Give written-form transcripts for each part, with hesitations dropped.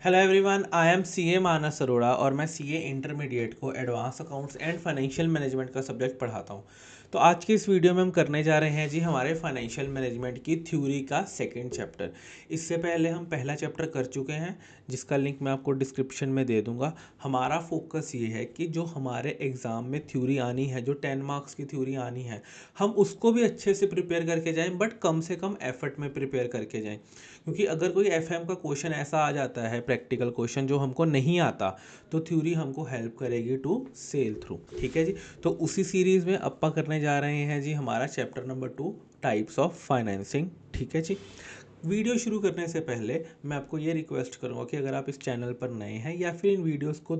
Hello everyone, I am CA Manas Arora और मैं CA intermediate को advance accounts and financial management का सब्जेक्ट पढ़ाता हूँ। तो आज की इस वीडियो में हम करने जा रहे हैं जी हमारे फाइनेंशियल मैनेजमेंट की थ्योरी का सेकंड चैप्टर। इससे पहले हम पहला चैप्टर कर चुके हैं जिसका लिंक मैं आपको डिस्क्रिप्शन में दे दूंगा। हमारा फोकस ये है कि जो हमारे एग्ज़ाम में थ्योरी आनी है, जो 10 मार्क्स की थ्योरी आनी है, हम उसको भी अच्छे से प्रिपेयर करके जाएं, बट कम से कम एफर्ट में प्रिपेयर करके जाएं। क्योंकि अगर कोई एफएम का क्वेश्चन ऐसा आ जाता है, प्रैक्टिकल क्वेश्चन जो हमको नहीं आता, तो थ्योरी हमको हेल्प करेगी टू सेल थ्रू। ठीक है जी। तो उसी सीरीज़ में अपा करने जा रहे हैं जी हमारा chapter number 2, types of financing. ठीक है जी। वीडियो शुरू करने से पहले मैं आपको ये रिक्वेस्ट करूँगा कि अगर आप इस चैनल पर नए हैं या फिर इन वीडियोस को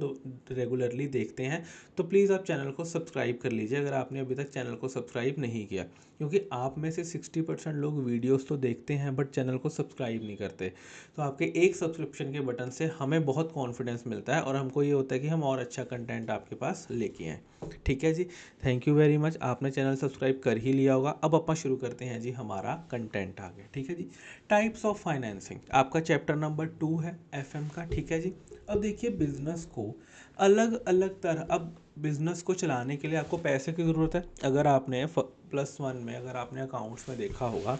रेगुलरली देखते हैं तो प्लीज़ आप चैनल को सब्सक्राइब कर लीजिए अगर आपने अभी तक चैनल को सब्सक्राइब नहीं किया। क्योंकि आप में से 60% लोग वीडियोस तो देखते हैं बट चैनल को सब्सक्राइब नहीं करते। तो आपके एक सब्सक्रिप्शन के बटन से हमें बहुत कॉन्फिडेंस मिलता है और हमको ये होता है कि हम और अच्छा कंटेंट आपके पास लेके आएँ। ठीक है जी। Thank you very much. आपने चैनल सब्सक्राइब कर ही लिया होगा। अब अपन शुरू करते हैं जी हमारा कंटेंट आगे। ठीक है जी। टाइप्स ऑफ फाइनेंसिंग आपका चैप्टर नंबर 2 है एफएम का। ठीक है जी। अब देखिए बिजनेस को अलग अलग तरह, अब बिजनेस को चलाने के लिए आपको पैसे की ज़रूरत है। अगर आपने +1 में अगर आपने अकाउंट्स में देखा होगा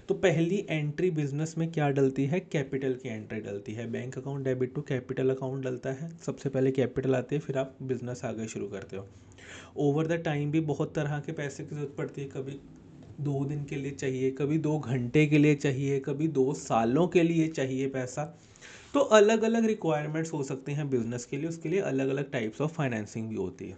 तो पहली एंट्री बिजनेस में क्या डलती है, कैपिटल की एंट्री डलती है। Bank account debit to capital account डलता है। सबसे पहले कैपिटल आती है, फिर आप बिजनेस आगे शुरू करते हो। ओवर द टाइम भी बहुत तरह के पैसे की ज़रूरत पड़ती है। कभी 2 दिन के लिए चाहिए, कभी 2 घंटे के लिए चाहिए, कभी 2 सालों के लिए चाहिए पैसा। तो अलग अलग रिक्वायरमेंट्स हो सकते हैं बिजनेस के लिए, उसके लिए अलग अलग टाइप्स ऑफ फाइनेंसिंग भी होती है।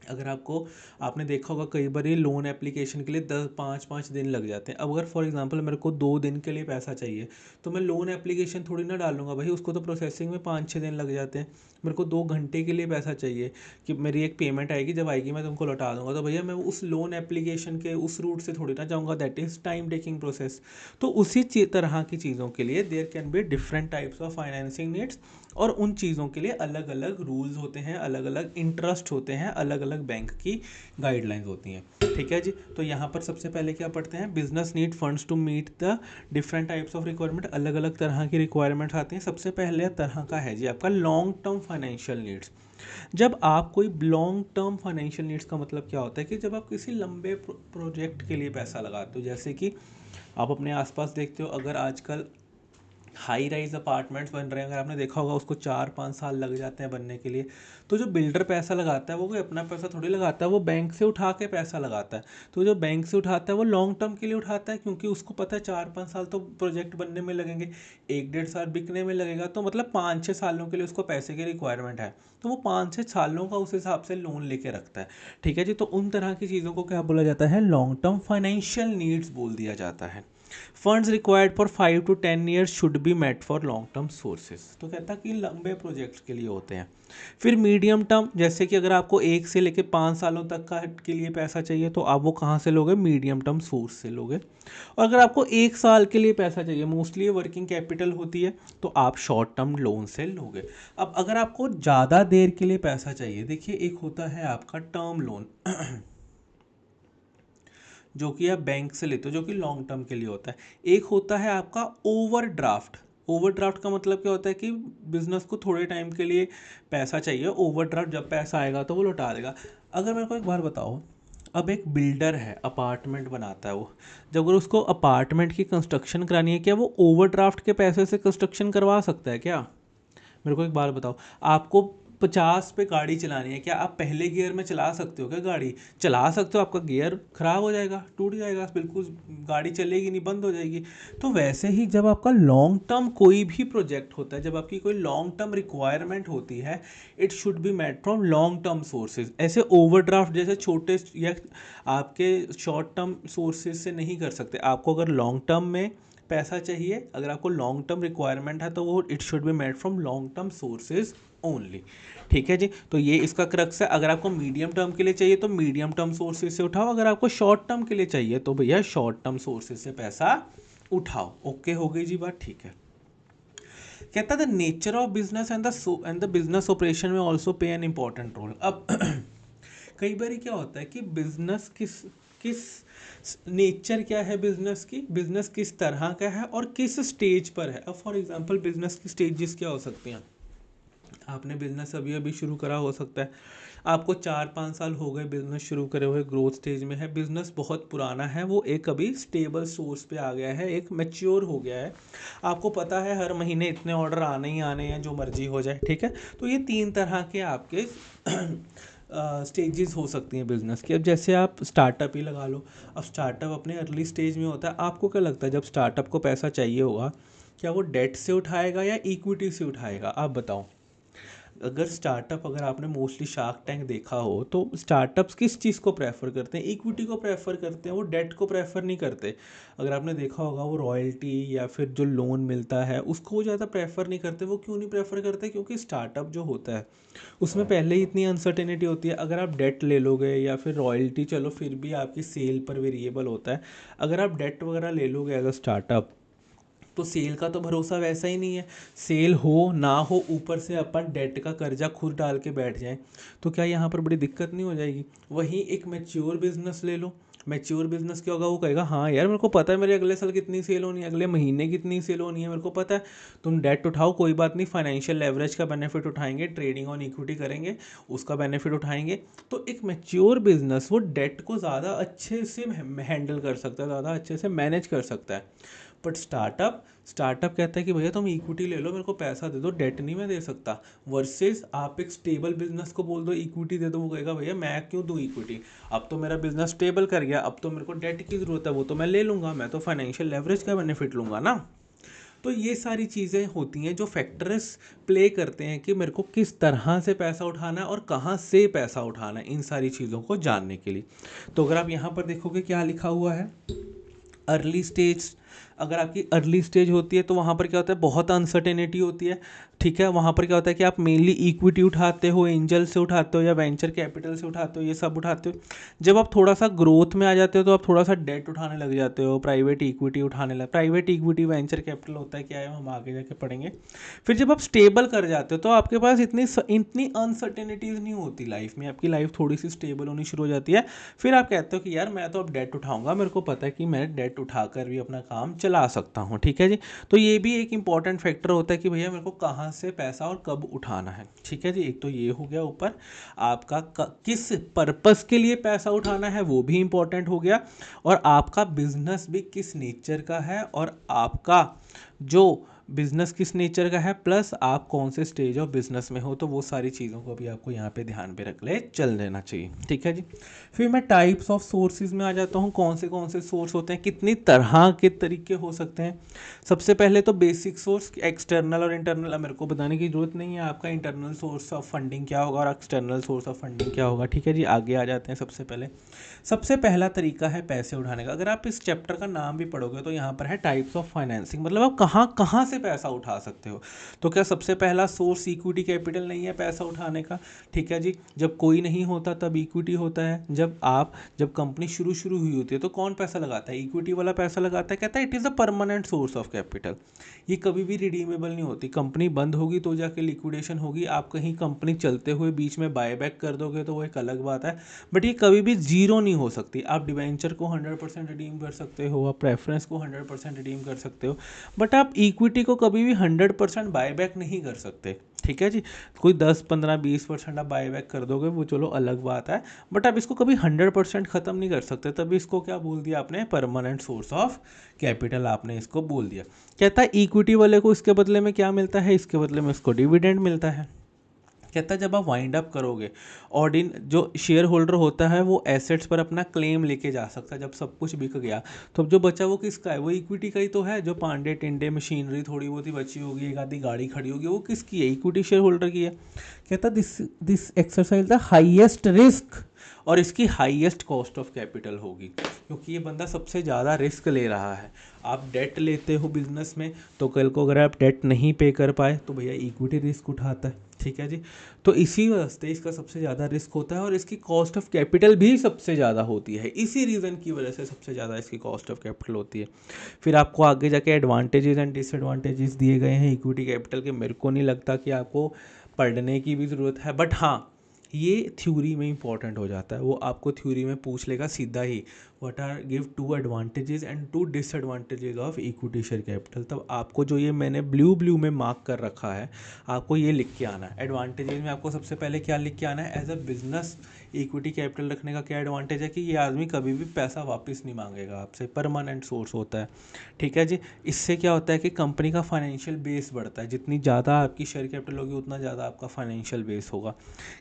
अगर आपने देखा होगा कई बार ये लोन एप्लीकेशन के लिए 10 5 5 दिन लग जाते हैं। अब अगर फॉर एग्जांपल मेरे को 2 दिन के लिए पैसा चाहिए तो मैं लोन एप्लीकेशन थोड़ी ना डालूंगा भाई, उसको तो प्रोसेसिंग में 5 6 दिन लग जाते हैं। मेरे को 2 घंटे के लिए पैसा चाहिए कि मेरी एक पेमेंट आएगी, जब आएगी मैं तुमको लौटा दूंगा, तो भैया मैं उस लोन एप्लीकेशन के उस रूट से थोड़ी ना जाऊँगा। That is time taking process. तो उसी तरह की चीज़ों के लिए there can be different types of financing needs, और उन चीज़ों के लिए अलग अलग रूल्स होते हैं, अलग अलग इंटरेस्ट होते हैं, अलग अलग बैंक की गाइडलाइंस होती हैं। ठीक है जी। तो यहाँ पर सबसे पहले क्या पढ़ते हैं, business need funds to meet the different types of requirement. अलग अलग तरह की रिक्वायरमेंट्स आती हैं। सबसे पहले तरह का है जी आपका लॉन्ग टर्म फाइनेंशियल नीड्स। जब आप कोई लॉन्ग टर्म फाइनेंशियल नीड्स का मतलब क्या होता है कि जब आप किसी लंबे प्रोजेक्ट के लिए पैसा लगाते हो, जैसे कि आप अपने आसपास देखते हो, अगर आजकल हाई राइज अपार्टमेंट्स बन रहे हैं, अगर आपने देखा होगा उसको 4 5 साल लग जाते हैं बनने के लिए। तो जो बिल्डर पैसा लगाता है वो कोई अपना पैसा थोड़ी लगाता है, वो बैंक से उठा के पैसा लगाता है। तो जो बैंक से उठाता है वो लॉन्ग टर्म के लिए उठाता है, क्योंकि उसको पता है 4 5 साल तो प्रोजेक्ट बनने में लगेंगे, 1 1.5 साल बिकने में लगेगा, तो मतलब 5 6 सालों के लिए उसको पैसे की रिक्वायरमेंट है। तो वो 5 6 सालों का उस हिसाब से लोन लेके रखता है। ठीक है जी। तो उन तरह की चीज़ों को क्या बोला जाता है, लॉन्ग टर्म फाइनेंशियल नीड्स बोल दिया जाता है। Funds required for 5 to 10 years should be met for long term sources. तो कहता है कि लंबे प्रोजेक्ट्स के लिए होते हैं। फिर मीडियम टर्म, जैसे कि अगर आपको 1 से लेकर 5 सालों तक का के लिए पैसा चाहिए तो आप वो कहाँ से लोगे, मीडियम टर्म सोर्स से लोगे। और अगर आपको 1 साल के लिए पैसा चाहिए, मोस्टली वर्किंग कैपिटल होती है, तो आप शॉर्ट टर्म लोन से लोगे। अब अगर आपको ज़्यादा देर के लिए पैसा चाहिए, देखिए एक होता है आपका टर्म लोन जो कि आप बैंक से लेते हो, जो कि लॉन्ग टर्म के लिए होता है। एक होता है आपका ओवरड्राफ्ट। ओवरड्राफ्ट का मतलब क्या होता है कि बिजनेस को थोड़े टाइम के लिए पैसा चाहिए, ओवरड्राफ्ट जब पैसा आएगा तो वो लौटा देगा। अगर मेरे को एक बार बताओ, अब एक बिल्डर है, अपार्टमेंट बनाता है वो, जब अगर उसको अपार्टमेंट की कंस्ट्रक्शन करानी है, क्या वो ओवरड्राफ्ट के पैसे से कंस्ट्रक्शन करवा सकता है क्या? मेरे को एक बात बताओ, आपको 50 पे गाड़ी चलानी है, क्या आप पहले गियर में चला सकते हो क्या? गाड़ी चला सकते हो, आपका गियर खराब हो जाएगा, टूट जाएगा, बिल्कुल गाड़ी चलेगी नहीं, बंद हो जाएगी। तो वैसे ही जब आपका लॉन्ग टर्म कोई भी प्रोजेक्ट होता है, जब आपकी कोई लॉन्ग टर्म रिक्वायरमेंट होती है, it should be met from long term sources. ऐसे ओवरड्राफ्ट जैसे छोटे या आपके शॉर्ट टर्म सोर्सेज से नहीं कर सकते। आपको अगर लॉन्ग टर्म में पैसा चाहिए, अगर आपको लॉन्ग टर्म रिक्वायरमेंट है, तो वो it should be made from long term sources only. ठीक है जी। तो ये इसका क्रक्स है। अगर आपको मीडियम टर्म के लिए चाहिए तो मीडियम टर्म सोर्सेज से उठाओ, अगर आपको शॉर्ट टर्म के लिए चाहिए तो भैया शॉर्ट टर्म सोर्सेज से पैसा उठाओ। ओके, हो गई जी बात। ठीक है। कहता है the nature of business and the business operation में also play an important role. अब कई बार क्या होता है कि बिजनेस किस नेचर क्या है बिजनेस की, बिजनेस किस तरह का है और किस स्टेज पर है। अब फॉर एग्जांपल बिजनेस की स्टेजेस क्या हो सकती हैं। आपने बिजनेस अभी अभी शुरू करा, हो सकता है आपको 4-5 साल हो गए बिजनेस शुरू करे हुए, ग्रोथ स्टेज में है, बिजनेस बहुत पुराना है, वो एक अभी स्टेबल सोर्स पे आ गया है, एक मैच्योर हो गया है, आपको पता है हर महीने इतने ऑर्डर आने ही आने हैं, जो मर्जी हो जाए, ठीक है। तो ये 3 तरह के आपके स्टेजेस हो सकती हैं बिजनेस की। अब जैसे आप स्टार्टअप ही लगा लो, अब स्टार्टअप अपने अर्ली स्टेज में होता है। आपको क्या लगता है जब स्टार्टअप को पैसा चाहिए होगा, क्या वो डेट से उठाएगा या इक्विटी से उठाएगा, आप बताओ। अगर स्टार्टअप, अगर आपने मोस्टली शार्क टैंक देखा हो, तो स्टार्टअप्स किस चीज़ को प्रेफर करते हैं, इक्विटी को प्रेफर करते हैं, वो डेट को प्रेफर नहीं करते। अगर आपने देखा होगा वो रॉयल्टी या फिर जो लोन मिलता है उसको वो ज़्यादा प्रेफर नहीं करते। वो क्यों नहीं प्रेफर करते, क्योंकि स्टार्टअप जो होता है उसमें पहले ही इतनी अनसर्टेनिटी होती है। अगर आप डेट ले लोगे या फिर रॉयल्टी, चलो फिर भी आपकी सेल पर वेरिएबल होता है। अगर आप डेट वगैरह ले लोगे एज अ स्टार्टअप, तो सेल का तो भरोसा वैसा ही नहीं है। सेल हो ना हो, ऊपर से अपन डेट का कर्जा खुद डाल के बैठ जाएं, तो क्या यहाँ पर बड़ी दिक्कत नहीं हो जाएगी। वहीं एक मैच्योर बिजनेस ले लो, मैच्योर बिजनेस क्या होगा, वो कहेगा हाँ यार मेरे को पता है मेरे अगले साल कितनी सेल होनी है, अगले महीने कितनी सेल होनी है, मेरे को पता है। तुम डेट उठाओ, कोई बात नहीं, फाइनेंशियल लेवरेज का बेनिफिट उठाएंगे, ट्रेडिंग ऑन इक्विटी करेंगे, उसका बेनिफिट उठाएंगे। तो एक मैच्योर बिजनेस वो डेट को ज़्यादा अच्छे से हैंडल कर सकता है, ज़्यादा अच्छे से मैनेज कर सकता है। बट स्टार्टअप कहता है कि भैया तुम इक्विटी ले लो, मेरे को पैसा दे दो, डेट नहीं मैं दे सकता। वर्सेस आप एक स्टेबल बिजनेस को बोल दो इक्विटी दे दो, वो कहेगा भैया मैं क्यों दूँ इक्विटी, अब तो मेरा बिजनेस स्टेबल कर गया, अब तो मेरे को डेट की ज़रूरत है, वो तो मैं ले लूँगा, मैं तो फाइनेंशियल लेवरेज का बेनिफिट लूँगा ना। तो ये सारी चीज़ें होती हैं जो फैक्टर्स प्ले करते हैं कि मेरे को किस तरह से पैसा उठाना है और कहाँ से पैसा उठाना है, इन सारी चीज़ों को जानने के लिए। तो अगर आप यहाँ पर देखोगे क्या लिखा हुआ है, अर्ली स्टेज। अगर आपकी अर्ली स्टेज होती है तो वहाँ पर क्या होता है, बहुत अनसर्टेनिटी होती है, ठीक है। वहाँ पर क्या होता है कि आप मेनली इक्विटी उठाते हो, एंजल से उठाते हो या वेंचर कैपिटल से उठाते हो, ये सब उठाते हो। जब आप थोड़ा सा ग्रोथ में आ जाते हो तो आप थोड़ा सा डेट उठाने लग जाते हो, प्राइवेट इक्विटी उठाने लग, प्राइवेट इक्विटी वेंचर कैपिटल होता है क्या है हम आगे जाके पढ़ेंगे। फिर जब आप स्टेबल कर जाते हो तो आपके पास इतनी अनसर्टेनिटीज़ नहीं होती लाइफ में, आपकी लाइफ थोड़ी सी स्टेबल होनी शुरू हो जाती है। फिर आप कहते हो कि यार मैं तो अब डेट उठाऊंगा, मेरे को पता है कि मैं डेट उठाकर भी अपना काम चला सकता हूँ, ठीक है जी। तो ये भी एक इंपॉर्टेंट फैक्टर होता है कि भैया मेरे को कहाँ से पैसा और कब उठाना है, ठीक है जी। एक तो ये हो गया ऊपर, आपका किस पर्पस के लिए पैसा उठाना है वो भी इंपॉर्टेंट हो गया, और आपका बिजनेस भी किस नेचर का है, और आपका जो बिजनेस किस नेचर का है, प्लस आप कौन से स्टेज ऑफ बिजनेस में हो, तो वो सारी चीज़ों को भी आपको यहाँ पे ध्यान पे रख ले चल देना चाहिए, ठीक है जी। फिर मैं टाइप्स ऑफ सोर्सेज में आ जाता हूँ, कौन से सोर्स होते हैं, कितनी तरह के तरीके हो सकते हैं। सबसे पहले तो बेसिक सोर्स, एक्सटर्नल और इंटरनल। अब मेरे को बताने की जरूरत नहीं है आपका इंटरनल सोर्स ऑफ फंडिंग क्या होगा और एक्सटर्नल सोर्स ऑफ फंडिंग क्या होगा, ठीक है जी। आगे आ जाते हैं। सबसे पहला तरीका है पैसे उठाने का। अगर आप इस चैप्टर का नाम भी पढ़ोगे तो यहाँ पर है टाइप्स ऑफ फाइनेंसिंग, मतलब आप कहाँ कहाँ से पैसा उठा सकते हो। तो क्या सबसे पहला सोर्स इक्विटी कैपिटल नहीं है पैसा उठाने का, ठीक है जी। जब कोई नहीं होता तब इक्विटी होता है। जब कंपनी शुरू हुई होती है तो कौन पैसा लगाता है, इक्विटी वाला पैसा लगाता है, कहता है it is a permanent source of capital. ये कभी भी रिडीमेबल नहीं होती, कंपनी बंद होगी तो जाके लिक्विडेशन होगी। आप कहीं कंपनी चलते हुए बीच में बायबैक कर दोगे तो वो एक अलग बात है, बट ये कभी भी जीरो नहीं हो सकती। आप डिवेंचर को 100% रिडीम कर सकते हो, आप प्रेफरेंस को 100% रिडीम कर सकते हो, बट आप इक्विटी को कभी भी 100% बायबैक नहीं कर सकते, ठीक है जी। कोई 10, 15, 20% आप बायबैक कर दोगे वो चलो अलग बात है, बट आप इसको कभी 100% ख़त्म नहीं कर सकते। तभी इसको क्या बोल दिया आपने, परमानेंट सोर्स ऑफ कैपिटल आपने इसको बोल दिया। कहता है इक्विटी वाले को इसके बदले में क्या मिलता है, इसके बदले में उसको डिविडेंड मिलता है। कहता है जब आप वाइंड अप करोगे, ऑर्डिन जो शेयर होल्डर होता है वो एसेट्स पर अपना क्लेम लेके जा सकता है। जब सब कुछ बिक गया तो अब जो बचा वो किसका है, वो इक्विटी का ही तो है। जो पांडे टिंडे मशीनरी थोड़ी बहुत ही बची होगी, एक आधी गाड़ी खड़ी होगी, वो किसकी है, इक्विटी शेयर होल्डर की है। कहता this exercise the highest risk और इसकी हाईएस्ट कॉस्ट ऑफ कैपिटल होगी, क्योंकि ये बंदा सबसे ज़्यादा रिस्क ले रहा है। आप डेट लेते हो बिजनेस में, तो कल को अगर आप डेट नहीं पे कर पाए तो भैया इक्विटी रिस्क उठाता है, ठीक है जी। तो इसी वास्ते इसका सबसे ज़्यादा रिस्क होता है और इसकी कॉस्ट ऑफ कैपिटल भी सबसे ज़्यादा होती है। इसी रीज़न की वजह से सबसे ज़्यादा इसकी कॉस्ट ऑफ कैपिटल होती है। फिर आपको आगे जाके एडवांटेजेस एंड डिसएडवांटेजेस दिए गए हैं इक्विटी कैपिटल के। मेरे को नहीं लगता कि आपको पढ़ने की भी ज़रूरत है, बट हाँ ये थ्योरी में इंपॉर्टेंट हो जाता है। वो आपको थ्योरी में पूछ लेगा सीधा ही, what are give two advantages and two disadvantages of equity share capital. तब आपको जो ये मैंने ब्लू में मार्क कर रखा है, आपको ये लिख के आना है। एडवांटेजेस में आपको सबसे पहले क्या लिख के आना है, as a business equity capital रखने का क्या एडवांटेज है कि ये आदमी कभी भी पैसा वापस नहीं मांगेगा आपसे, परमानेंट सोर्स होता है। ठीक है जी। इससे क्या होता है कि कंपनी का फाइनेंशियल बेस बढ़ता है, जितनी ज़्यादा आपकी शेयर कैपिटल होगी उतना ज़्यादा आपका फाइनेंशियल बेस होगा।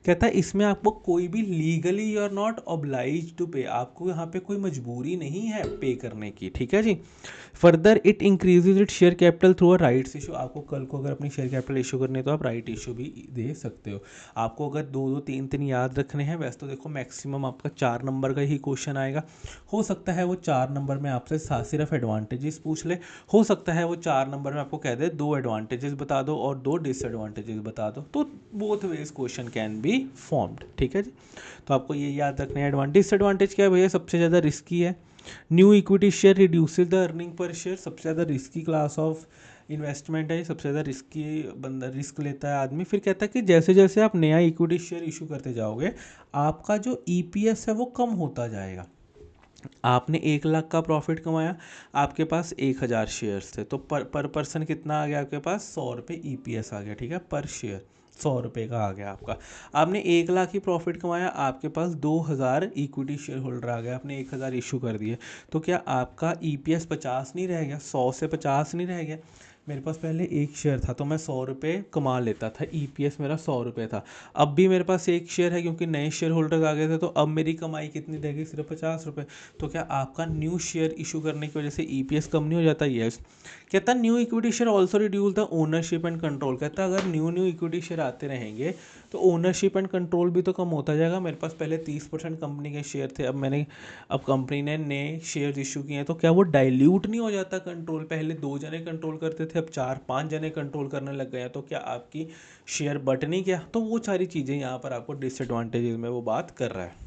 कहता है इसमें आपको कोई भी legally you are not oblige to pay, आपको यहाँ पे कोई मजबूरी नहीं है पे करने की। ठीक है जी। Further it increases it share capital through a rights issue, आपको कल को अगर अपनी शेयर कैपिटल इशू करनी है तो आप राइट इशू भी दे सकते हो। आपको अगर 2-2 3-3 याद रखने हैं, वैसे तो देखो मैक्सिमम आपका 4 नंबर का ही क्वेश्चन आएगा। हो सकता है वो 4 नंबर में आपसे सिर्फ एडवांटेजेस पूछ ले, हो सकता है वो 4 नंबर में आपको कह दे 2 एडवांटेजेस बता दो और 2 डिसएडवांटेजेस बता दो, तो both ways question can be formed. ठीक है जी। तो आपको ये याद रखना है। एडवांटेज डिसएडवांटेज क्या है भैया, सबसे ज़्यादा रिस्की है। New equity share reduces the earning per share, सबसे ज़्यादा रिस्की क्लास ऑफ इन्वेस्टमेंट है, सबसे ज़्यादा रिस्की बंदा रिस्क लेता है आदमी। फिर कहता है कि जैसे जैसे आप नया इक्विटी शेयर इशू करते जाओगे, आपका जो ईपीएस है वो कम होता जाएगा। आपने 1 लाख का प्रॉफिट कमाया, आपके पास 1000 शेयर्स थे, तो पर पर्सन कितना आ गया आपके पास, 100 रुपये ईपीएस आ गया। ठीक है, पर शेयर 100 रुपये का आ गया आपका। आपने 1 लाख ही प्रॉफिट कमाया, आपके पास 2000 इक्विटी शेयर होल्डर आ गया, आपने 1000 इशू कर दिए, तो क्या आपका ईपीएस 50 नहीं रह गया, 100 से 50 नहीं रह गया। मेरे पास पहले 1 शेयर था तो मैं 100 रुपये कमा लेता था, ईपीएस मेरा 100 रुपये था। अब भी मेरे पास 1 शेयर है क्योंकि नए शेयर होल्डर्स आ गए थे, तो अब मेरी कमाई कितनी रहेगी, सिर्फ 50 रुपये। तो क्या आपका न्यू शेयर इशू करने की वजह से ईपीएस कम नहीं हो जाता? यस। कहता new equity share also reduce the ownership and control, कहता अगर न्यू इक्विटी शेयर आते रहेंगे तो ओनरशिप एंड कंट्रोल भी तो कम होता जाएगा। मेरे पास पहले 30% कंपनी के शेयर थे, अब कंपनी ने नए शेयर इशू किए हैं, तो क्या वो डाइल्यूट नहीं हो जाता कंट्रोल? पहले 2 जने कंट्रोल करते थे, अब 4-5 जने कंट्रोल करने लग गए हैं, तो क्या आपकी शेयर बट नहीं गया? तो वो सारी चीज़ें यहाँ पर आपको डिसएडवांटेजेस में वो बात कर रहा है।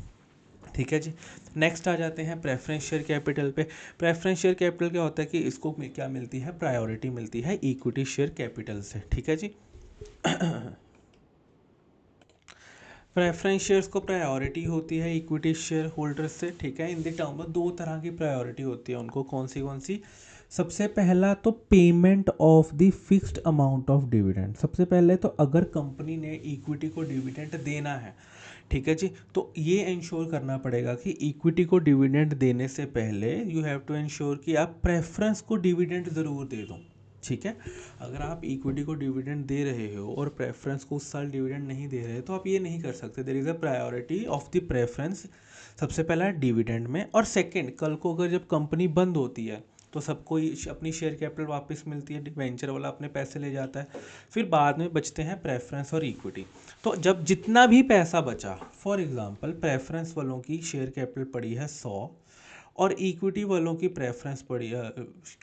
ठीक है जी। नेक्स्ट आ जाते हैं प्रेफरेंस शेयर कैपिटल पे। प्रेफरेंस शेयर कैपिटल क्या होता है कि इसको क्या मिलती है, प्रायोरिटी मिलती है इक्विटी शेयर कैपिटल से। ठीक है जी। प्रेफरेंस शेयर्स को प्रायोरिटी होती है इक्विटी शेयर होल्डर्स से। ठीक है, इन द टर्म में 2 तरह की प्रायोरिटी होती है उनको, कौन सी? सबसे पहला तो payment of the fixed amount of dividend. सबसे पहले तो अगर कंपनी ने इक्विटी को डिविडेंड देना है, ठीक है जी, तो ये इंश्योर करना पड़ेगा कि इक्विटी को डिविडेंड देने से पहले यू हैव टू इंश्योर कि आप प्रेफरेंस को डिविडेंड ज़रूर दे दो। ठीक है, अगर आप इक्विटी को डिविडेंड दे रहे हो और प्रेफरेंस को उस साल डिविडेंड नहीं दे रहे, तो आप ये नहीं कर सकते। There is a priority of the preference, सबसे पहला डिविडेंड में। और सेकंड, कल को अगर जब कंपनी बंद होती है तो सबको अपनी शेयर कैपिटल वापस मिलती है, वेंचर वाला अपने पैसे ले जाता है, फिर बाद में बचते हैं प्रेफरेंस और इक्विटी। तो जब जितना भी पैसा बचा, फॉर एग्जांपल प्रेफरेंस वालों की शेयर कैपिटल पड़ी है 100 और इक्विटी वालों की प्रेफरेंस पड़ी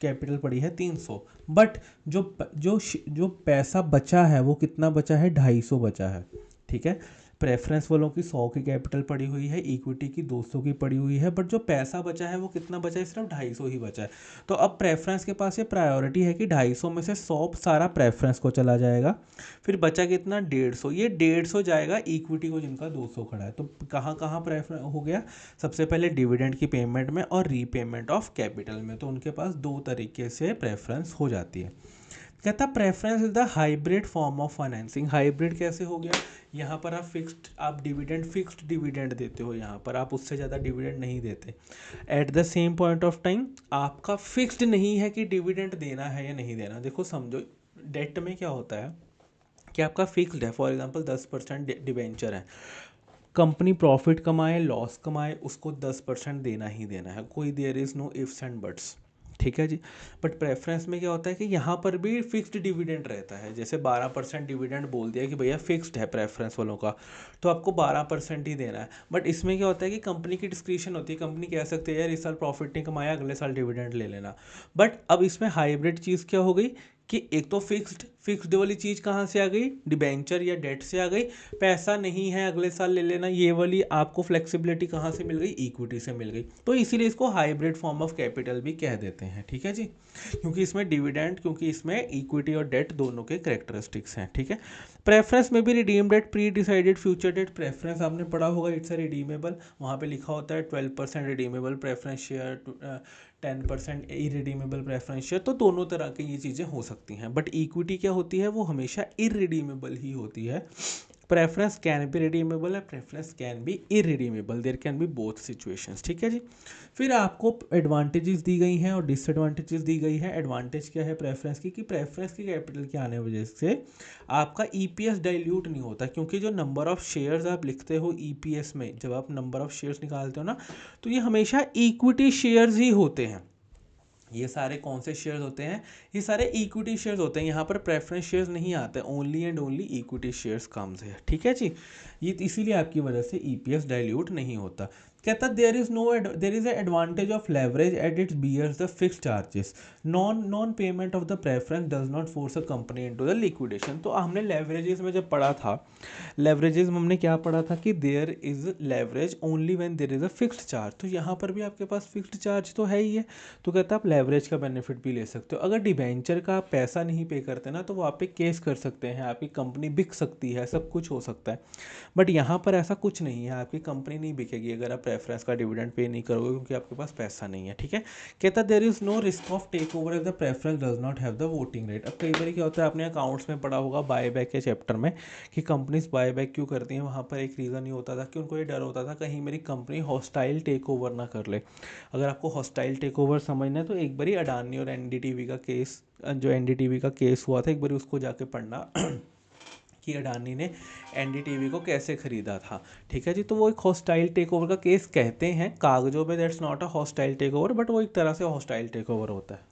कैपिटल पड़ी है 300, बट जो पैसा बचा है वो कितना बचा है, 250 बचा है। ठीक है, प्रेफरेंस वालों की 100 की कैपिटल पड़ी हुई है, इक्विटी की 200 की पड़ी हुई है, बट जो पैसा बचा है वो कितना बचा है, सिर्फ 250 ही बचा है। तो अब प्रेफरेंस के पास ये प्रायोरिटी है कि 250 में से 100 सारा प्रेफरेंस को चला जाएगा, फिर बचा कितना, 150। ये 150 जाएगा इक्विटी को जिनका 200 खड़ा है। तो कहाँ कहाँ प्रेफरेंस हो गया, सबसे पहले डिविडेंड की पेमेंट में और रीपेमेंट ऑफ कैपिटल में, तो उनके पास 2 तरीके से प्रेफरेंस हो जाती है। कहता preference is the hybrid form of financing. Hybrid कैसे हो गया, यहाँ पर आप डिविडेंड फिक्स्ड डिविडेंड देते हो, यहाँ पर आप उससे ज़्यादा डिविडेंड नहीं देते। At the same point of time आपका फिक्स्ड नहीं है कि डिविडेंड देना है या नहीं देना। देखो समझो, डेट में क्या होता है कि आपका फिक्स्ड है, फॉर एग्जांपल 10% डिवेंचर है, कंपनी प्रॉफिट कमाए लॉस कमाए उसको 10% देना ही देना है, कोई there is no ifs and buts. ठीक है जी। बट प्रेफरेंस में क्या होता है कि यहाँ पर भी फिक्स्ड डिविडेंड रहता है, जैसे 12% डिविडेंड बोल दिया कि भैया फिक्स्ड है प्रेफरेंस वालों का, तो आपको 12% ही देना है। बट इसमें क्या होता है कि कंपनी की डिस्क्रिप्शन होती है, कंपनी कह सकती है यार इस साल प्रॉफिट नहीं कमाया, अगले साल डिविडेंड ले लेना। बट अब इसमें हाइब्रिड चीज़ क्या हो गई कि एक तो फिक्स्ड वाली चीज़ कहाँ से आ गई, डिबेंचर या डेट से आ गई। पैसा नहीं है अगले साल ले लेना, ये वाली आपको फ्लेक्सिबिलिटी कहाँ से मिल गई, इक्विटी से मिल गई। तो इसीलिए इसको हाइब्रिड फॉर्म ऑफ कैपिटल भी कह देते हैं, ठीक है जी, क्योंकि इसमें डिविडेंड, क्योंकि इसमें इक्विटी और डेट दोनों के करेक्टरिस्टिक्स हैं, ठीक है। प्रेफरेंस में भी redeem date, pre decided future date. Preference आपने पढ़ा होगा, इट्स अ रिडीमेबल, वहाँ पे लिखा होता है 12% redeemable preference share, 10% irredeemable preference share. तो दोनों तरह की ये चीज़ें हो सकती हैं, बट इक्विटी क्या होती है, वो हमेशा इरिडीमेबल ही होती है। प्रेफरेंस कैन बी रिडीमेबल है, preference can be irredeemable, there can be both situations, ठीक है जी। फिर आपको एडवांटेजेस दी गई हैं और डिसएडवांटेजेस दी गई है। एडवांटेज क्या है प्रेफरेंस की, कि प्रेफरेंस की कैपिटल के आने वजह से आपका ईपीएस डाइल्यूट नहीं होता, क्योंकि जो नंबर ऑफ शेयर्स आप लिखते हो ईपीएस में, जब आप नंबर ऑफ शेयर्स निकालते हो ना, तो ये हमेशा इक्विटी शेयर्स ही होते हैं। ये सारे कौन से शेयर्स होते हैं, ये सारे इक्विटी शेयर्स होते हैं। यहाँ पर प्रेफरेंस शेयर्स नहीं आते, only and only equity shares comes है, ठीक है जी। ये इसीलिए आपकी वजह से ईपीएस डाइल्यूट नहीं होता। कहता there is advantage of leverage at its bears the fix charges, non payment of the preference does not force a company into the liquidation. तो हमने लेवरेजेस में जब पढ़ा था, लेवरेजेस में हमने क्या पढ़ा था कि there is leverage only when there is a fixed charge. तो यहाँ पर भी आपके पास फिक्स्ड चार्ज तो है ही है, तो कहता है आप लेवरेज का बेनिफिट भी ले सकते हो। अगर डिबेंचर का आप पैसा नहीं पे करते ना, तो वो आप पे केस कर सकते हैं, आपकी कंपनी बिक सकती है, सब कुछ हो सकता है। बट यहाँ पर ऐसा कुछ नहीं है, आपकी कंपनी नहीं बिकेगी अगर आप प्रेफरेंस का डिविडेंड पे नहीं करोगे, क्योंकि आपके पास पैसा नहीं है, ठीक है। कहता there is no risk of take over if the preference does not have the voting right. अब कई बार क्या होता है, आपने अकाउंट्स में पढ़ा होगा बाय बैक के चैप्टर में, कि कंपनीज बाय बैक क्यों करती हैं। वहाँ पर एक रीज़न ये होता था कि उनको ये डर होता था कहीं मेरी कंपनी हॉस्टाइल टेक ओवर ना कर ले। अगर आपको हॉस्टाइल टेक ओवर समझना है तो एक बारी अडानी और एनडीटीवी का केस, जो एनडीटीवी का केस हुआ था, एक बारी उसको जाके पढ़ना कि अडानी ने एनडीटीवी को कैसे खरीदा था, ठीक है जी। तो वो एक हॉस्टाइल टेक ओवर का केस कहते हैं कागजों में, that's not a hostile take over, but वो एक तरह से हॉस्टाइल टेक ओवर होता है।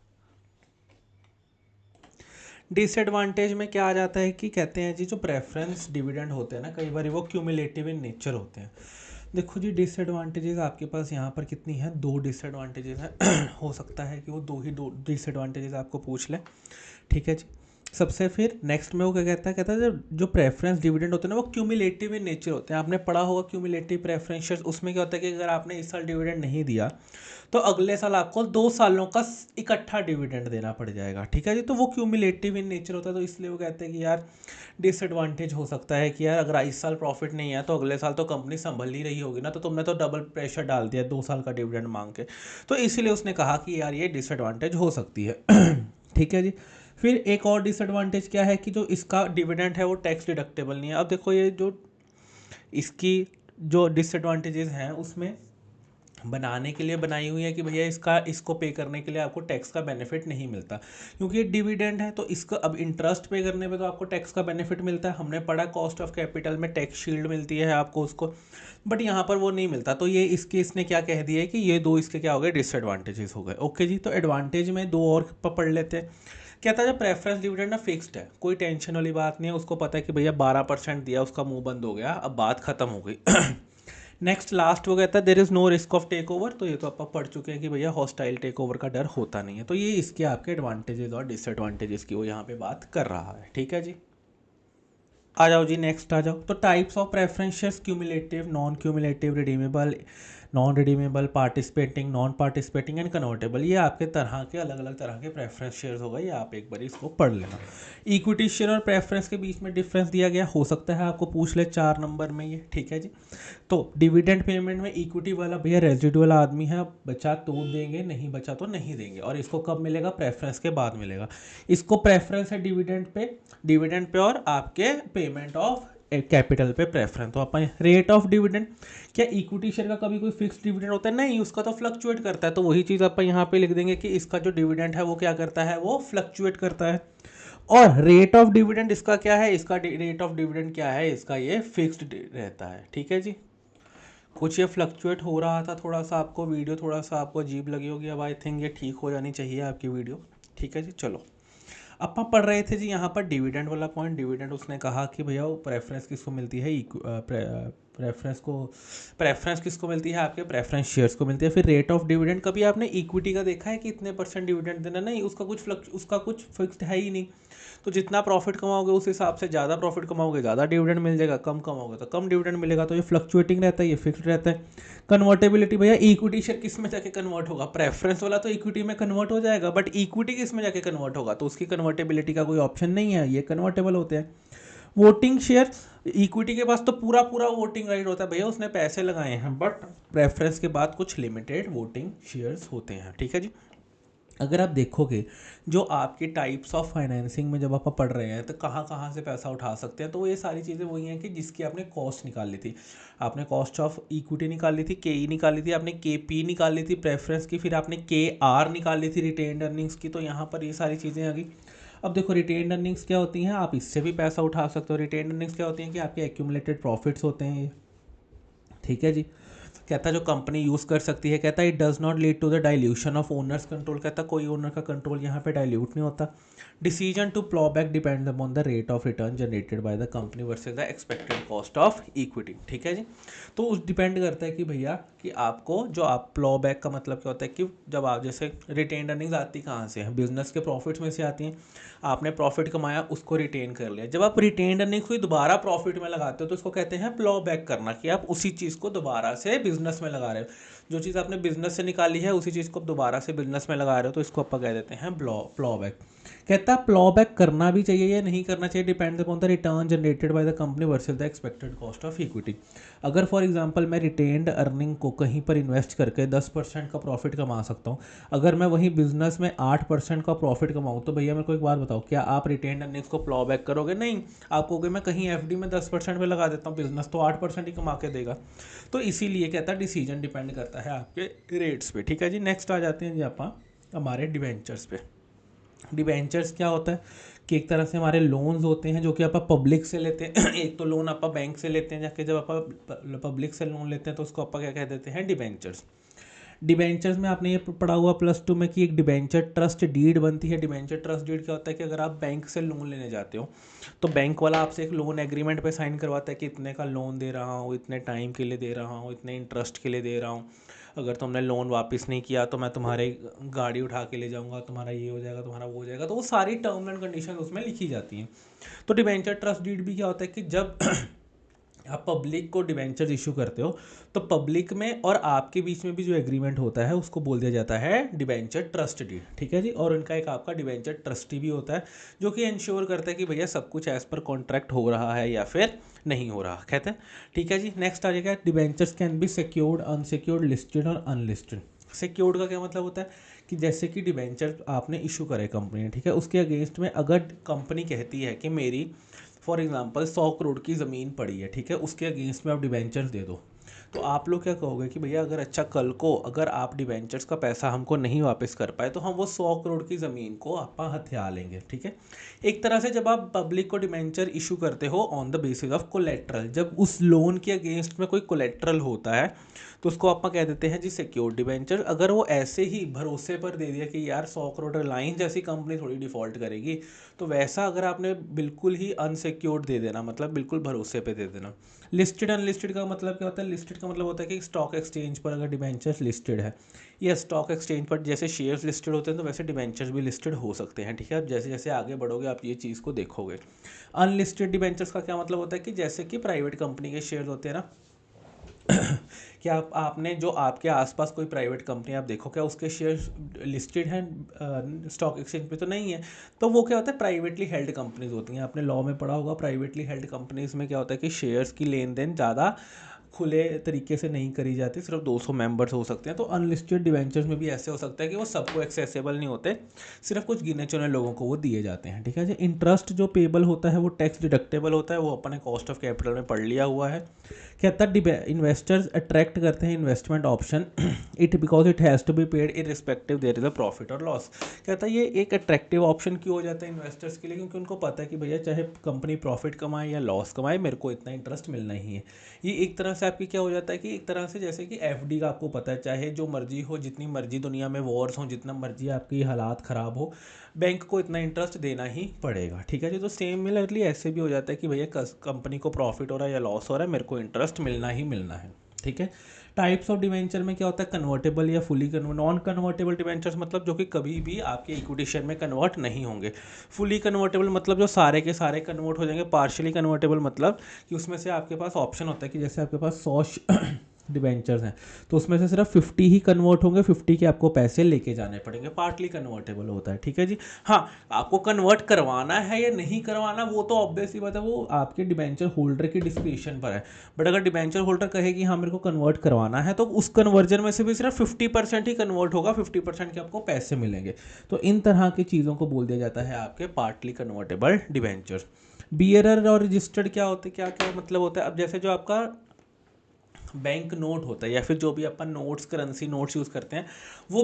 डिसएडवांटेज में क्या आ जाता है कि कहते हैं जी जो प्रेफरेंस डिविडेंड होते हैं ना, कई बार वो क्यूमुलेटिव इन नेचर होते हैं। देखो जी डिसएडवांटेजेस आपके पास यहाँ पर कितनी हैं, दो डिसएडवांटेजेस हैं हो सकता है कि वो दो डिसएडवांटेजेस आपको पूछ लें, ठीक है जी। सबसे फिर नेक्स्ट में वो क्या कहता है जो प्रेफरेंस डिविडेंड होते हैं ना, वो क्यूमुलेटिव इन नेचर होते हैं। आपने पढ़ा होगा क्यूमुलेटिव प्रेफरेंस शेयर्स, उसमें क्या होता है कि अगर आपने इस साल डिविडेंड नहीं दिया, तो अगले साल आपको 2 सालों का इकट्ठा डिविडेंड देना पड़ जाएगा, ठीक है जी। तो वो क्यूमुलेटिव इन नेचर होता है, तो इसलिए वो कहते हैं कि यार डिसएडवांटेज हो सकता है कि यार अगर इस साल प्रॉफिट नहीं है तो अगले साल तो कंपनी संभल नहीं रही होगी ना, तो तुमने तो डबल प्रेशर डाल दिया 2 साल का डिविडेंड मांग के। तो इसीलिए उसने कहा कि यार ये डिसएडवांटेज हो सकती है ठीक है जी। फिर एक और डिसएडवांटेज क्या है कि जो इसका डिविडेंड है वो टैक्स डिडक्टेबल नहीं है। अब देखो ये जो इसकी जो डिसएडवांटेजेस हैं उसमें बनाने के लिए बनाई हुई है कि भैया इसको पे करने के लिए आपको टैक्स का बेनिफिट नहीं मिलता, क्योंकि ये डिविडेंड है। तो इसका अब इंटरेस्ट पे करने पे तो आपको टैक्स का बेनिफिट मिलता है, हमने पढ़ा कॉस्ट ऑफ कैपिटल में टैक्स शील्ड मिलती है आपको उसको, बट यहाँ पर वो नहीं मिलता। तो ये इसने क्या कह दिया है कि ये दो इसके क्या हो गए, डिसएडवांटेजेस हो गए। ओके जी, तो एडवांटेज में दो और पढ़ लेते हैं। कहता है जब प्रेफरेंस डिविडेंड ना फिक्स्ड है, कोई टेंशन वाली बात नहीं है, उसको पता है कि भैया 12% दिया, उसका मुंह बंद हो गया, अब बात खत्म हो गई नेक्स्ट लास्ट वो कहता है there is no risk of take over. तो ये तो आप पढ़ चुके हैं कि भैया हॉस्टाइल टेक ओवर का डर होता नहीं है। तो ये इसके आपके एडवांटेजेस और डिसएडवांटेजेस की वो यहाँ पे बात कर रहा है, ठीक है जी। आ जाओ जी नेक्स्ट आ जाओ। तो types of preference shares, cumulative, non cumulative, redeemable, non redeemable, participating, non participating and convertible, ये आपके तरह के अलग अलग तरह के प्रेफरेंस शेयर्स हो गए। ये आप एक बार इसको पढ़ लेना। इक्विटी शेयर और प्रेफरेंस के बीच में डिफरेंस दिया गया, हो सकता है आपको पूछ ले 4 नंबर में ये, ठीक है जी। तो डिविडेंड पेमेंट में इक्विटी वाला भैया रेजिडुअल आदमी है, बचा तो देंगे, नहीं बचा तो नहीं देंगे, और इसको कब मिलेगा, प्रेफरेंस के बाद मिलेगा। इसको प्रेफरेंस है डिविडेंड पे और आपके पेमेंट ऑफ कैपिटल पे प्रेफरेंस। तो अपन रेट ऑफ डिविडेंड, क्या इक्विटी शेयर का कभी कोई फिक्स डिविडेंड होता है, नहीं, उसका तो फ्लक्चुएट करता है। तो वही चीज़ अपन यहाँ पे लिख देंगे कि इसका जो डिविडेंड है वो क्या करता है, वो फ्लक्चुएट करता है। और रेट ऑफ डिविडेंड इसका क्या है, इसका रेट ऑफ डिविडेंड क्या है, इसका ये फिक्स्ड रहता है, ठीक है जी। कुछ ये फ्लक्चुएट हो रहा था थोड़ा सा, आपको वीडियो थोड़ा सा आपको अजीब लगी होगी, अब आई थिंक ये ठीक हो जानी चाहिए आपकी वीडियो, ठीक है जी। चलो अपन पढ़ रहे थे जी यहाँ पर डिविडेंड वाला पॉइंट। डिविडेंड उसने कहा कि भैया वो प्रेफरेंस किसको मिलती है, प्रेफरेंस किसको मिलती है, आपके प्रेफरेंस शेयर्स को मिलती है। फिर रेट ऑफ डिविडेंड, कभी आपने इक्विटी का देखा है कि इतने % डिविडेंड देना, नहीं, उसका कुछ फिक्स्ड है ही नहीं। तो जितना प्रॉफिट कमाओगे उस हिसाब से ज़्यादा प्रॉफिट कमाओगे ज़्यादा डिविडेंड मिल जाएगा, कम कमाओगे तो कम डिविडेंड मिलेगा। तो ये फ्लक्चुएटिंग रहता है, ये फिक्स्ड रहता है। कन्वर्टेबिलिटी भैया इक्विटी शेयर किस में जाके कन्वर्ट होगा, प्रेफरेंस वाला तो इक्विटी में कन्वर्ट हो जाएगा, बट इक्विटी किस में जाके कन्वर्ट होगा, तो उसकी कन्वर्टेबिलिटी का कोई ऑप्शन नहीं है, ये कन्वर्टेबल होते हैं। वोटिंग शेयर, इक्विटी के पास तो पूरा पूरा वोटिंग राइट होता है भैया, उसने पैसे लगाए हैं, बट प्रेफरेंस के बाद कुछ लिमिटेड वोटिंग शेयर्स होते हैं, ठीक है जी। अगर आप देखोगे जो आपके टाइप्स ऑफ फाइनेंसिंग में जब आप पढ़ रहे हैं तो कहाँ कहाँ से पैसा उठा सकते हैं, तो ये सारी चीज़ें वही हैं कि जिसकी आपने कॉस्ट निकाल ली थी। आपने कॉस्ट ऑफ इक्विटी निकाल ली थी, के ई निकाल ली थी, आपने के पी निकाल ली थी प्रेफरेंस की, फिर आपने के आर निकाल ली थी रिटेन्ड अर्निंग्स की, तो यहाँ पर ये सारी चीज़ें आ गई। अब देखो रिटेन्ड अर्निंग्स क्या होती हैं, आप इससे भी पैसा उठा सकते हो। रिटेन्ड अर्निंग्स क्या होती हैं कि आपके एक्यूमुलेटेड प्रॉफिट्स होते हैं ये, ठीक है जी। कहता है जो कंपनी यूज़ कर सकती है, कहता है it does not lead to the dilution of owners control, कहता कोई ओनर का कंट्रोल यहाँ पे डाइल्यूट नहीं होता। Decision to plough back depends upon the rate of return generated by the company versus the expected cost of equity, ठीक है जी। तो उस डिपेंड करता है कि भैया कि आपको जो आप प्लॉ बैक का मतलब क्या होता है कि जब आप जैसे रिटेन अर्निंग्स आती कहाँ से है, बिजनेस के प्रॉफिट्स में से आती हैं। आपने प्रॉफिट कमाया उसको रिटेन कर लिया, जब आप रिटेन अर्निंग्स को दोबारा प्रॉफिट में लगाते हो तो उसको कहते हैं प्लॉ बैक करना, कि आप उसी चीज़ को दोबारा से बिजनेस में लगा रहे हो। जो चीज़ आपने बिजनेस से निकाली है उसी चीज़ को आप दोबारा से बिजनेस में लगा रहे हो, तो इसको आप कह देते हैं प्लॉ बैक। कहता है प्लॉ बैक करना भी चाहिए या नहीं करना चाहिए, depends upon the return generated by the company versus the expected cost of equity. अगर फॉर एग्जांपल मैं रिटेन्ड अर्निंग को कहीं पर इन्वेस्ट करके 10% का प्रॉफिट कमा सकता हूँ, अगर मैं वहीं बिजनेस में 8% का प्रॉफिट कमाऊँ, तो भैया मेरे को एक बात बताओ, क्या आप रिटेन्ड अर्निंग्स को प्लॉ बैक करोगे? नहीं, आप कहोगे मैं कहीं एफडी में 10% पे लगा देता हूँ, बिजनेस तो 8% ही कमा के देगा। तो इसीलिए कहता है डिसीजन डिपेंड करता है आपके रेट्स पे, ठीक है जी। नेक्स्ट आ जाते हैं जी आप हमारे डिवेंचर्स पे। डिवेंचर्स क्या होता है कि एक तरह से हमारे लोन्स होते हैं जो कि आप पब्लिक से लेते हैं। एक तो लोन आप बैंक से लेते हैं जाके, जब आप पब्लिक से लोन लेते हैं तो उसको आप क्या कह देते हैं, डिवेंचर्स। डिवेंचर्स में आपने ये पढ़ा हुआ +2 में कि एक डिवेंचर ट्रस्ट डीड बनती है। डिवेंचर ट्रस्ट डीड क्या होता है कि अगर आप बैंक से लोन लेने जाते हो तो बैंक वाला आपसे एक लोन एग्रीमेंट पे साइन करवाता है कि इतने का लोन दे रहा हूँ, इतने टाइम के लिए दे रहा हूँ, इतने इंटरेस्ट के लिए दे रहा हूँ, अगर तुमने लोन वापस नहीं किया तो मैं तुम्हारे गाड़ी उठा के ले जाऊँगा, तुम्हारा ये हो जाएगा, तुम्हारा वो हो जाएगा। तो वो सारी टर्म एंड कंडीशन उसमें लिखी जाती हैं। तो डिवेंचर ट्रस्ट डीड भी क्या होता है कि जब आप पब्लिक को डिवेंचर इशू करते हो तो पब्लिक में और आपके बीच में भी जो एग्रीमेंट होता है उसको बोल दिया जाता है डिवेंचर ट्रस्ट डीड, ठीक है जी। और उनका एक आपका डिवेंचर ट्रस्टी भी होता है जो कि इंश्योर करता है कि भैया सब कुछ एज पर कॉन्ट्रैक्ट हो रहा है या फिर नहीं हो रहा, कहते हैं, ठीक है जी। नेक्स्ट आ जाएगा debentures can be secured, unsecured, listed और अनलिस्टेड। सिक्योर्ड का क्या मतलब होता है कि जैसे कि डिवेंचर आपने इशू करे कंपनी ने, ठीक है, उसके अगेंस्ट में अगर कंपनी कहती है कि मेरी फॉर एग्जांपल 100 करोड़ की ज़मीन पड़ी है, ठीक है, उसके अगेंस्ट में आप डिवेंचर्स दे दो, तो आप लोग क्या कहोगे कि भैया अगर अच्छा कल को अगर आप डिवेंचर्स का पैसा हमको नहीं वापस कर पाए तो हम वो 100 करोड़ की ज़मीन को आप हथिया लेंगे, ठीक है। एक तरह से जब आप पब्लिक को डिवेंचर इशू करते हो on the basis of collateral, जब उस लोन के अगेंस्ट में कोई कोलेट्रल होता है तो उसको आप कह देते हैं जी सिक्योर्ड डिवेंचर। अगर वो ऐसे ही भरोसे पर दे दिया कि यार 100 करोड़ रिलायंस जैसी कंपनी थोड़ी डिफ़ॉल्ट करेगी, तो वैसा अगर आपने बिल्कुल ही अनसिक्योर्ड दे देना, मतलब बिल्कुल भरोसे पे दे देना। लिस्टेड अनलिस्टेड का मतलब क्या होता है? लिस्टेड का मतलब होता है कि स्टॉक एक्सचेंज पर अगर डिवेंचर्स लिस्टेड है या स्टॉक एक्सचेंज पर जैसे शेयर्स लिस्टेड होते हैं तो वैसे डिवेंचर्स भी लिस्टेड हो सकते हैं, ठीक है। अब जैसे जैसे आगे बढ़ोगे आप ये चीज़ को देखोगे। अनलिस्टेड डिवेंचर्स का क्या मतलब होता है कि जैसे कि प्राइवेट कंपनी के शेयर्स होते हैं ना, क्या आपने जो आपके आसपास कोई प्राइवेट कंपनी आप देखो, क्या उसके शेयर लिस्टेड हैं स्टॉक एक्सचेंज पे? तो नहीं है। तो वो क्या होता है, प्राइवेटली हेल्ड कंपनीज होती हैं। आपने लॉ में पढ़ा होगा, प्राइवेटली हेल्ड कंपनीज में क्या होता है कि शेयर्स की लेन देन ज़्यादा खुले तरीके से नहीं करी जाती, सिर्फ 200 मेंबर्स हो सकते हैं। तो अनलिस्टेड डिवेंचर्स में भी ऐसे हो सकता है कि वो सबको एक्सेसिबल नहीं होते, सिर्फ कुछ गिने चुने लोगों को वो दिए जाते हैं, ठीक है जी। इंटरेस्ट जो पेबल होता है वो टैक्स डिडक्टेबल होता है, वो अपने कॉस्ट ऑफ कैपिटल में पढ़ लिया हुआ है। कहता है इन्वेस्टर्स अट्रैक्ट करते हैं investment option it because it has to be paid irrespective there is a profit और लॉस। कहता है ये एक अट्रैक्टिव ऑप्शन क्यों हो जाता है इन्वेस्टर्स के लिए, क्योंकि उनको पता है कि भैया चाहे कंपनी प्रॉफिट कमाए या लॉस कमाए, मेरे को इतना इंटरेस्ट मिलना ही है। ये एक तरह से आपकी क्या हो जाता है कि एक तरह से जैसे कि एफडी का आपको पता है, चाहे जो मर्जी हो, जितनी मर्जी दुनिया में वॉर्स हो, जितना मर्जी आपकी हालात ख़राब हो, बैंक को इतना इंटरेस्ट देना ही पड़ेगा, ठीक है जी। तो सिमिलरली ऐसे भी हो जाता है कि भैया कंपनी को प्रॉफिट हो रहा है या लॉस हो रहा है, मेरे को इंटरेस्ट मिलना ही मिलना है। ठीक है। टाइप्स ऑफ डिवेंचर में क्या होता है, कन्वर्टेबल या fully convert. Non convertible debentures मतलब जो कि कभी भी आपके इक्विटी शेयर में कन्वर्ट नहीं होंगे। फुली कन्वर्टेबल मतलब जो सारे के सारे कन्वर्ट हो जाएंगे। पार्शियली कन्वर्टेबल मतलब कि उसमें से आपके पास ऑप्शन होता है कि जैसे आपके पास 100 डिवेंचर्स हैं तो उसमें से सिर्फ 50 ही कन्वर्ट होंगे, 50 के आपको पैसे लेके जाने पड़ेंगे। पार्टली कन्वर्टेबल होता है, ठीक है जी। हाँ, आपको कन्वर्ट करवाना है या नहीं करवाना वो तो ऑब्वियसली बात है, वो आपके डिबेंचर होल्डर की डिस्क्रिप्शन पर है। बट अगर डिबेंचर होल्डर कहे कि हाँ मेरे को कन्वर्ट करवाना है तो उस कन्वर्जन में से भी सिर्फ 50% ही कन्वर्ट होगा, 50% के आपको पैसे मिलेंगे। तो इन तरह की चीज़ों को बोल दिया जाता है आपके पार्टली कन्वर्टेबल डिबेंचर्स। बियरर और रजिस्टर्ड क्या होते हैं, क्या क्या मतलब होता है। अब जैसे जो आपका बैंक नोट होता है या फिर जो भी अपन नोट्स, करेंसी नोट्स यूज़ करते हैं, वो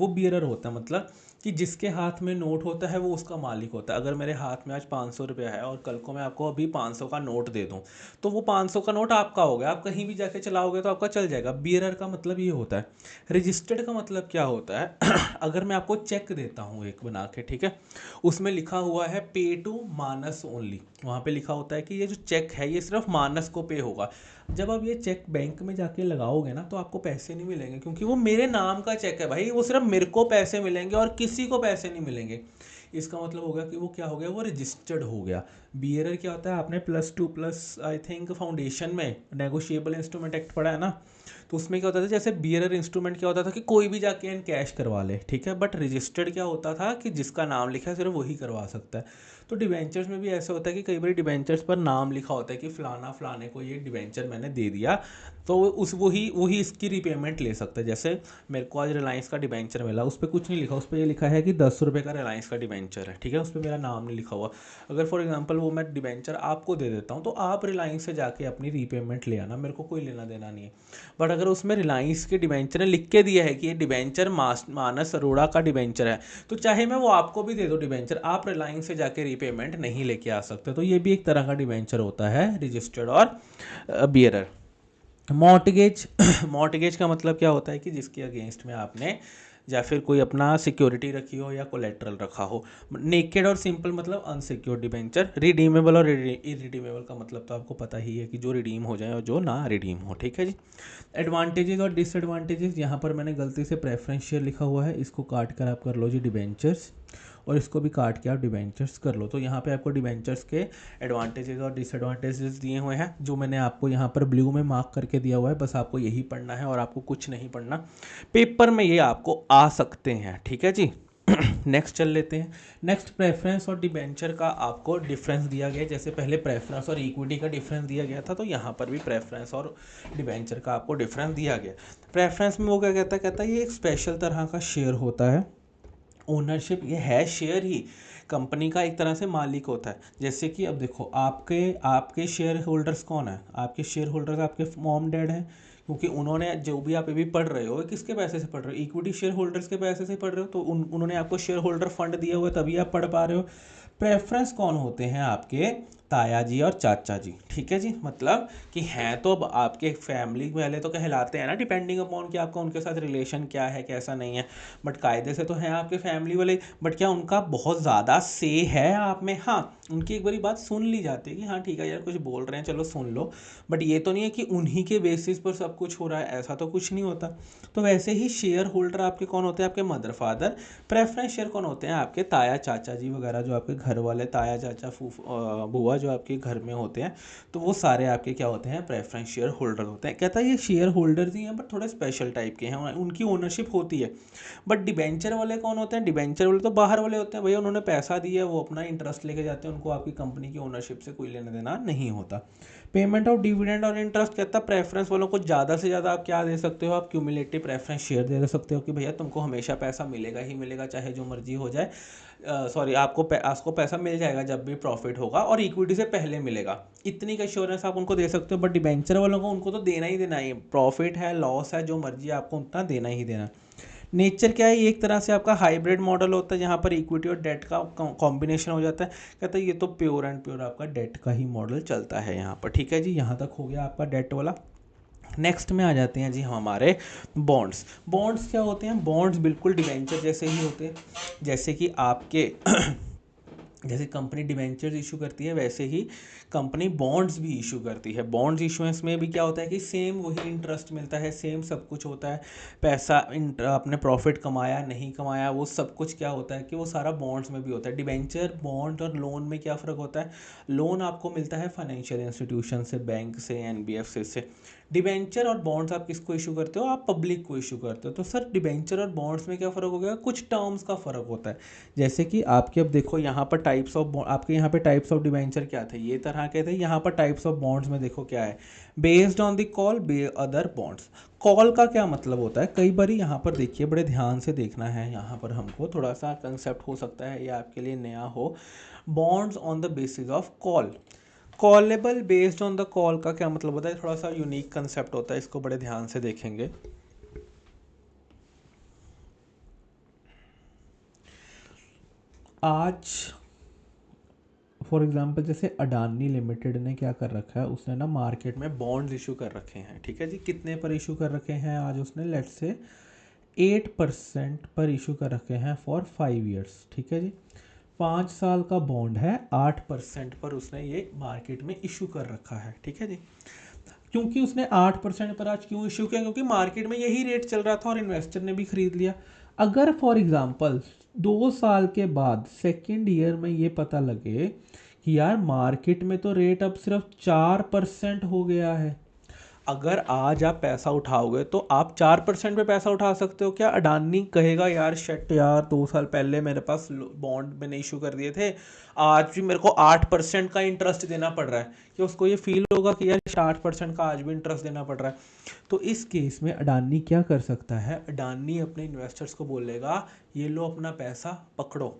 बियरर होता है। मतलब कि जिसके हाथ में नोट होता है वो उसका मालिक होता है। अगर मेरे हाथ में आज 500 रुपया है और कल को मैं आपको अभी 500 का नोट दे दूं तो वो 500 का नोट आपका हो गया, आप कहीं भी जाके चलाओगे तो आपका चल जाएगा। बियरर का मतलब ये होता है। रजिस्टर्ड का मतलब क्या होता है अगर मैं आपको चेक देता हूँ एक बना के, ठीक है, उसमें लिखा हुआ है पे टू मानस ओनली, वहाँ पे लिखा होता है कि ये जो चेक है ये सिर्फ मानस को पे होगा। जब आप ये चेक बैंक में जाके लगाओगे ना तो आपको पैसे नहीं मिलेंगे, क्योंकि वो मेरे नाम का चेक है भाई, वो सिर्फ मेरे को पैसे मिलेंगे और किसी को पैसे नहीं मिलेंगे। इसका मतलब हो गया कि वो क्या हो गया, वो रजिस्टर्ड हो गया। बियरर क्या होता है, आपने +2+ आई थिंक फाउंडेशन में नेगोशिएबल इंस्ट्रूमेंट एक्ट पढ़ा है ना, तो उसमें क्या होता था, जैसे बियरर इंस्ट्रूमेंट क्या होता था कि कोई भी जाके इन कैश करवा ले, ठीक है। बट रजिस्टर्ड क्या होता था कि जिसका नाम लिखा है सिर्फ वही करवा सकता है। तो डिबेंचर्स में भी ऐसा होता है कि कई बार डिबेंचर्स पर नाम लिखा होता है कि फलाना फलाने को ये डिबेंचर मैंने दे दिया, तो उस वही वही इसकी रिपेमेंट ले सकता है। जैसे मेरे को आज रिलायंस का डिबेंचर मिला, उस पर कुछ नहीं लिखा, उस पर ये लिखा है कि 10 रुपये का रिलायंस का डिबेंचर है, ठीक है, उस पर मेरा नाम नहीं लिखा हुआ। अगर फॉर एग्जांपल वो मैं डिबेंचर आपको दे देता हूँ तो आप रिलायंस से जाके अपनी रीपेमेंट ले आना, मेरे को कोई लेना देना नहीं है। बट अगर उसमें रिलायंस के डिबेंचर ने लिख के दिया है कि ये डिबेंचर मानस अरोड़ा का डिबेंचर है, तो चाहे मैं वो आपको भी दे दूँ डिबेंचर, आप रिलायंस से जाके रीपेमेंट नहीं लेके आ सकते। तो ये भी एक तरह का डिबेंचर होता है, रजिस्टर्ड और बियरर। मॉर्टगेज मॉर्टगेज का मतलब क्या होता है कि जिसके अगेंस्ट में आपने या फिर कोई अपना सिक्योरिटी रखी हो या कोलेट्रल रखा हो। नेकेड और सिंपल मतलब अनसिक्योर्ड डिबेंचर। रिडीमेबल और इरिडीमेबल का मतलब तो आपको पता ही है कि जो रिडीम हो जाए और जो ना रिडीम हो, ठीक है जी। एडवांटेजेस और डिसएडवांटेजेस, यहाँ पर मैंने गलती से प्रेफरेंस शेयर लिखा हुआ है, इसको काट कर आप कर लो जी डिबेंचर्स, और इसको भी काट के आप डिबेंचर्स कर लो। तो यहाँ पे आपको डिबेंचर्स के एडवांटेजेस और डिसएडवांटेजेस दिए हुए हैं, जो मैंने आपको यहाँ पर ब्लू में मार्क करके दिया हुआ है, बस आपको यही पढ़ना है और आपको कुछ नहीं पढ़ना। पेपर में ये आपको आ सकते हैं, ठीक है जी। नेक्स्ट चल लेते हैं। नेक्स्ट प्रेफरेंस और डिबेंचर का आपको डिफरेंस दिया गया है। जैसे पहले प्रेफरेंस और इक्विटी का डिफरेंस दिया गया था, तो यहाँ पर भी प्रेफरेंस और डिबेंचर का आपको डिफरेंस दिया गया। प्रेफरेंस में वो क्या कहता है ये एक स्पेशल तरह का शेयर होता है। ओनरशिप ये है शेयर ही, कंपनी का एक तरह से मालिक होता है। जैसे कि अब देखो आपके आपके शेयर होल्डर्स कौन है, आपके शेयर होल्डर्स आपके मॉम डैड हैं, क्योंकि उन्होंने जो भी आप अभी पढ़ रहे हो किसके पैसे से पढ़ रहे हो, इक्विटी शेयर होल्डर्स के पैसे से पढ़ रहे हो, तो उन्होंने आपको शेयर होल्डर फंड दिया हुआ है तभी आप पढ़ पा रहे हो। प्रेफरेंस कौन होते हैं, आपके ताया जी और चाचा जी, ठीक है जी। मतलब कि हैं तो अब आपके फैमिली वाले तो कहलाते हैं ना, डिपेंडिंग अपॉन कि आपका उनके साथ रिलेशन क्या है कैसा नहीं है, बट कायदे से तो हैं आपके फैमिली वाले। बट क्या उनका बहुत ज़्यादा से है आप में, हाँ उनकी एक बारी बात सुन ली जाती है कि हाँ ठीक है यार कुछ बोल रहे हैं चलो सुन लो, बट ये तो नहीं है कि उन्हीं के बेसिस पर सब कुछ हो रहा है, ऐसा तो कुछ नहीं होता। तो वैसे ही शेयर होल्डर आपके कौन होते हैं, आपके मदर फादर। प्रेफरेंस शेयर कौन होते हैं, आपके ताया चाचा जी वगैरह, जो आपके घर वाले ताया चाचा बुआ जो आपके घर में होते हैं, तो वो सारे आपके क्या होते हैं, प्रेफरेंस शेयर होल्डर होते हैं। कहता है ये शेयर होल्डर ही हैं बट थोड़े स्पेशल टाइप के हैं, उनकी ओनरशिप होती है। बट डिबेंचर वाले कौन होते हैं, डिबेंचर वाले तो बाहर वाले होते हैं, भैया उन्होंने पैसा दिया वो अपना इंटरेस्ट लेके जाते हैं, उनको आपकी कंपनी की ओनरशिप से कोई लेना देना नहीं होता। पेमेंट ऑफ डिविडेंड और इंटरेस्ट कहता है प्रेफरेंस वालों को ज़्यादा से ज़्यादा आप क्या दे सकते हो, आप क्यूमुलेटिव प्रेफरेंस शेयर दे सकते हो कि भैया तुमको हमेशा पैसा मिलेगा ही मिलेगा, चाहे जो मर्जी हो जाए। सॉरी आपको पैसा मिल जाएगा जब भी प्रॉफिट होगा और इक्विटी से पहले मिलेगा, इतनी का एश्योरेंस आप उनको दे सकते हो। बट डिबेंचर वालों को उनको तो देना ही देना है, प्रॉफिट है लॉस है जो मर्जी आपको उतना देना ही देना। नेचर क्या है, ये एक तरह से आपका हाइब्रिड मॉडल होता है जहाँ पर इक्विटी और डेट का कॉम्बिनेशन हो जाता है। कहता है ये तो प्योर एंड प्योर आपका डेट का ही मॉडल चलता है यहाँ पर, ठीक है जी। यहाँ तक हो गया आपका डेट वाला। नेक्स्ट में आ जाते हैं जी हमारे बॉन्ड्स। बॉन्ड्स क्या होते हैं, बॉन्ड्स बिल्कुल डिवेंचर जैसे ही होते हैं, जैसे कि आपके जैसे कंपनी डिबेंचर्स इशू करती है वैसे ही कंपनी बॉन्ड्स भी इशू करती है। बॉन्ड्स इशुएंस में भी क्या होता है कि सेम वही इंटरेस्ट मिलता है, सेम सब कुछ होता है। पैसा आपने प्रॉफिट कमाया नहीं कमाया वो सब कुछ क्या होता है कि वो सारा बॉन्ड्स में भी होता है। डिबेंचर, बॉन्ड और लोन में क्या फ़र्क होता है? लोन आपको मिलता है फाइनेंशियल इंस्टीट्यूशन से, बैंक से, एनबीएफसी से। डिबेंचर और बॉन्ड्स आप किसको इशू करते हो? आप पब्लिक को इशू करते हो। तो सर डिबेंचर और बॉन्ड्स में क्या फ़र्क हो गया? कुछ टर्म्स का फ़र्क होता है। जैसे कि आपके अब देखो यहाँ पर टाइप्स ऑफ, आपके यहाँ पे टाइप्स ऑफ डिबेंचर क्या थे, ये तरह के थे। यहाँ पर टाइप्स ऑफ बॉन्ड्स में देखो क्या है, based on the call by other bonds. Call का क्या मतलब होता है? कई बार यहाँ पर देखिए, बड़े ध्यान से देखना है, यहाँ पर हमको थोड़ा सा कंसेप्ट हो सकता है ये आपके लिए नया हो। Bonds on the basis of call, callable based on the call का क्या मतलब होता है? थोड़ा सा यूनिक कंसेप्ट होता है, इसको बड़े ध्यान से देखेंगे। आज फॉर एग्जांपल जैसे अडानी लिमिटेड ने क्या कर रखा है, उसने ना मार्केट में बॉन्ड्स इशू कर रखे हैं, ठीक है जी। कितने पर इशू कर रखे हैं? आज उसने लेट्स से 8% पर इशू कर रखे हैं फॉर 5 ईयर्स, ठीक है जी। 5 साल का बॉन्ड है, 8% पर उसने ये मार्केट में इशू कर रखा है, ठीक है जी। क्योंकि उसने 8% पर आज क्यों इशू किया? क्योंकि मार्केट में यही रेट चल रहा था और इन्वेस्टर ने भी खरीद लिया। अगर फॉर एग्जांपल 2 साल के बाद सेकेंड ईयर में ये पता लगे कि यार मार्केट में तो रेट अब सिर्फ 4% हो गया है, अगर आज आप पैसा उठाओगे तो आप 4% पे पैसा उठा सकते हो क्या? अडानी कहेगा यार शट यार, 2 साल पहले मेरे पास बॉन्ड मैंने इशू कर दिए थे, आज भी मेरे को 8% का इंटरेस्ट देना पड़ रहा है। कि उसको ये फील होगा कि यार 8% का आज भी इंटरेस्ट देना पड़ रहा है। तो इस केस में अडानी क्या कर सकता है? अडानी अपने इन्वेस्टर्स को बोलेगा ये लो अपना पैसा पकड़ो,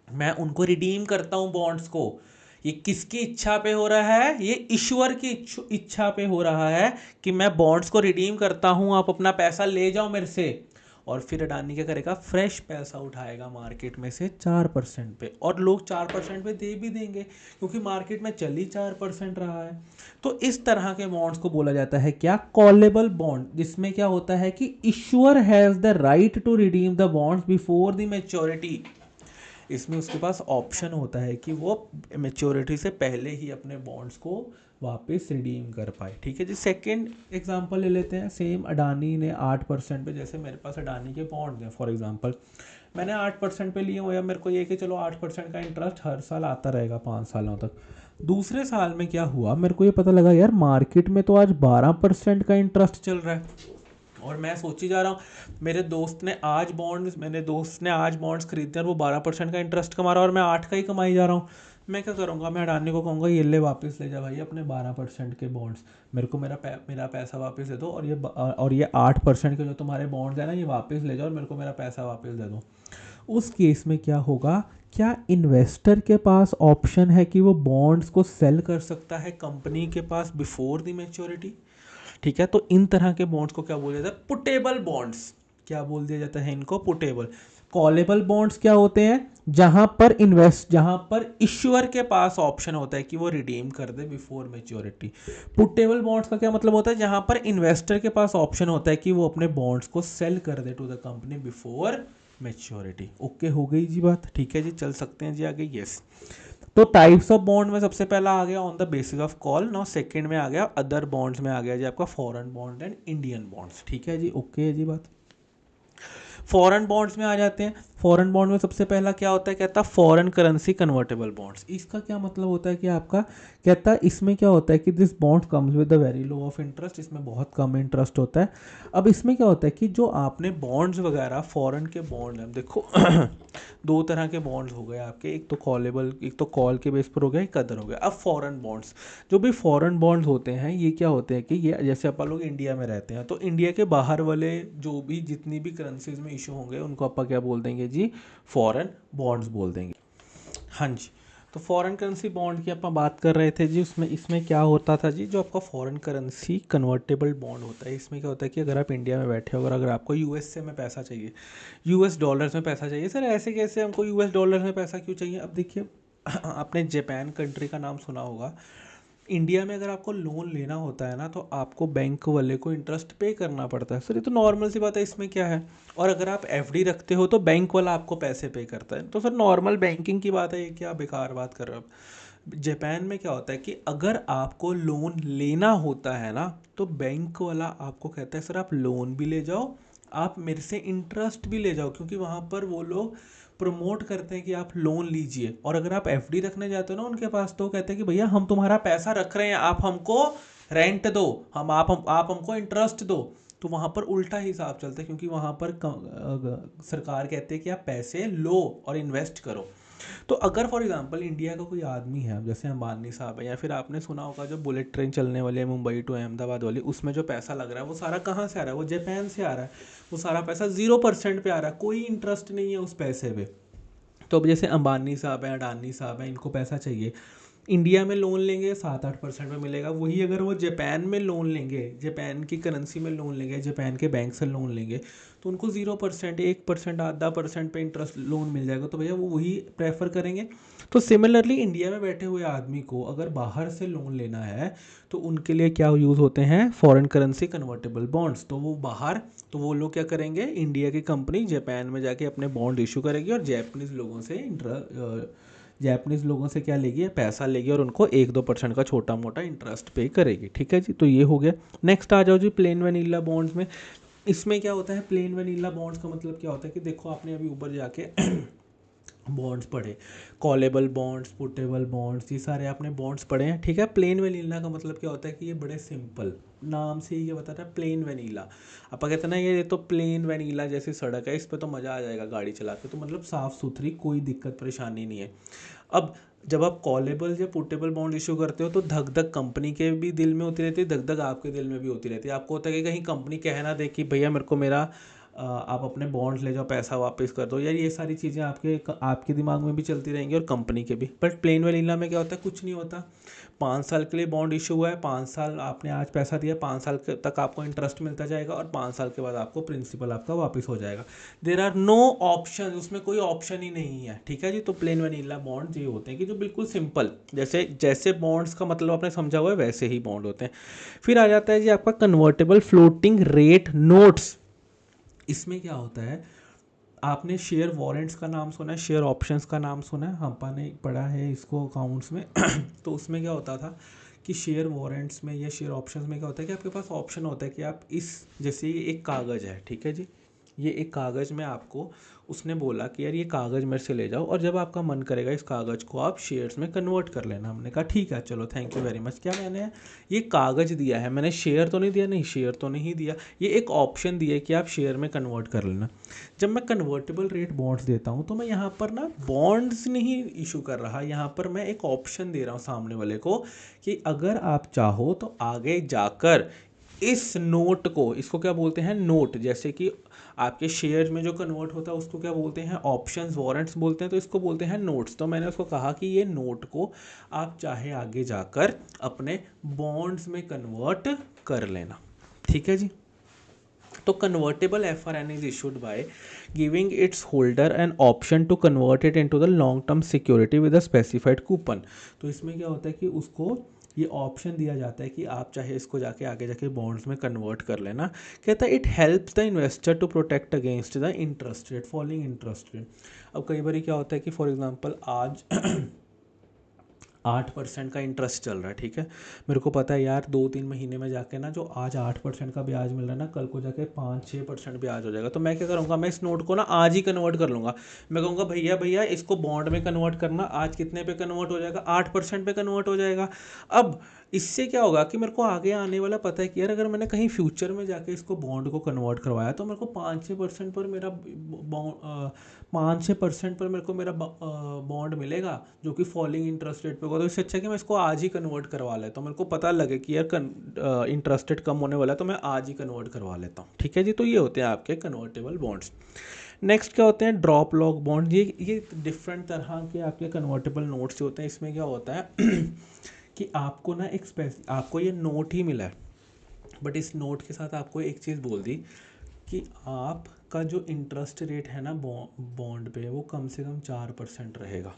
मैं उनको रिडीम करता हूँ बॉन्ड्स को। ये किसकी इच्छा पे हो रहा है? ये ईश्वर की इच्छा पे हो रहा है कि मैं बॉन्ड्स को रिडीम करता हूँ, आप अपना पैसा ले जाओ मेरे से। और फिर अडानी क्या करेगा? फ्रेश पैसा उठाएगा मार्केट में से 4% पे, और लोग 4% पे दे भी देंगे क्योंकि मार्केट में चल ही 4% रहा है। तो इस तरह के बॉन्ड्स को बोला जाता है क्या? कॉलेबल बॉन्ड, जिसमें क्या होता है कि issuer has the right to redeem the bonds before the maturity. इसमें उसके पास ऑप्शन होता है कि वो मेच्योरिटी से पहले ही अपने बॉन्ड्स को वापस रिडीम कर पाए, ठीक है जी। सेकंड एग्जांपल ले लेते हैं। सेम अडानी ने 8% पे, जैसे मेरे पास अडानी के बॉन्ड्स हैं फॉर एग्जांपल, मैंने 8% पे लिए हुए हैं। मेरे को ये कि चलो 8% का इंटरेस्ट हर साल आता रहेगा 5 सालों तक। दूसरे साल में क्या हुआ, मेरे को ये पता लगा यार मार्केट में तो आज 12% का इंटरेस्ट चल रहा है, और मैं सोची जा रहा हूँ मेरे दोस्त ने आज बॉन्ड्स खरीदते हैं और वो 12% का इंटरेस्ट कमा रहा है और मैं 8 का ही कमाई जा रहा हूँ। मैं क्या करूँगा? मैं अडानी को कहूँगा ये ले वापस ले जा भाई अपने 12% के बॉन्ड्स, मेरे को मेरा पैसा वापस दे दो, और ये 8% के जो तुम्हारे बॉन्ड्स हैं ना, ये वापस ले जाओ और मेरे को मेरा पैसा वापस दे दो। उस केस में क्या होगा? क्या इन्वेस्टर के पास ऑप्शन है कि वो बॉन्ड्स को सेल कर सकता है कंपनी के पास बिफोर द मैच्योरिटी? ठीक है, तो इन तरह के बॉन्ड्स को क्या बोला जाता है? Puttable bonds. क्या बोल दिया जाता है इनको? पुटेबल। कॉलेबल बॉन्ड्स क्या होते हैं? जहां पर इश्यूअर के पास ऑप्शन होता है कि वो रिडीम कर दे बिफोर मेच्योरिटी। पुटेबल बॉन्ड्स का क्या मतलब होता है? जहां पर इन्वेस्टर के पास ऑप्शन होता है कि वो अपने बॉन्ड्स को सेल कर दे to the company before maturity. Okay, हो गई जी बात, ठीक है जी, चल सकते हैं जी आगे। यस, तो टाइप्स ऑफ बॉन्ड में सबसे पहला आ गया on the basis of call. Now second में आ गया अदर बॉन्ड्स में आ गया जी आपका foreign bond and Indian bonds, ठीक है जी। ओके है जी बात। फॉरेन बॉन्ड्स में आ जाते हैं। फॉरेन बॉन्ड में सबसे पहला क्या होता है? कहता है फॉरेन करेंसी कन्वर्टेबल बॉन्ड्स। इसका क्या मतलब होता है कि आपका, कहता है इसमें क्या होता है कि this bond comes with the very low of interest, इसमें बहुत कम इंटरेस्ट होता है। अब इसमें क्या होता है कि जो आपने बॉन्ड्स वगैरह फॉरेन के बॉन्ड हैं, देखो दो तरह के बॉन्ड्स हो गए आपके, एक तो कॉलेबल, एक तो कॉल के बेस पर हो गया, एक अदर हो गया। अब फॉरेन बॉन्ड्स, जो भी फॉरेन बॉन्ड्स होते हैं ये क्या होते हैं कि ये जैसे अपन लोग इंडिया में रहते हैं तो इंडिया के बाहर वाले जो भी जितनी भी करेंसीज में इशू होंगे उनको अपन क्या बोल देंगे जी? फॉरेन बॉन्ड्स बोल देंगे। हाँ जी, तो फॉरेन करेंसी बॉन्ड की अपन बात कर रहे थे जी। उसमें इसमें क्या होता था जी? जो आपका फॉरेन करेंसी कन्वर्टेबल बॉन्ड होता है, इसमें क्या होता है कि अगर आप इंडिया में बैठे हो, अगर आपको यूएसए में पैसा चाहिए, यूएस डॉलर्स में पैसा चाहिए। सर ऐसे कैसे हमको यूएस डॉलर्स में पैसा क्यों चाहिए? अब देखिए आपने जापान कंट्री का नाम सुना होगा। इंडिया में अगर आपको लोन लेना होता है ना तो आपको बैंक वाले को इंटरेस्ट पे करना पड़ता है सर, ये तो नॉर्मल सी बात है, इसमें क्या है। और अगर आप एफडी रखते हो तो बैंक वाला आपको पैसे पे करता है, तो सर नॉर्मल बैंकिंग की बात है, ये क्या बेकार बात कर रहे हो आप। जापान में क्या होता है कि अगर आपको लोन लेना होता है ना तो बैंक वाला आपको कहता है सर आप लोन भी ले जाओ, आप मेरे से इंटरेस्ट भी ले जाओ, क्योंकि वहाँ पर वो लोग प्रमोट करते हैं कि आप लोन लीजिए। और अगर आप एफडी रखने जाते हो ना उनके पास तो वो कहते हैं कि भैया हम तुम्हारा पैसा रख रहे हैं, आप हमको रेंट दो, आप हमको इंटरेस्ट दो। तो वहाँ पर उल्टा हिसाब चलता है, क्योंकि वहाँ पर सरकार कहते हैं कि आप पैसे लो और इन्वेस्ट करो। तो अगर फॉर एग्जांपल इंडिया का कोई आदमी है जैसे अंबानी साहब है, या फिर आपने सुना होगा जो बुलेट ट्रेन चलने वाली है मुंबई टू अहमदाबाद वाली, उसमें जो पैसा लग रहा है वो सारा कहाँ से आ रहा है, वो जापान से आ रहा है। वो सारा पैसा 0% पे आ रहा है, कोई इंटरेस्ट नहीं है उस पैसे पे। तो अब जैसे अंबानी साहब हैं, अडानी साहब हैं, इनको पैसा चाहिए, इंडिया में लोन लेंगे 7-8% में मिलेगा। वही अगर वो जापान में लोन लेंगे, जापान की करेंसी में लोन लेंगे, जापान के बैंक से लोन लेंगे, तो उनको 0%, 1%, आधा परसेंट पे इंटरेस्ट लोन मिल जाएगा, तो भैया वो वही प्रेफर करेंगे। तो सिमिलरली इंडिया में बैठे हुए आदमी को अगर बाहर से लोन लेना है तो उनके लिए क्या यूज़ होते हैं, फॉरेन करेंसी कन्वर्टेबल बॉन्ड्स। तो वो बाहर, तो वो लोग क्या करेंगे, इंडिया की कंपनी जापान में जाके अपने बॉन्ड इशू करेगी और जैपनीज़ लोगों से क्या लेगी, पैसा लेगी और उनको 1-2% का छोटा मोटा इंटरेस्ट पे करेगी। ठीक है जी, तो ये हो गया। नेक्स्ट आ जाओ जी प्लेन वनीला बॉन्ड्स में। इसमें क्या होता है, प्लेन वनीला बॉन्ड्स का मतलब क्या होता है कि देखो आपने अभी ऊपर जाके बॉन्ड्स पढ़े, कॉलेबल बॉन्ड्स, पुटेबल बॉन्ड्स, ये सारे आपने बॉन्ड्स पढ़े हैं। ठीक है, प्लेन वनीला का मतलब क्या होता है कि ये बड़े सिंपल, नाम से ही ये बताता है प्लेन वनीला। आप कहते हैं ना ये तो प्लेन वनीला जैसी सड़क है, इस पर तो मज़ा आ जाएगा गाड़ी चला के, तो मतलब साफ़ सुथरी, कोई दिक्कत परेशानी नहीं है। अब जब आप कॉलेबल या पुटेबल बॉन्ड इशू करते हो तो धक धक कंपनी के भी दिल में होती रहती है, धक धक आपके दिल में भी होती रहती है। आपको होता है कि कहीं कंपनी कह ना दे कि भैया मेरे को मेरा आप अपने बॉन्ड्स ले जाओ, पैसा वापस कर दो, यार ये सारी चीज़ें आपके दिमाग में भी चलती रहेंगी और कंपनी के भी। बट प्लेन वनीला में क्या होता है, कुछ नहीं होता। 5 साल के लिए बॉन्ड इशू हुआ है, 5 साल आपने आज पैसा दिया, 5 साल तक आपको इंटरेस्ट मिलता जाएगा और 5 साल के बाद आपको प्रिंसिपल आपका वापस हो जाएगा। देर आर नो ऑप्शन, उसमें कोई ऑप्शन ही नहीं है। ठीक है जी, तो प्लेन वनीला बॉन्ड ये होते हैं कि जो बिल्कुल सिंपल, जैसे जैसे बॉन्ड्स का मतलब आपने समझा हुआ है वैसे ही बॉन्ड होते हैं। फिर आ जाता है जी आपका कन्वर्टेबल फ्लोटिंग रेट नोट्स। इसमें क्या होता है, आपने शेयर वॉरेंट्स का नाम सुना है, शेयर ऑप्शंस का नाम सुना है, हम ने पढ़ा है इसको अकाउंट्स में तो उसमें क्या होता था कि शेयर वॉरेंट्स में या शेयर ऑप्शंस में क्या होता है कि आपके पास ऑप्शन होता है कि आप इस, जैसे ये एक कागज़ है, ठीक है जी, ये एक कागज़ में आपको उसने बोला कि यार ये कागज़ मेरे से ले जाओ और जब आपका मन करेगा इस कागज़ को आप शेयर्स में कन्वर्ट कर लेना। हमने कहा ठीक है चलो, थैंक यू वेरी मच। क्या मैंने ये कागज़ दिया है, मैंने शेयर तो नहीं दिया, नहीं शेयर तो नहीं दिया, ये एक ऑप्शन दिया है कि आप शेयर में कन्वर्ट कर लेना। जब मैं कन्वर्टेबल रेट बॉन्ड्स देता हूँ तो मैं यहाँ पर ना बॉन्ड्स नहीं इशू कर रहा, यहाँ पर मैं एक ऑप्शन दे रहा हूँ सामने वाले को कि अगर आप चाहो तो आगे जाकर इस नोट को, इसको क्या बोलते हैं, नोट, जैसे कि आपके शेयर में जो कन्वर्ट होता है उसको क्या बोलते हैं, ऑप्शंस वारंट्स बोलते हैं, तो इसको बोलते हैं नोट्स। तो मैंने उसको कहा कि ये नोट को आप चाहे आगे जाकर अपने बॉन्ड्स में कन्वर्ट कर लेना। ठीक है जी, तो convertible FRN is issued by giving its holder an option to convert it into the long term security with a specified coupon. तो इसमें क्या होता है कि उसको ये ऑप्शन दिया जाता है कि आप चाहे इसको जाके आगे जाके बॉन्ड्स में कन्वर्ट कर लेना। कहता है it helps the investor to protect against the interest rate, falling interest rate. अब कई बार क्या होता है कि फॉर एग्जांपल आज 8% का इंटरेस्ट चल रहा है, ठीक है, मेरे को पता है यार 2-3 महीने में जाके ना जो आज 8% का ब्याज मिल रहा है ना, कल को जाके 5-6% ब्याज हो जाएगा। तो मैं क्या करूँगा, मैं इस नोट को ना आज ही कन्वर्ट कर लूँगा। मैं कहूँगा भैया भैया इसको बॉन्ड में कन्वर्ट करना, आज कितने पे कन्वर्ट हो जाएगा, 8% पे कन्वर्ट हो जाएगा। अब इससे क्या होगा कि मेरे को आगे आने वाला पता है कि यार अगर मैंने कहीं फ्यूचर में जाके इसको बॉन्ड को कन्वर्ट करवाया तो मेरे को 5-6% पर मेरा 5-6% पर मेरे को मेरा बॉन्ड मिलेगा जो कि फॉलिंग इंटरेस्ट रेट पे होगा। तो इससे अच्छा कि मैं इसको आज ही कन्वर्ट करवा लेता हूँ, मेरे को पता लगे कि यार इंटरेस्ट रेट कम होने वाला है तो मैं आज ही कन्वर्ट करवा लेता हूँ। ठीक है जी, तो ये होते हैं आपके कन्वर्टेबल बॉन्ड्स। नेक्स्ट क्या होते हैं, ड्रॉप लॉक बॉन्ड। ये डिफरेंट तरह के आपके कन्वर्टेबल नोट्स होते हैं। इसमें क्या होता है कि आपको ना आपको ये नोट ही मिला है, बट इस नोट के साथ आपको एक चीज़ बोल दी कि आपका जो इंटरेस्ट रेट है ना बॉन्ड पे, वो कम से कम 4% रहेगा।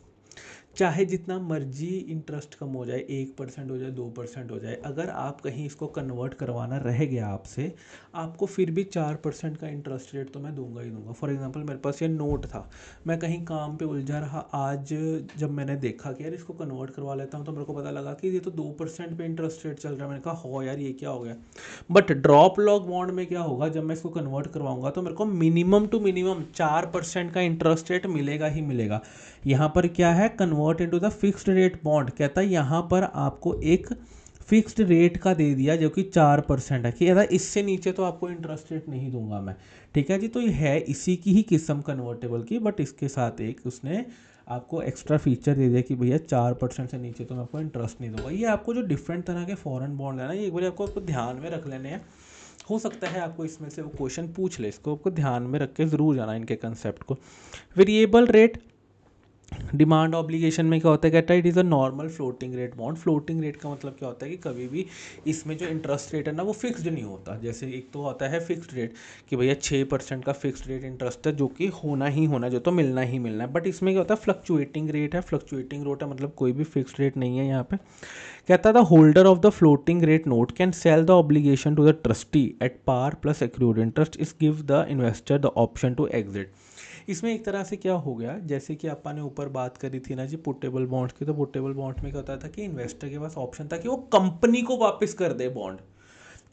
चाहे जितना मर्जी इंटरेस्ट कम हो जाए, 1% हो जाए, 2% हो जाए, अगर आप कहीं इसको कन्वर्ट करवाना रह गया आपसे, आपको फिर भी 4% का इंटरेस्ट रेट तो मैं दूंगा ही दूंगा। फॉर एग्जांपल मेरे पास ये नोट था, मैं कहीं काम पे उलझा रहा, आज जब मैंने देखा कि यार इसको कन्वर्ट करवा लेता हूँ, तो मेरे को पता लगा कि ये तो 2% पे इंटरेस्ट रेट चल रहा है। मैंने कहा हो यार ये क्या हो गया। बट ड्रॉप लॉग बॉन्ड में क्या होगा, जब मैं इसको कन्वर्ट करवाऊंगा तो मेरे को मिनिमम टू मिनिमम 4% का इंटरेस्ट रेट मिलेगा ही मिलेगा। यहाँ पर क्या है, convert into the fixed rate bond, कहता है यहाँ पर आपको एक फिक्स्ड रेट का दे दिया जो कि 4% है, कि यार इससे नीचे तो आपको इंटरेस्ट रेट नहीं दूंगा मैं। ठीक है जी, तो ये है इसी की ही किस्म कन्वर्टेबल की, बट इसके साथ एक उसने आपको एक्स्ट्रा फीचर दे दिया कि भैया 4% से नीचे तो मैं आपको इंटरेस्ट नहीं दूंगा। ये आपको जो डिफरेंट तरह के फॉरेन बॉन्ड है ना, ये एक बार आपको ध्यान में रख लेने हैं। हो सकता है आपको इसमें से वो क्वेश्चन पूछ ले, इसको आपको ध्यान में रख के ज़रूर जाना इनके कंसेप्ट को। वेरिएबल रेट डिमांड ऑब्लिगेशन में क्या होता है, कहता है it is a normal floating rate bond. Floating rate का मतलब क्या होता है कि कभी भी इसमें जो इंटरेस्ट रेट है ना वो फिक्स्ड नहीं होता। जैसे एक तो होता है फिक्स्ड रेट कि भैया 6% का फिक्स्ड रेट इंटरेस्ट है जो कि होना ही होना, जो तो मिलना ही मिलना है। बट इसमें क्या होता है, फ्लक्चुएटिंग रेट है। फ्लक्चुएटिंग रेट है मतलब कोई भी फिक्स्ड रेट नहीं है यहाँ पे। कहता था holder of the floating rate note can sell the obligation to the trustee at par plus accrued interest, is give the investor the option to exit. इसमें एक तरह से क्या हो गया, जैसे कि आपा ने ऊपर बात करी थी ना जी पुटेबल बॉन्ड्स की, तो पुटेबल बॉन्ड्स में क्या होता था कि इन्वेस्टर के पास ऑप्शन था कि वो कंपनी को वापस कर दे बॉन्ड,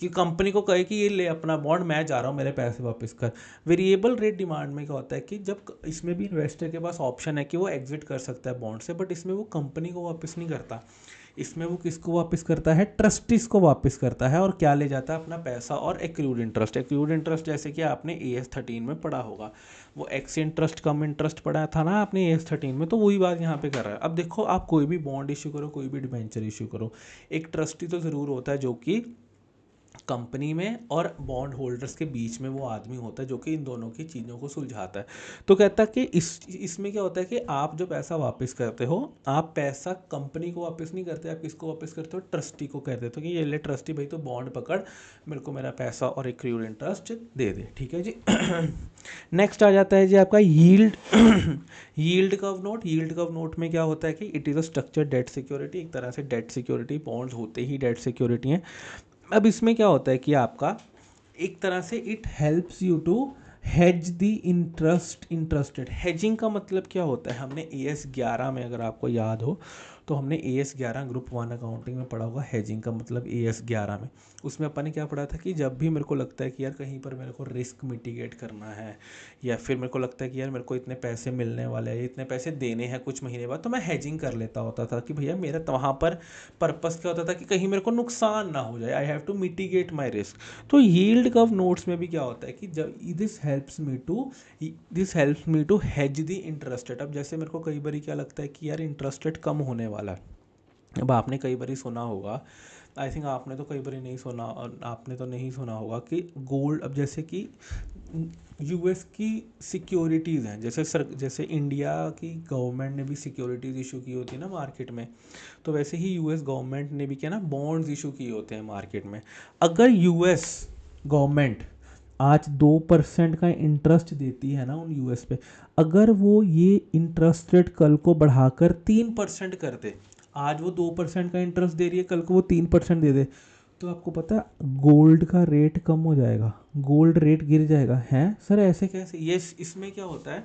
कि कंपनी को कहे कि ये ले अपना बॉन्ड, मैं जा रहा हूँ, मेरे पैसे वापस कर। वेरिएबल रेट डिमांड में क्या होता है कि जब इसमें भी इन्वेस्टर के पास ऑप्शन है कि वो एग्जिट कर सकता है बॉन्ड से, बट इसमें वो कंपनी को वापस नहीं करता। इसमें वो किसको वापस करता है, ट्रस्टीज को वापस करता है। और क्या ले जाता है, अपना पैसा और एक्रूड इंटरेस्ट। एक्रूड इंटरेस्ट जैसे कि आपने AS13 में पढ़ा होगा, वो एक्स इंटरेस्ट कम इंटरेस्ट पढ़ा था ना आपने AS13 में, तो वही बात यहाँ पे कर रहा है। अब देखो आप कोई भी बॉन्ड इशू करो, कोई भी डिबेंचर इशू करो, एक ट्रस्टी तो ज़रूर होता है जो कि कंपनी में और बॉन्ड होल्डर्स के बीच में वो आदमी होता है जो कि इन दोनों की चीज़ों को सुलझाता है। तो कहता है कि इसमें क्या होता है कि आप जो पैसा वापस करते हो, आप पैसा कंपनी को वापस नहीं करते, आप किसको वापस करते हो, ट्रस्टी को कह देते हो कि ये ले ट्रस्टी भाई तो बॉन्ड पकड़, मेरे को मेरा पैसा और एक्रूड इंटरेस्ट दे दे। ठीक है जी। नेक्स्ट आ जाता है जी आपका yield. Yield curve note. Yield curve note में क्या होता है कि it is a structured debt security, एक तरह से डेट सिक्योरिटी, बॉन्ड्स होते ही डेट सिक्योरिटी हैं। अब इसमें क्या होता है कि आपका एक तरह से it helps you to hedge the interested. Hedging का मतलब क्या होता है, हमने AS11 में अगर आपको याद हो तो हमने AS11 ग्रुप 1 अकाउंटिंग में पढ़ा होगा हेजिंग का मतलब AS11 में। उसमें अपन ने क्या पढ़ा था कि जब भी मेरे को लगता है कि यार कहीं पर मेरे को रिस्क मिटिगेट करना है, या फिर मेरे को लगता है कि यार मेरे को इतने पैसे मिलने वाले हैं, इतने पैसे देने हैं कुछ महीने बाद, तो मैं हेजिंग कर लेता होता था कि भैया मेरा तो वहाँ पर पर्पस क्या होता था कि कहीं मेरे को नुकसान ना हो जाए, I have to mitigate my risk. तो यील्ड कर्व नोट्स में भी क्या होता है कि जब this helps me to hedge the interest rate. अब जैसे मेरे को कई बार क्या लगता है कि यार इंटरेस्ट रेट कम होने वाला है। अब आपने कई बार सुना होगा, आई थिंक आपने तो कई बार नहीं सुना, और आपने तो नहीं सुना होगा कि गोल्ड, अब जैसे कि US की सिक्योरिटीज़ हैं, जैसे इंडिया की गवर्नमेंट ने भी सिक्योरिटीज़ इशू की होती है ना मार्केट में, तो वैसे ही US गवर्नमेंट ने भी क्या ना बॉन्ड्स इशू किए होते हैं मार्केट में। अगर US गवर्नमेंट आज 2% का इंटरेस्ट देती है ना उन US पे, अगर वो ये इंटरेस्ट रेट कल को बढ़ाकर 3% कर दे, आज वो 2% का इंटरेस्ट दे रही है, कल को वो 3% दे दे, तो आपको पता है गोल्ड का रेट कम हो जाएगा, गोल्ड रेट गिर जाएगा। हैं सर ऐसे कैसे, ये इसमें क्या होता है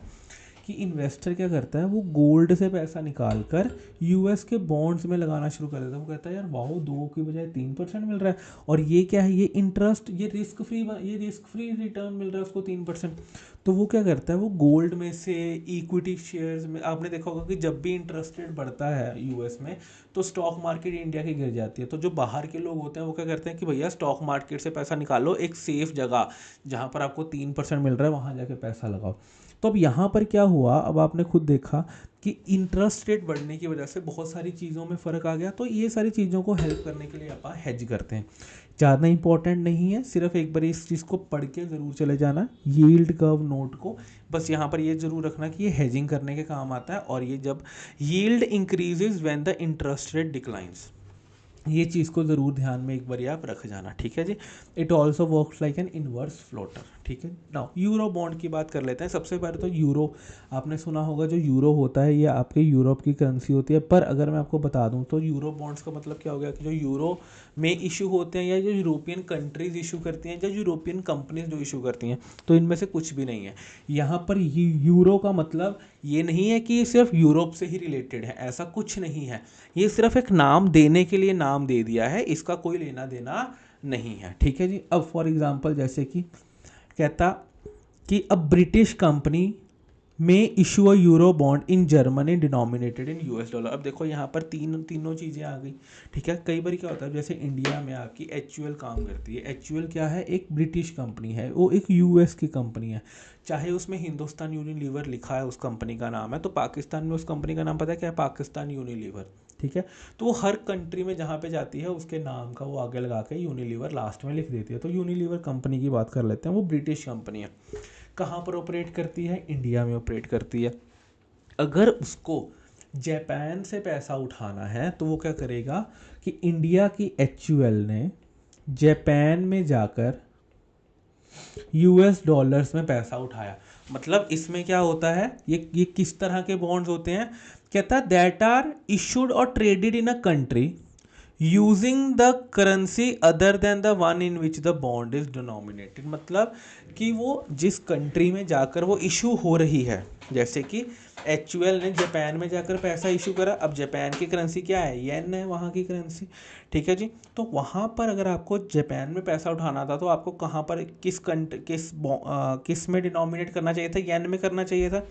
कि इन्वेस्टर क्या करता है, वो गोल्ड से पैसा निकाल कर US के बॉन्ड्स में लगाना शुरू कर देता है। वो कहता है यार वाह 2 की बजाय 3% मिल रहा है, और ये क्या है, ये इंटरेस्ट, ये रिस्क फ्री रिटर्न मिल रहा है उसको 3%। तो वो क्या करता है, वो गोल्ड में से इक्विटी शेयर्स में, आपने देखा होगा कि जब भी इंटरेस्ट रेट बढ़ता है US में तो स्टॉक मार्केट इंडिया की गिर जाती है। तो जो बाहर के लोग होते हैं वो क्या करते हैं कि भैया स्टॉक मार्केट से पैसा निकालो, एक सेफ जगह जहाँ पर आपको 3% मिल रहा है वहाँ जाके पैसा लगाओ। तो अब यहाँ पर क्या हुआ, अब आपने खुद देखा कि इंटरेस्ट रेट बढ़ने की वजह से बहुत सारी चीज़ों में फ़र्क आ गया। तो ये सारी चीज़ों को हेल्प करने के लिए आप हेज करते हैं। ज़्यादा इंपॉर्टेंट नहीं है, सिर्फ एक बार इस चीज़ को पढ़ के ज़रूर चले जाना यील्ड कर्व नोट को। बस यहाँ पर ये ज़रूर रखना कि ये हेजिंग करने के काम आता है, और ये जब yield increases when the interest rate declines. ये चीज़ को ज़रूर ध्यान में एक बार आप रख जाना, ठीक है जी। It also works like an inverse floater, ठीक है। नाउ यूरो बॉन्ड की बात कर लेते हैं। सबसे पहले तो यूरो, आपने सुना होगा जो यूरो होता है ये आपके यूरोप की करेंसी होती है। पर अगर मैं आपको बता दूं तो यूरो बॉन्ड्स का मतलब क्या हो गया कि जो यूरो में इशू होते हैं या जो यूरोपियन कंट्रीज इशू करती हैं या यूरोपियन कंपनीज जो इशू करती हैं, तो इनमें से कुछ भी नहीं है। यहाँ पर यूरो का मतलब ये नहीं है कि ये सिर्फ यूरोप से ही रिलेटेड है, ऐसा कुछ नहीं है। ये सिर्फ एक नाम देने के लिए नाम दे दिया है, इसका कोई लेना देना नहीं है, ठीक है जी। अब फॉर एग्जांपल जैसे कि कहता कि अब ब्रिटिश कंपनी में issue a euro bond in Germany denominated in US dollar. अब देखो यहाँ पर तीनों चीज़ें आ गई, ठीक है। कई बार क्या होता है जैसे इंडिया में आपकी एचयूएल काम करती है। एचयूएल क्या है, एक ब्रिटिश कंपनी है, वो एक यूएस की कंपनी है। चाहे उसमें हिंदुस्तान यूनिलीवर लिखा है, उस कंपनी का नाम है, तो पाकिस्तान में उस कंपनी का नाम पता है क्या है, पाकिस्तान यूनिलीवर, ठीक है। तो वो हर कंट्री में जहाँ पे जाती है उसके नाम का वो आगे लगा के यूनिलीवर लास्ट में लिख देती है। तो यूनिलीवर कंपनी की बात कर लेते हैं, वो ब्रिटिश कंपनी है। कहाँ पर ऑपरेट करती है, इंडिया में ऑपरेट करती है। अगर उसको जापान से पैसा उठाना है तो वो क्या करेगा कि इंडिया की एचयूएल ने जापान में जाकर यूएस डॉलर्स में पैसा उठाया। मतलब इसमें क्या होता है, ये किस तरह के बॉन्ड्स होते हैं, कहता है दैट आर इशूड और traded in a country using the currency other than the one in which the bond is denominated. मतलब कि वो जिस कंट्री में जाकर वो इशू हो रही है, जैसे कि एचयूएल ने जापान में जाकर पैसा इशू करा। अब जापान की करेंसी क्या है, येन है वहाँ की करेंसी, ठीक है जी। तो वहाँ पर अगर आपको जापान में पैसा उठाना था तो आपको कहाँ पर किस में डिनोमिनेट करना चाहिए था, येन में करना चाहिए था।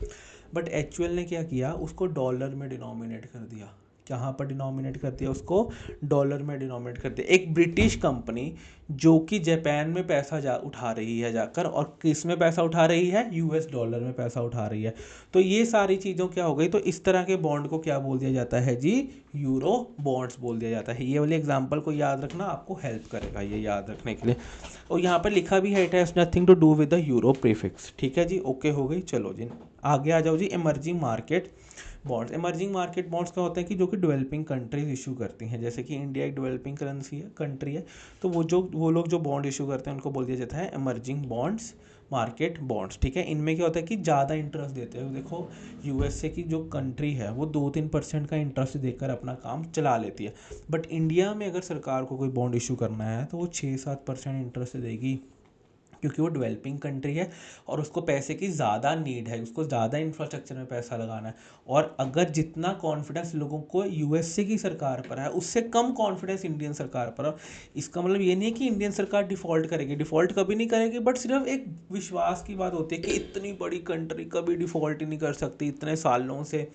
बट एचयूएल ने क्या किया, उसको डॉलर में डिनोमिनेट कर दिया। कहाँ पर डिनोमिनेट कर दिया, उसको डॉलर में डिनोमिनेट कर दिया। एक ब्रिटिश कंपनी जो कि जापान में पैसा उठा रही है जाकर, और किस में पैसा उठा रही है, यूएस डॉलर में पैसा उठा रही है। तो ये सारी चीज़ों क्या हो गई, तो इस तरह के बॉन्ड को क्या बोल दिया जाता है जी, यूरो बॉन्ड्स बोल दिया जाता है। ये वाले एग्जाम्पल को याद रखना, आपको हेल्प करेगा ये याद रखने के लिए। और यहाँ पर लिखा भी है it has nothing to do with the euro prefix, ठीक है जी। ओके हो गई, चलो जी आगे आ जाओ जी। Emerging market bonds. Emerging market bonds क्या होते हैं कि जो कि डेवलपिंग कंट्रीज इशू करती हैं। जैसे कि इंडिया एक डेवलपिंग करेंसी है, कंट्री है, तो वो लोग जो बॉन्ड इशू करते हैं उनको बोल दिया जाता है इमर्जिंग बॉन्ड्स, मार्केट बॉन्ड्स, ठीक है। इनमें क्या होता है कि ज़्यादा इंटरेस्ट देते हैं। देखो यूएसए की जो कंट्री है वो 2-3% का इंटरेस्ट देकर अपना काम चला लेती है। बट इंडिया में अगर सरकार को कोई बॉन्ड इशू करना है तो वो 6-7% इंटरेस्ट देगी, क्योंकि वो डेवलपिंग कंट्री है और उसको पैसे की ज़्यादा नीड है, उसको ज़्यादा इंफ्रास्ट्रक्चर में पैसा लगाना है। और अगर जितना कॉन्फिडेंस लोगों को यूएसए की सरकार पर है उससे कम कॉन्फिडेंस इंडियन सरकार पर है। इसका मतलब ये नहीं है कि इंडियन सरकार डिफ़ॉल्ट करेगी, डिफ़ॉल्ट कभी नहीं करेगी, बट सिर्फ एक विश्वास की बात होती है कि इतनी बड़ी कंट्री कभी डिफ़ॉल्ट ही नहीं कर सकती, इतने सालों से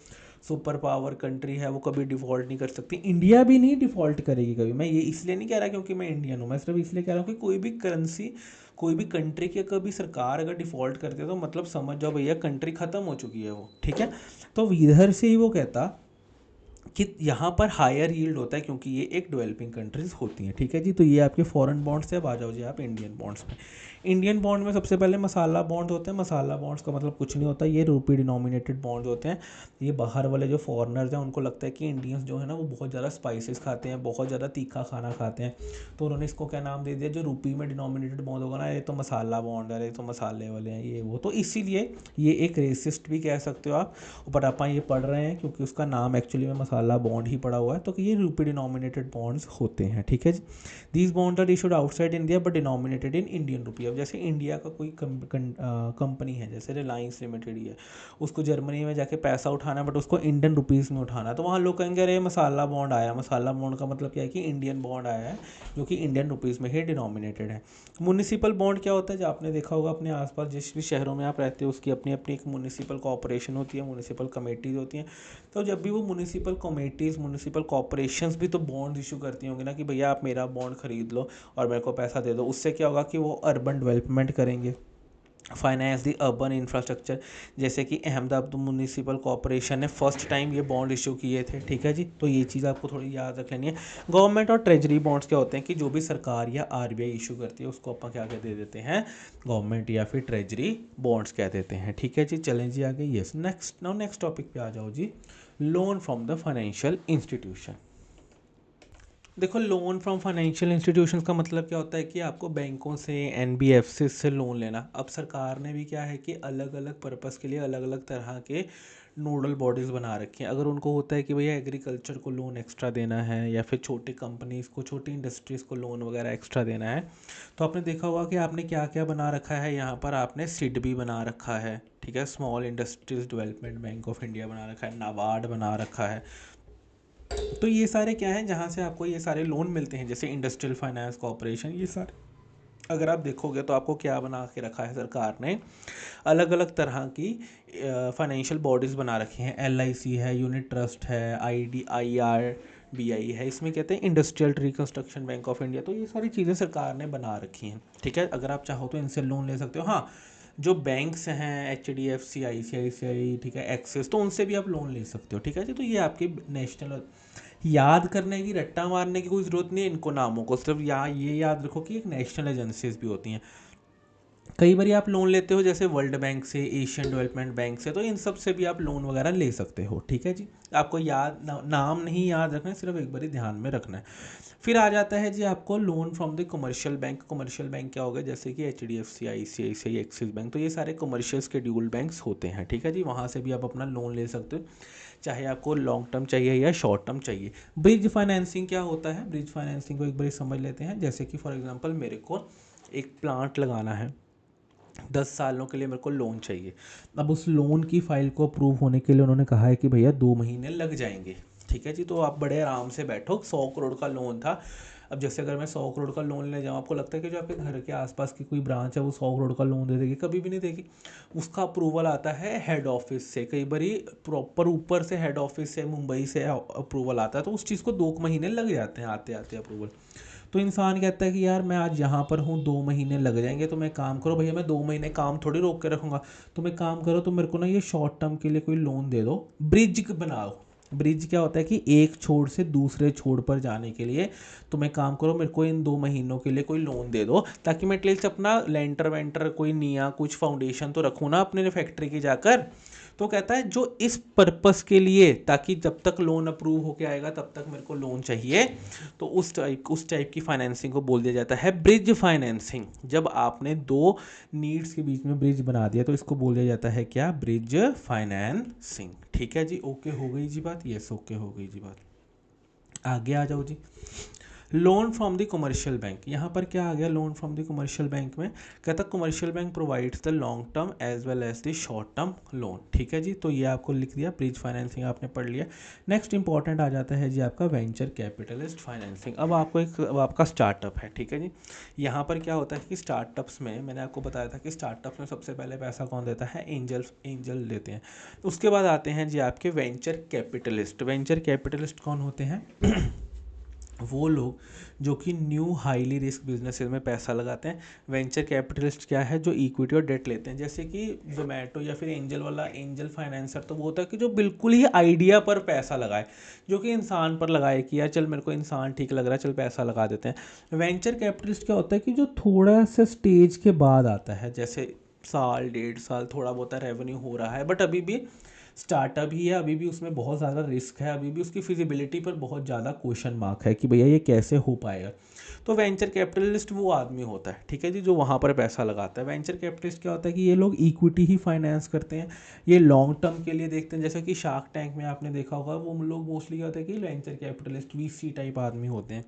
सुपर पावर कंट्री है वो कभी डिफ़ॉल्ट नहीं कर सकती। इंडिया भी नहीं डिफ़ॉल्ट करेगी कभी। मैं ये इसलिए नहीं कह रहा क्योंकि मैं इंडियन हूँ, मैं सिर्फ इसलिए कह रहा हूँ कि कोई भी करेंसी, कोई भी कंट्री की कभी सरकार अगर डिफ़ॉल्ट करती है तो मतलब समझ जाओ भैया कंट्री ख़त्म हो चुकी है वो, ठीक है। तो इधर से ही वो कहता कि यहाँ पर हायर यील्ड होता है क्योंकि ये एक डेवलपिंग कंट्रीज होती हैं, ठीक है जी। तो ये आपके फॉरेन बॉन्ड्स से। अब आ जाओ जी आप इंडियन बॉन्ड्स में। इंडियन बॉन्ड में सबसे पहले मसाला बॉन्ड होते हैं। मसाला बॉन्ड्स का मतलब कुछ नहीं होता, ये रूपी डिनोमिनेटेड बॉन्ड होते हैं। ये बाहर वाले जो फॉरेनर्स हैं उनको लगता है कि इंडियंस जो है ना वो बहुत ज़्यादा स्पाइसेस खाते हैं, बहुत ज़्यादा तीखा खाना खाते हैं, तो उन्होंने इसको क्या नाम दे दिया, जो रूपी में डिनोमिनेटेड बॉन्ड होगा ना, ये तो मसाला बॉन्ड है, ये तो मसाले वाले हैं, ये वो। तो इसीलिए ये एक रेसिस्ट भी कह सकते हो आप। बट आप ये पढ़ रहे हैं क्योंकि उसका नाम एक्चुअली में मसाला बॉन्ड ही पड़ा हुआ है, तो कि ये रूपी डिनोमिनेटेड बॉन्ड्स होते हैं, ठीक है जी। These bond are issued outside India but denominated in Indian rupee. अब जैसे इंडिया का कोई कंपनी है, जैसे रिलायंस लिमिटेड ही है, उसको जर्मनी में जाके पैसा उठाना है बट उसको इंडियन रुपीज़ में उठाना है, तो वहाँ लोग कहेंगे अरे मसाला बॉन्ड आया। मसाला बॉन्ड का मतलब क्या है कि इंडियन बॉन्ड आया है जो कि इंडियन रुपीज़ में ही डिनोमिनेटेड है। म्यूनिसिपल बॉन्ड क्या होता है, जो आपने देखा होगा अपने आसपास जिस भी शहरों में आप रहते हो उसकी अपनी अपनी एक म्यूनिसिपल कॉर्पोरेशन होती है, म्यूनिसिपल कमेटीज होती हैं। तो जब भी वो म्यूनिसिपल कमेटीज़, म्यूनिसिपल कॉर्पोरेशंस भी तो बॉन्ड इशू करती होंगी ना कि भैया आप मेरा बॉन्ड खरीद लो और मेरे को पैसा दे दो। उससे क्या होगा कि वो अर्बन डेवलपमेंट करेंगे, फाइनेंस दी अर्बन इंफ्रास्ट्रक्चर। जैसे कि अहमदाबाद म्यूनिसिपल कॉर्पोरेशन ने फर्स्ट टाइम ये बॉन्ड इशू किए थे, ठीक है जी। तो ये चीज़ आपको थोड़ी याद रख लेनी है। गवर्नमेंट और ट्रेजरी बॉन्ड्स क्या होते हैं कि जो भी सरकार या आरबीआई इशू करती है उसको अपन क्या कह दे देते हैं, गवर्नमेंट या फिर ट्रेजरी बॉन्ड्स कह देते हैं, ठीक है जी। चलें जी आगे। यस, नेक्स्ट टॉपिक पे आ जाओ जी। Loan from the financial institution. देखो, लोन फ्रॉम फाइनेंशियल इंस्टीट्यूशंस का मतलब क्या होता है कि आपको बैंकों से, एनबीएफसी से लोन लेना। अब सरकार ने भी क्या है कि अलग अलग पर्पस के लिए अलग अलग तरह के नोडल बॉडीज़ बना रखी हैं। अगर उनको होता है कि भैया एग्रीकल्चर को लोन एक्स्ट्रा देना है, या फिर छोटी कंपनीज़ को, छोटी इंडस्ट्रीज़ को लोन वगैरह एक्स्ट्रा देना है, तो आपने देखा होगा कि आपने क्या क्या बना रखा है। यहाँ पर आपने सिड भी बना रखा है, ठीक है, small industries development bank of India बना रखा है, नाबार्ड बना रखा है। तो ये सारे क्या हैं जहाँ से आपको ये सारे लोन मिलते हैं, जैसे इंडस्ट्रियल फाइनेंस कॉरपोरेशन, ये सारे अगर आप देखोगे तो आपको क्या बना के रखा है सरकार ने, अलग अलग तरह की फाइनेंशियल बॉडीज़ बना रखी हैं। एलआईसी है, यूनिट ट्रस्ट है, IRBI है, इसमें कहते हैं industrial reconstruction bank of India. तो ये सारी चीज़ें सरकार ने बना रखी हैं, ठीक है। अगर आप चाहो तो इनसे लोन ले सकते हो। हाँ, जो बैंक्स हैं HDFC, ICICI, ठीक है, एक्सिस, तो उनसे भी आप लोन ले सकते हो, ठीक है जी। तो ये आपकी नेशनल, याद करने की, रट्टा मारने की कोई ज़रूरत नहीं है इनको नामों को, सिर्फ यहाँ ये याद रखो कि एक नेशनल एजेंसीज भी होती हैं। कई बार आप लोन लेते हो जैसे वर्ल्ड बैंक से, एशियन डेवलपमेंट बैंक से, तो इन सब से भी आप लोन वगैरह ले सकते हो, ठीक है जी। आपको याद नाम नहीं याद रखना है, सिर्फ एक बार ध्यान में रखना है। फिर आ जाता है जी आपको loan from the commercial bank. Commercial bank क्या होगा, जैसे कि HDFC, ICICI, एक्सिस बैंक, तो ये सारे कमर्शियल शेड्यूल्ड बैंक्स होते हैं, ठीक है जी। वहाँ से भी आप अपना लोन ले सकते हो, चाहे आपको लॉन्ग टर्म चाहिए या शॉर्ट टर्म चाहिए। ब्रिज फाइनेंसिंग क्या होता है, ब्रिज फाइनेंसिंग को एक बार समझ लेते हैं। जैसे कि फॉर एग्जांपल मेरे को एक प्लांट लगाना है, 10 सालों के लिए मेरे को लोन चाहिए। अब उस लोन की फाइल को अप्रूव होने के लिए उन्होंने कहा है कि भैया 2 महीने लग जाएंगे, ठीक है जी। तो आप बड़े आराम से बैठो, 100 करोड़ का लोन था। अब जैसे अगर मैं 100 करोड़ का लोन ले जाऊँ, आपको लगता है कि जो आपके घर के आसपास की कोई ब्रांच है वो 100 करोड़ का लोन दे देगी? कभी भी नहीं देगी। उसका अप्रूवल आता है हेड ऑफिस से, कई बार प्रॉपर ऊपर से हेड ऑफिस से, मुंबई से अप्रूवल आता है। तो उस चीज़ को 2 महीने लग जाते हैं आते आते अप्रूवल। तो इंसान कहता है कि यार मैं आज यहाँ पर हूँ, 2 महीने लग जाएंगे, तो मैं काम करो भैया, मैं 2 महीने काम थोड़ी रोक के रखूँगा। तो मैं काम करो, तो मेरे को ना ये शॉर्ट टर्म के लिए कोई लोन दे दो, ब्रिज बनाओ। ब्रिज क्या होता है कि एक छोर से दूसरे छोर पर जाने के लिए, तो मैं काम करो, मेरे को इन 2 महीनों के लिए कोई लोन दे दो, ताकि मैं एटलीस्ट अपना लेंटर वेंटर, कोई निया कुछ फाउंडेशन तो रखूँ ना अपने फैक्ट्री की जाकर। तो कहता है जो इस पर्पस के लिए, ताकि जब तक लोन अप्रूव होके आएगा तब तक मेरे को लोन चाहिए, तो उस टाइप की फाइनेंसिंग को बोल दिया जाता है ब्रिज फाइनेंसिंग। जब आपने दो नीड्स के बीच में ब्रिज बना दिया तो इसको बोल दिया जाता है क्या, ब्रिज फाइनेंसिंग, ठीक है जी। ओके हो गई जी बात, यस ओके हो गई जी बात। आगे आ जाओ जी। Loan from the commercial bank, यहाँ पर क्या आ गया, loan from the commercial bank में कहता commercial bank provides the long term as well as the short term loan, ठीक है जी। तो ये आपको लिख दिया, ब्रिज फाइनेंसिंग आपने पढ़ लिया। नेक्स्ट इंपॉर्टेंट आ जाता है जी आपका वेंचर कैपिटलिस्ट फाइनेंसिंग। अब आपका स्टार्टअप है, ठीक है जी। यहाँ पर क्या होता है कि स्टार्टअप्स में, मैंने आपको बताया था कि स्टार्टअप में सबसे पहले पैसा कौन देता है, एंजल देते हैं। उसके बाद आते हैं जी आपके वेंचर कैपिटलिस्ट। वेंचर कैपिटलिस्ट कौन होते हैं वो लोग जो कि न्यू हाईली रिस्क बिजनेसेस में पैसा लगाते हैं। वेंचर कैपिटलिस्ट क्या है, जो इक्विटी और डेट लेते हैं। जैसे कि जोमेटो या फिर एंजल वाला, एंजल फाइनेंसर तो वो होता है कि जो बिल्कुल ही आइडिया पर पैसा लगाए, जो कि इंसान पर लगाए कि यार चल मेरे को इंसान ठीक लग रहा है, चल पैसा लगा देते हैं। वेंचर कैपिटलिस्ट क्या होता है कि जो थोड़ा सा स्टेज के बाद आता है, जैसे साल 1.5 साल थोड़ा बहुत रेवेन्यू हो रहा है, बट अभी भी स्टार्टअप ही है, अभी भी उसमें बहुत ज़्यादा रिस्क है, अभी भी उसकी फिजिबिलिटी पर बहुत ज़्यादा क्वेश्चन मार्क है कि भैया ये कैसे हो पाएगा। तो वेंचर कैपिटलिस्ट वो आदमी होता है, ठीक है जी, जो वहाँ पर पैसा लगाता है। वेंचर कैपिटलिस्ट क्या होता है कि ये लोग इक्विटी ही फाइनेंस करते हैं, ये लॉन्ग टर्म के लिए देखते हैं। जैसे कि शार्क टैंक में आपने देखा होगा, वो लोग मोस्टली क्या होता है कि वेंचर कैपिटलिस्ट VC टाइप आदमी होते हैं।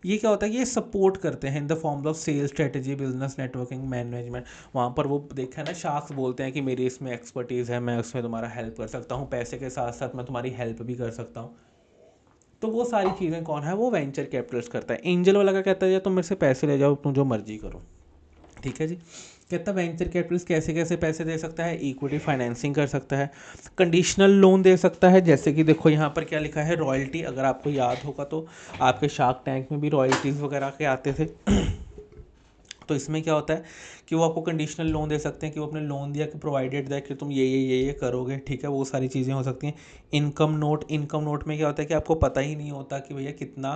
ये क्या होता है कि ये सपोर्ट करते हैं in the forms of sales strategy, business networking, management. वहाँ पर वो देखा है ना, शार्क्स बोलते हैं कि मेरी इसमें एक्सपर्टीज़ है, मैं उसमें तुम्हारा हेल्प कर सकता हूँ, पैसे के साथ साथ मैं तुम्हारी हेल्प भी कर सकता हूँ। तो वो सारी चीज़ें कौन है, वो वेंचर कैपिटलिस्ट करता है। एंजल वाला क्या कहता है, या तुम मेरे से पैसे ले जाओ, तुम जो मर्जी करो, ठीक है जी। कहता है वेंचर कैपिटलिस्ट कैसे कैसे पैसे दे सकता है, इक्विटी फाइनेंसिंग कर सकता है, कंडीशनल लोन दे सकता है। जैसे कि देखो यहाँ पर क्या लिखा है, रॉयल्टी, अगर आपको याद होगा तो आपके शार्क टैंक में भी रॉयल्टीज़ वगैरह के आते थे। तो इसमें क्या होता है कि वो आपको कंडीशनल लोन दे सकते हैं, कि वो अपने लोन दिया कि प्रोवाइडेड दैट कि तुम ये करोगे, ठीक है, वो सारी चीज़ें हो सकती हैं। इनकम नोट में क्या होता है कि आपको पता ही नहीं होता कि भैया कितना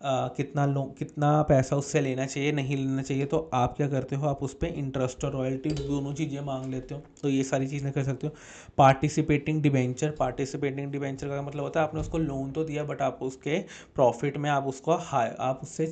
कितना पैसा उससे लेना चाहिए नहीं लेना चाहिए, तो आप क्या करते हो, आप उस पर इंटरेस्ट और रॉयल्टी दोनों चीज़ें मांग लेते हो। तो ये सारी चीज़ें कर सकते हो। पार्टिसिपेटिंग डिबेंचर का मतलब होता है आपने उसको लोन तो दिया, बट आप उसके प्रॉफिट में आप उसको आप उससे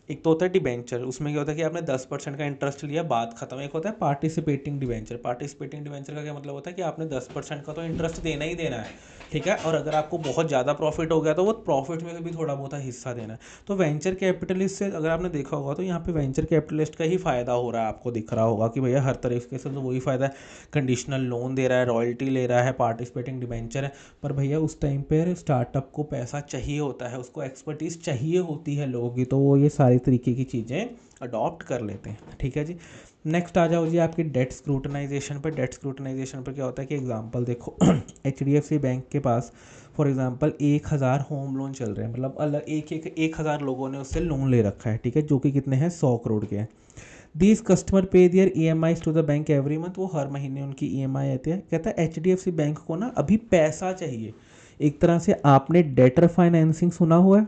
एक तो होता है डिबेंचर, उसमें क्या होता है कि आपने 10% का इंटरेस्ट लिया, बात खत्म। एक होता है पार्टिसिपेटिंग डिबेंचर का क्या मतलब होता है कि आपने 10% का तो इंटरेस्ट देना ही देना है, ठीक है, और अगर आपको बहुत ज़्यादा प्रॉफिट हो गया तो वो प्रॉफिट में से भी थोड़ा बहुत हिस्सा देना है। तो वेंचर कैपिटलिस्ट से अगर आपने देखा होगा तो यहाँ पे वेंचर कैपिटलिस्ट का ही फ़ायदा हो रहा है, आपको दिख रहा होगा कि भैया हर तरीके से तो वही फ़ायदा है, कंडीशनल लोन दे रहा है, रॉयल्टी ले रहा है, पार्टिसिपेटिंग डिबेंचर है। पर भैया उस टाइम पर स्टार्टअप को पैसा चाहिए होता है, उसको एक्सपर्टीज़ चाहिए होती है लोगों की, तो वो ये सारी तरीके की चीज़ें अडॉप्ट कर लेते हैं, ठीक है जी। नेक्स्ट आ जाओ जी आपकी डेट स्क्रूटनाइजेशन पर। डेट स्क्रूटनाइजेशन पर क्या होता है कि एग्जांपल देखो HDFC बैंक के पास फॉर एग्जांपल 1000 होम लोन चल रहे हैं, मतलब अलग 1000 लोगों ने उससे लोन ले रखा है, ठीक है, जो कि कितने हैं, 100 करोड़ के हैं। These customer pay their EMIs to the bank every month, वो हर महीने उनकी EMI आती है। कहता है HDFC बैंक को ना अभी पैसा चाहिए। एक तरह से आपने डेटर फाइनेंसिंग सुना हुआ है,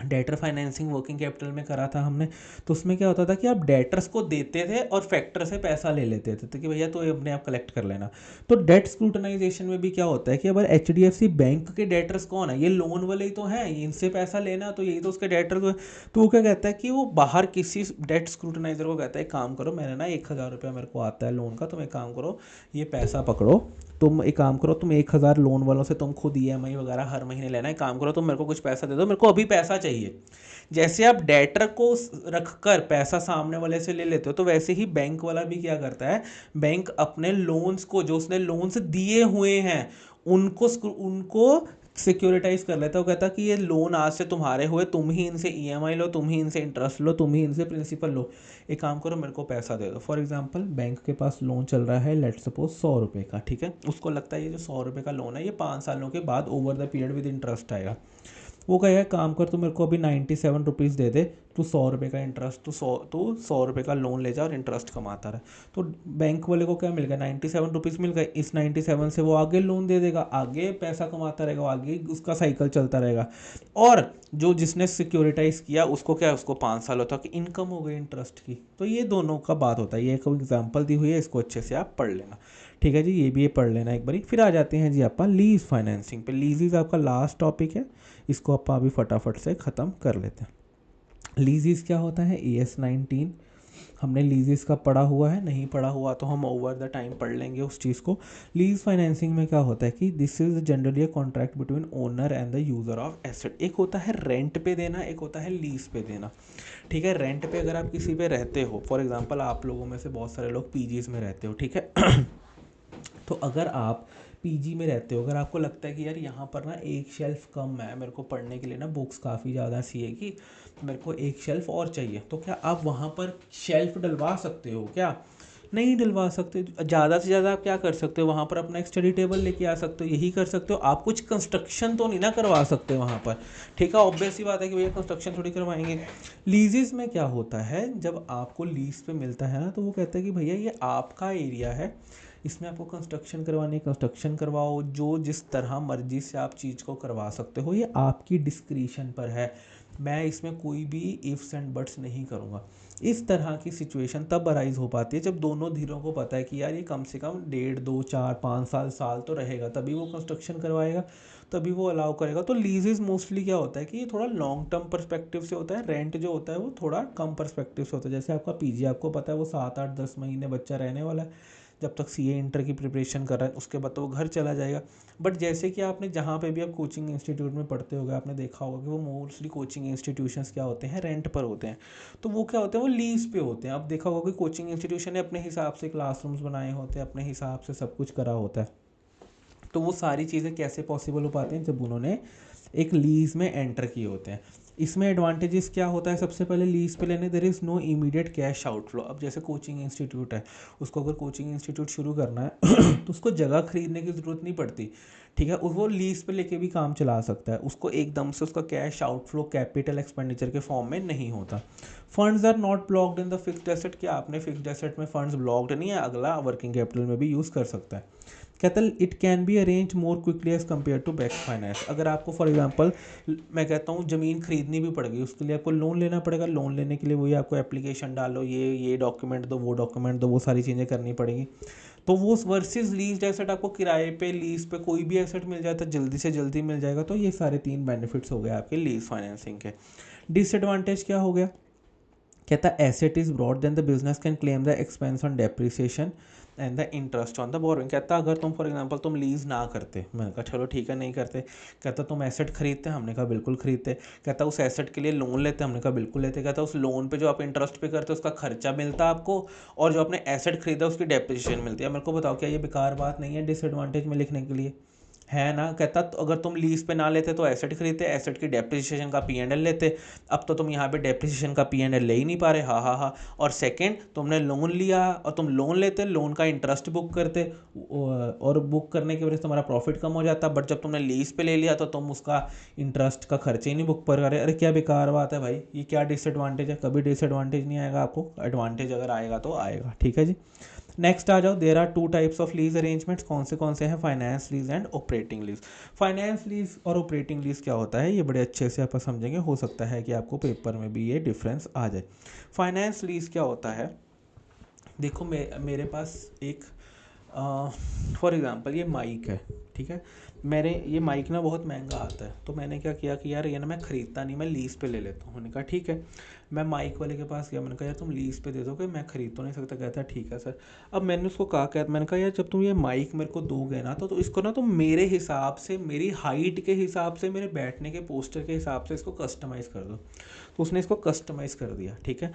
डेटर फाइनेंसिंग वर्किंग कैपिटल में करा था हमने। तो उसमें क्या होता था कि आप डेटर्स को देते थे और फैक्टर से पैसा ले लेते थे, तो कि भैया तो ये अपने आप कलेक्ट कर लेना। तो डेट स्क्रूटनाइजेशन में भी क्या होता है कि अगर HDFC बैंक के डेटर्स कौन है, ये लोन वाले ही तो हैं, इनसे पैसा लेना, तो यही तो उसके डेटर को। तो वो क्या कहता है कि वो बाहर किसी डेट स्क्रूटनाइजर को कहता है एक काम करो, मैंने ना 1000 रुपया मेरे को आता है लोन का, तुम एक काम करो, ये पैसा पकड़ो, तुम एक काम करो, तुम 1000 लोन वालों से तुम खुद EMI वगैरह हर महीने लेना है, काम करो तुम मेरे को कुछ पैसा दे दो, मेरे को अभी पैसा चाहिए। जैसे आप डेटर को रख कर पैसा सामने वाले से ले लेते हो, तो वैसे ही बैंक वाला भी क्या करता है, बैंक अपने लोन्स को, जो उसने लोन्स दिए हुए हैं, उनको सिक्योरिटाइज कर लेता है। वो कहता है कि ये लोन आज से तुम्हारे हुए, तुम ही इनसे EMI लो, तुम ही इनसे इंटरेस्ट लो, तुम ही इनसे प्रिंसिपल लो, एक काम करो मेरे को पैसा दे दो। फॉर एग्जांपल बैंक के पास लोन चल रहा है, लेट्स सपोज 100 रुपये का, ठीक है, उसको लगता है ये जो 100 रुपये का लोन है ये 5 सालों के बाद over the period with interest आएगा। वो कहेगा काम कर, तू मेरे को अभी 97 रुपीज़ दे दे, तू 100 रुपये का इंटरेस्ट, तू 100 रुपये का लोन ले जा और इंटरेस्ट कमाता रहे। तो बैंक वाले को क्या मिल गया, 97 रुपीज़ मिल गए, इस 97 से वो आगे लोन दे देगा, आगे पैसा कमाता रहेगा, आगे उसका साइकिल चलता रहेगा। और जो जिसने सिक्योरिटाइज किया उसको क्या, उसको 5 सालों तक इनकम हो गई इंटरेस्ट की। तो ये दोनों का बात होता है, ये एक एग्जाम्पल दी हुई है, इसको अच्छे से आप पढ़ लेना, ठीक है जी, ये भी ये पढ़ लेना एक बारी। फिर आ जाते हैं जी आपका लीज फाइनेंसिंग पे। लीजेज आपका लास्ट टॉपिक है, इसको आप अभी फटाफट से ख़त्म कर लेते हैं। लीजेस क्या होता है, AS 19 हमने लीजेस का पढ़ा हुआ है, नहीं पढ़ा हुआ तो हम ओवर द टाइम पढ़ लेंगे उस चीज़ को। लीज फाइनेंसिंग में क्या होता है कि this is generally a contract between owner and the user of asset. एक होता है रेंट पे देना, एक होता है लीज पे देना, ठीक है। रेंट पे अगर आप किसी पे रहते हो, फॉर एग्जांपल आप लोगों में से बहुत सारे लोग PGs में रहते हो, ठीक है तो अगर आप PG में रहते हो, अगर आपको लगता है कि यार यहाँ पर ना एक शेल्फ कम है, मेरे को पढ़ने के लिए ना बुक्स काफ़ी ज़्यादा CA की, मेरे को एक शेल्फ और चाहिए, तो क्या आप वहाँ पर शेल्फ डलवा सकते हो, क्या नहीं डलवा सकते। ज़्यादा से ज़्यादा आप क्या कर सकते हो, वहाँ पर अपना एक स्टडी टेबल लेके आ सकते हो, यही कर सकते हो आप। कुछ कंस्ट्रक्शन तो नहीं ना करवा सकते वहाँ पर, ठीक है, ऑब्वियस सी बात है कि भैया कंस्ट्रक्शन थोड़ी करवाएंगे। लीजेस में क्या होता है, जब आपको लीज पे मिलता है ना, तो वो कहता है कि भैया ये आपका एरिया है, इसमें आपको कंस्ट्रक्शन करवानी कंस्ट्रक्शन करवाओ, जो जिस तरह मर्जी से आप चीज़ को करवा सकते हो, ये आपकी डिस्क्रिशन पर है, मैं इसमें कोई भी इफ्स एंड बट्स नहीं करूँगा। इस तरह की सिचुएशन तब अराइज हो पाती है जब दोनों धीरों को पता है कि यार ये कम से कम 1.5 2 4 5 साल तो रहेगा, तभी वो कंस्ट्रक्शन करवाएगा, तभी वो अलाउ करेगा। तो लीजेस मोस्टली क्या होता है कि ये थोड़ा लॉन्ग टर्म पर्सपेक्टिव से होता है, रेंट जो होता है वो थोड़ा कम पर्सपेक्टिव से होता है। जैसे आपका PG आपको पता है वो 7 8 10 महीने बच्चा रहने वाला है, जब तक CA इंटर की प्रिपरेशन कर रहा है, उसके बाद तो वो घर चला जाएगा। बट जैसे कि आपने जहाँ पे भी आप कोचिंग इंस्टीट्यूट में पढ़ते होगे, आपने देखा होगा कि वो मोस्टली कोचिंग इंस्टीट्यूशंस क्या होते हैं, रेंट पर होते हैं। तो वो क्या होते हैं, वो लीज पे होते हैं। अब देखा होगा कि कोचिंग इंस्टीट्यूशन ने अपने हिसाब से क्लासरूम्स बनाए होते हैं, अपने हिसाब से सब कुछ करा होता है। तो वो सारी चीज़ें कैसे पॉसिबल हो पाती हैं, जब उन्होंने एक लीज में एंटर किए होते हैं। इसमें एडवांटेजेस क्या होता है, सबसे पहले लीज पे लेने there is no immediate cash outflow. अब जैसे कोचिंग इंस्टीट्यूट है, उसको अगर कोचिंग इंस्टीट्यूट शुरू करना है तो उसको जगह खरीदने की ज़रूरत नहीं पड़ती, ठीक है, वो लीज पे लेके भी काम चला सकता है, उसको एकदम से उसका कैश आउटफ्लो कैपिटल एक्सपेंडिचर के फॉर्म में नहीं होता। Funds are not blocked in the fixed asset, क्या आपने फिक्स्ड एसेट में फंड्स ब्लॉक्ड नहीं है, अगला वर्किंग कैपिटल में भी यूज़ कर सकता है। कहता है it can be arrange more quickly as compare to bank finance. अगर आपको फॉर एग्जांपल मैं कहता हूँ ज़मीन खरीदनी भी पड़ेगी, उसके लिए आपको लोन लेना पड़ेगा। लोन लेने के लिए वही आपको एप्लीकेशन डालो, ये डॉक्यूमेंट दो, वो डॉक्यूमेंट दो, वो सारी चीज़ें करनी पड़ेगी। तो वो वर्सेस लीज एसेट, आपको किराए पे लीज पे कोई भी एसेट मिल जाता है, जल्दी से जल्दी मिल जाएगा। तो ये सारे 3 बेनिफिट्स हो गए आपके लीज फाइनेंसिंग के। डिसएडवांटेज क्या हो गया? कहता है asset is brought then the business can claim the expense on depreciation and the interest on the borrowing. कहता अगर तुम फॉर एग्जांपल तुम लीज ना करते, मैंने कहा चलो ठीक है नहीं करते। कहता तुम एसेट खरीदते, हमने कहा बिल्कुल खरीदते। कहता उस एसेट के लिए लोन लेते, हमने कहा बिल्कुल लेते। कहता उस लोन पे जो आप इंटरेस्ट पे करते उसका खर्चा मिलता आपको, और जो आपने एसेट खरीदा उसकी डेप्रिसिएशन मिलती है। मेरे को बताओ क्या ये बेकार बात नहीं है डिसएडवांटेज में लिखने के लिए? है ना। कहता तो अगर तुम लीज पे ना लेते तो एसेट खरीदते, एसेट की डेप्रिसिएशन का पी&एल लेते। अब तो तुम यहाँ पे डेप्रिसिएशन का पी&एल ले ही नहीं पा रहे। हाँ हाँ हाँ। और सेकंड, तुमने लोन लिया और तुम लोन लेते, लोन का इंटरेस्ट बुक करते, और बुक करने की वजह से तुम्हारा प्रॉफिट कम हो जाता। बट जब तुमने लीज पे ले लिया तो तुम उसका इंटरेस्ट का खर्चे ही नहीं बुक कर रहे। अरे क्या बेकार बात है भाई, ये क्या डिसएडवांटेज है? कभी डिसएडवांटेज नहीं आएगा आपको, एडवांटेज अगर आएगा तो आएगा। ठीक है जी। नेक्स्ट आ जाओ, there are 2 types of lease arrangements. कौन से हैं? Finance lease and operating lease. Finance lease और ऑपरेटिंग लीज क्या होता है, ये बड़े अच्छे से आप समझेंगे। हो सकता है कि आपको पेपर में भी ये डिफरेंस आ जाए। फाइनेंस लीज क्या होता है? देखो मेरे पास एक फॉर एग्जांपल ये माइक है, ठीक है। मेरे ये माइक ना बहुत महंगा आता है, तो मैंने क्या किया कि यार ये ना मैं ख़रीदता नहीं, मैं लीज़ पे ले लेता हूँ। मैंने कहा ठीक है। मैं माइक वाले के पास गया, मैंने कहा यार तुम लीज़ पे दे दोगे, मैं ख़रीद तो नहीं सकता। कहता ठीक है सर। अब मैंने उसको कहा, क्या मैंने कहा यार जब तुम ये माइक मेरे को दोगे ना, तो इसको ना तुम मेरे हिसाब से, मेरी हाइट के हिसाब से, मेरे बैठने के पोस्टर के हिसाब से इसको कस्टमाइज़ कर दो। तो उसने इसको कस्टमाइज़ कर दिया, ठीक है।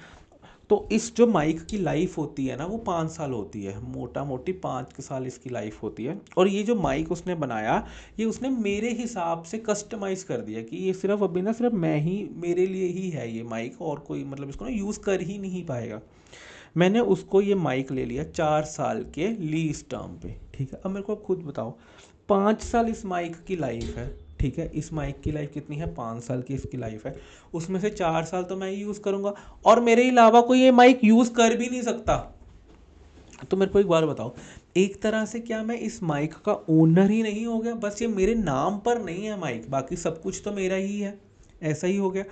तो इस जो माइक की लाइफ होती है ना, वो 5 साल होती है, मोटा मोटी 5 साल इसकी लाइफ होती है। और ये जो माइक उसने बनाया, ये उसने मेरे हिसाब से कस्टमाइज कर दिया कि ये सिर्फ अभी ना सिर्फ मैं ही, मेरे लिए ही है ये माइक, और कोई मतलब इसको ना यूज़ कर ही नहीं पाएगा। मैंने उसको ये माइक ले लिया 4 साल के लीज टर्म पे, ठीक है। अब मेरे को खुद बताओ, 5 साल इस माइक की लाइफ है, ठीक है। इस माइक की लाइफ कितनी है? 5 साल की इसकी लाइफ है। उसमें से 4 साल तो मैं ही यूज़ करूँगा, और मेरे अलावा कोई ये माइक यूज़ कर भी नहीं सकता। तो मेरे को एक बार बताओ, एक तरह से क्या मैं इस माइक का ओनर ही नहीं हो गया? बस ये मेरे नाम पर नहीं है माइक, बाकी सब कुछ तो मेरा ही है, ऐसा ही हो गया।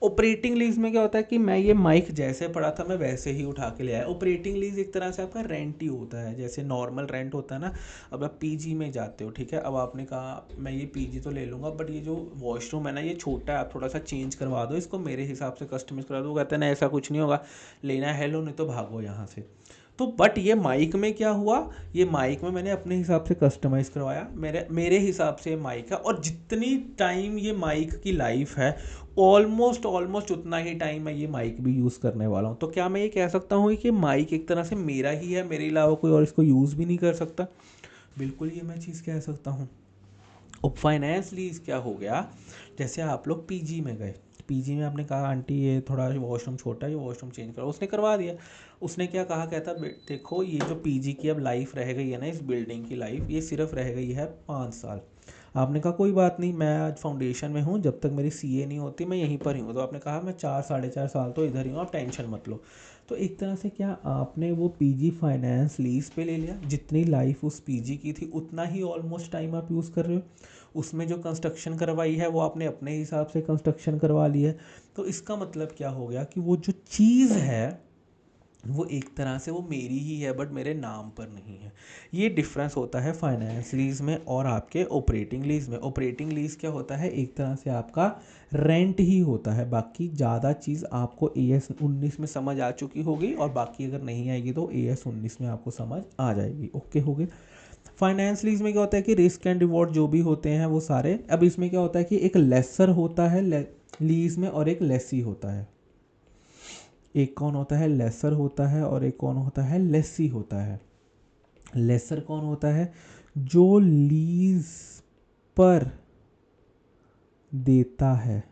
ऑपरेटिंग लीज में क्या होता है कि मैं ये माइक जैसे पड़ा था मैं वैसे ही उठा के ले आया। ऑपरेटिंग लीज एक तरह से आपका रेंट ही होता है, जैसे नॉर्मल रेंट होता है ना। अब आप पीजी में जाते हो, ठीक है। अब आपने कहा मैं ये पीजी तो ले लूँगा, बट ये जो वॉशरूम है ना ये छोटा है, आप थोड़ा सा चेंज करवा दो इसको, मेरे हिसाब से कस्टमाइज करा दो। कहते हैं ना ऐसा कुछ नहीं होगा, लेना है लो, नहीं तो भागो यहाँ से। तो बट ये माइक में क्या हुआ, ये माइक में मैंने अपने हिसाब से कस्टमाइज़ करवाया, मेरे हिसाब से माइक है। और जितनी टाइम ये माइक की लाइफ है, ऑलमोस्ट उतना ही टाइम मैं ये माइक भी यूज़ करने वाला हूँ। तो क्या मैं ये कह सकता हूँ कि माइक एक तरह से मेरा ही है, मेरे अलावा कोई और इसको यूज़ भी नहीं कर सकता? बिल्कुल ये मैं चीज़ कह सकता हूँ। अब फाइनेंस लीज क्या हो गया? जैसे आप लोग पीजी में गए, पीजी में आपने कहा आंटी ये थोड़ा वॉशरूम छोटा है, ये वॉशरूम चेंज करो, उसने करवा दिया। उसने क्या कहा? कहता देखो ये जो पीजी की अब लाइफ रह गई है ना, इस बिल्डिंग की लाइफ, ये सिर्फ रह गई है 5 साल। आपने कहा कोई बात नहीं, मैं आज फाउंडेशन में हूँ, जब तक मेरी सीए नहीं होती मैं यहीं पर ही हूँ। तो आपने कहा मैं 4 साढ़े 4 साल तो इधर ही हूँ, आप टेंशन मत लो। तो एक तरह से क्या आपने वो पीजी फाइनेंस लीज पे ले लिया, जितनी लाइफ उस पीजी की थी उतना ही ऑलमोस्ट टाइम आप यूज़ कर रहे हो। उसमें जो कंस्ट्रक्शन करवाई है वो आपने अपने हिसाब से कंस्ट्रक्शन करवा ली है। तो इसका मतलब क्या हो गया कि वो जो चीज़ है वो एक तरह से वो मेरी ही है, बट मेरे नाम पर नहीं है। ये डिफरेंस होता है फाइनेंस लीज में और आपके ऑपरेटिंग लीज में। ऑपरेटिंग लीज क्या होता है? एक तरह से आपका रेंट ही होता है, बाकी ज़्यादा चीज़ आपको AS 19 में समझ आ चुकी होगी, और बाकी अगर नहीं आएगी तो AS 19 में आपको समझ आ जाएगी। ओके हो गए। फाइनेंस लीज में क्या होता है कि रिस्क एंड रिवॉर्ड जो भी होते हैं वो सारे, अब इसमें क्या होता है कि एक लेसर होता है लीज में, और एक लेसी होता है। एक कौन होता है? लेसर होता है, और एक कौन होता है? लेसी होता है। लेसर कौन होता है? जो लीज पर देता है।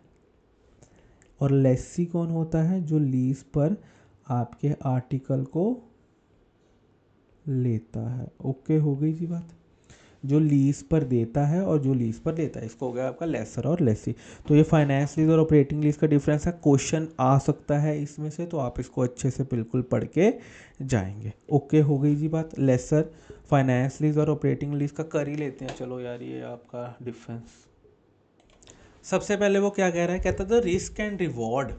और लेसी कौन होता है? जो लीज पर आपके आर्टिकल को लेता है। ओके हो गई जी बात। जो लीज पर देता है और जो लीज पर लेता है, इसको हो गया आपका लेसर और लेसी। तो ये फाइनेंस लीज और ऑपरेटिंग लीज का डिफरेंस है। क्वेश्चन आ सकता है इसमें से, तो आप इसको अच्छे से बिल्कुल पढ़ के जाएंगे। ओके हो गई जी बात। लेसर फाइनेंस लीज और ऑपरेटिंग लीज का कर ही लेते हैं। चलो यार, ये आपका डिफरेंस। सबसे पहले वो क्या कह रहा है, कहता था risk and reward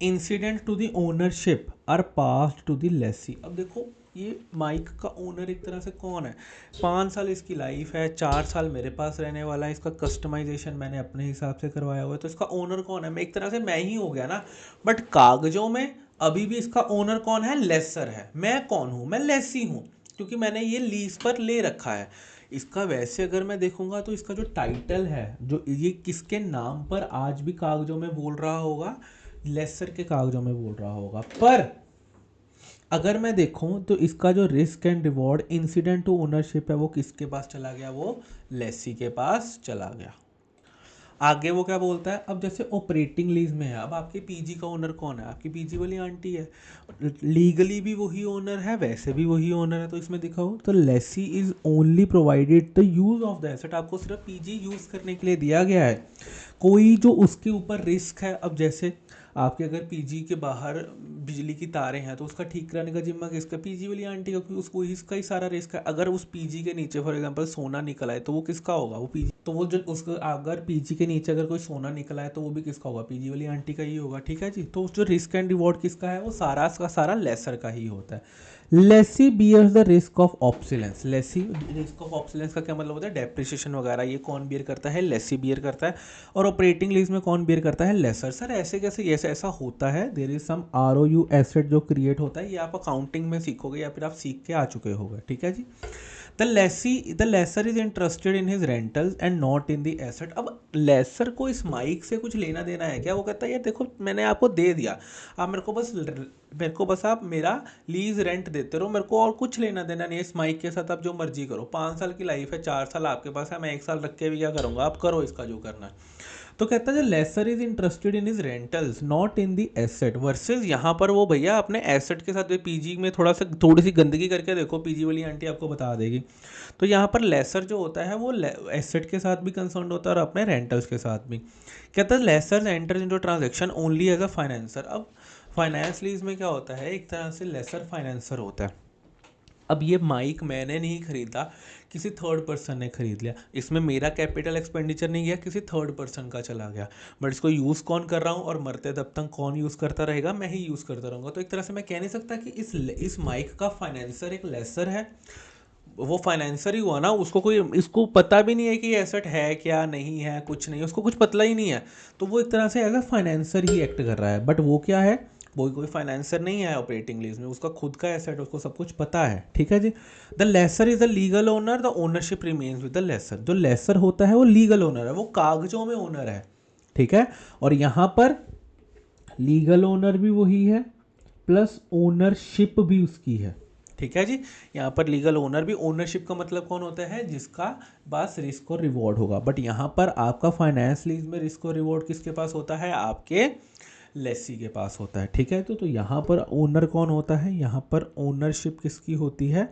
incident to the ownership are passed to the lessee. अब देखो, ये माइक का ओनर एक तरह से कौन है? 5 साल इसकी लाइफ है, 4 साल मेरे पास रहने वाला है, इसका कस्टमाइजेशन मैंने अपने हिसाब से करवाया हुआ है, तो इसका ओनर कौन है? मैं एक तरह से मैं ही हो गया ना। बट कागजों में अभी भी इसका ओनर कौन है? लेसर है। मैं कौन हूँ? मैं लेसी हूँ, क्योंकि मैंने ये लीज पर ले रखा है। इसका वैसे अगर मैं देखूंगा तो इसका जो टाइटल है, जो ये किसके नाम पर आज भी कागजों में बोल रहा होगा? लेसर के कागजों में बोल रहा होगा। पर अगर मैं देखूं तो इसका जो risk and reward incident to ownership है वो किसके पास चला गया? वो लेसी के पास चला गया। आगे वो क्या बोलता है, अब जैसे ऑपरेटिंग लीज में है, अब आपके पीजी का ओनर कौन है? आपकी पीजी वाली आंटी है। लीगली भी वही ओनर है, वैसे भी वही ओनर है, तो इसमें दिखा हो तो lessee is only provided the use of the asset. आपको सिर्फ पीजी यूज करने के लिए दिया गया है। कोई जो उसके ऊपर रिस्क है, अब जैसे आपके अगर पीजी के बाहर बिजली की तारें हैं तो उसका ठीक कराने का जिम्मा किसका? पीजी वाली आंटी का, क्योंकि उसको इसका ही सारा रिस्क है। अगर उस पीजी के नीचे फॉर एग्जांपल सोना निकल आए तो वो किसका होगा? वो पीजी, तो वो जो उसका अगर पीजी के नीचे अगर कोई सोना निकला है तो वो भी किसका होगा? पीजी वाली आंटी का ही होगा। ठीक है जी। तो जो रिस्क एंड रिवॉर्ड किसका है? वो सारा का सारा लेसर का ही होता है। Lessee bears the risk of obsolescence. Lessee risk of obsolescence का क्या मतलब होता है? डेप्रिसिएशन वगैरह, ये कौन बियर करता है? लेसी बियर करता है। और ऑपरेटिंग लीज में कौन बियर करता है? लेसर। सर ऐसे कैसे? ये ऐसा होता है, देयर इज सम आरओयू एसेट जो क्रिएट होता है, ये आप अकाउंटिंग में सीखोगे या फिर आप सीख के आ चुके होगे। ठीक है जी। The lessor is interested in his rentals and not in the asset. अब लेसर को इस माइक से कुछ लेना देना है क्या? वो कहता है यार देखो, मैंने आपको दे दिया, आप मेरे को बस आप मेरा लीज रेंट देते रहो, मेरे को और कुछ लेना देना नहीं है इस माइक के साथ। आप जो मर्जी करो, 5 साल की लाइफ है, 4 साल आपके पास है, मैं 1 साल रख के भी क्या करूँगा? आप करो इसका जो करना है। तो कहता है lessor is interested in is rentals not in the asset. Versus यहाँ पर वो भैया अपने एसेट के साथ, पीजी में थोड़ी सी गंदगी करके देखो, पीजी वाली आंटी आपको बता देगी। तो यहाँ पर लेसर जो होता है वो एसेट के साथ भी कंसर्न होता है और अपने रेंटल्स के साथ भी। कहता है लेसर एंटर इन जो transaction only as a financer. अब फाइनेंस लीज में क्या होता है? एक तरह से लेसर फाइनेंसर होता है। अब ये माइक मैंने नहीं खरीदा, किसी थर्ड पर्सन ने खरीद लिया, इसमें मेरा कैपिटल एक्सपेंडिचर नहीं गया, किसी थर्ड पर्सन का चला गया। बट इसको यूज़ कौन कर रहा हूँ और मरते तब तक कौन यूज़ करता रहेगा? मैं ही यूज़ करता रहूँगा। तो एक तरह से मैं कह नहीं सकता कि इस माइक का फाइनेंसर एक लेसर है। वो फाइनेंसर ही हुआ ना, उसको कोई इसको पता भी नहीं है कि एसेट है क्या नहीं है, कुछ नहीं, उसको कुछ पता ही नहीं है। तो वो एक तरह से एज अ फाइनेंसर ही एक्ट कर रहा है। बट वो क्या है? वो कोई फाइनेंसर नहीं है ऑपरेटिंग लीज में, उसका खुद का एसेट, उसको सब कुछ पता है। ठीक है जी। The lessor is the legal owner, the ownership remains with the lessor. जो लेसर होता है वो लीगल ओनर है, वो कागजों में ओनर है। ठीक है। और यहाँ पर लीगल ओनर भी वही है, प्लस ओनरशिप भी उसकी है। ठीक है जी। यहाँ पर लीगल ओनर भी, ओनरशिप का मतलब कौन होता है? जिसका पास रिस्क और रिवॉर्ड होगा। बट यहाँ पर आपका फाइनेंस लीज में रिस्क और रिवॉर्ड किसके पास होता है? आपके लेसी के पास होता है। ठीक है। तो यहाँ पर ओनर कौन होता है? यहाँ पर ओनरशिप किसकी होती है?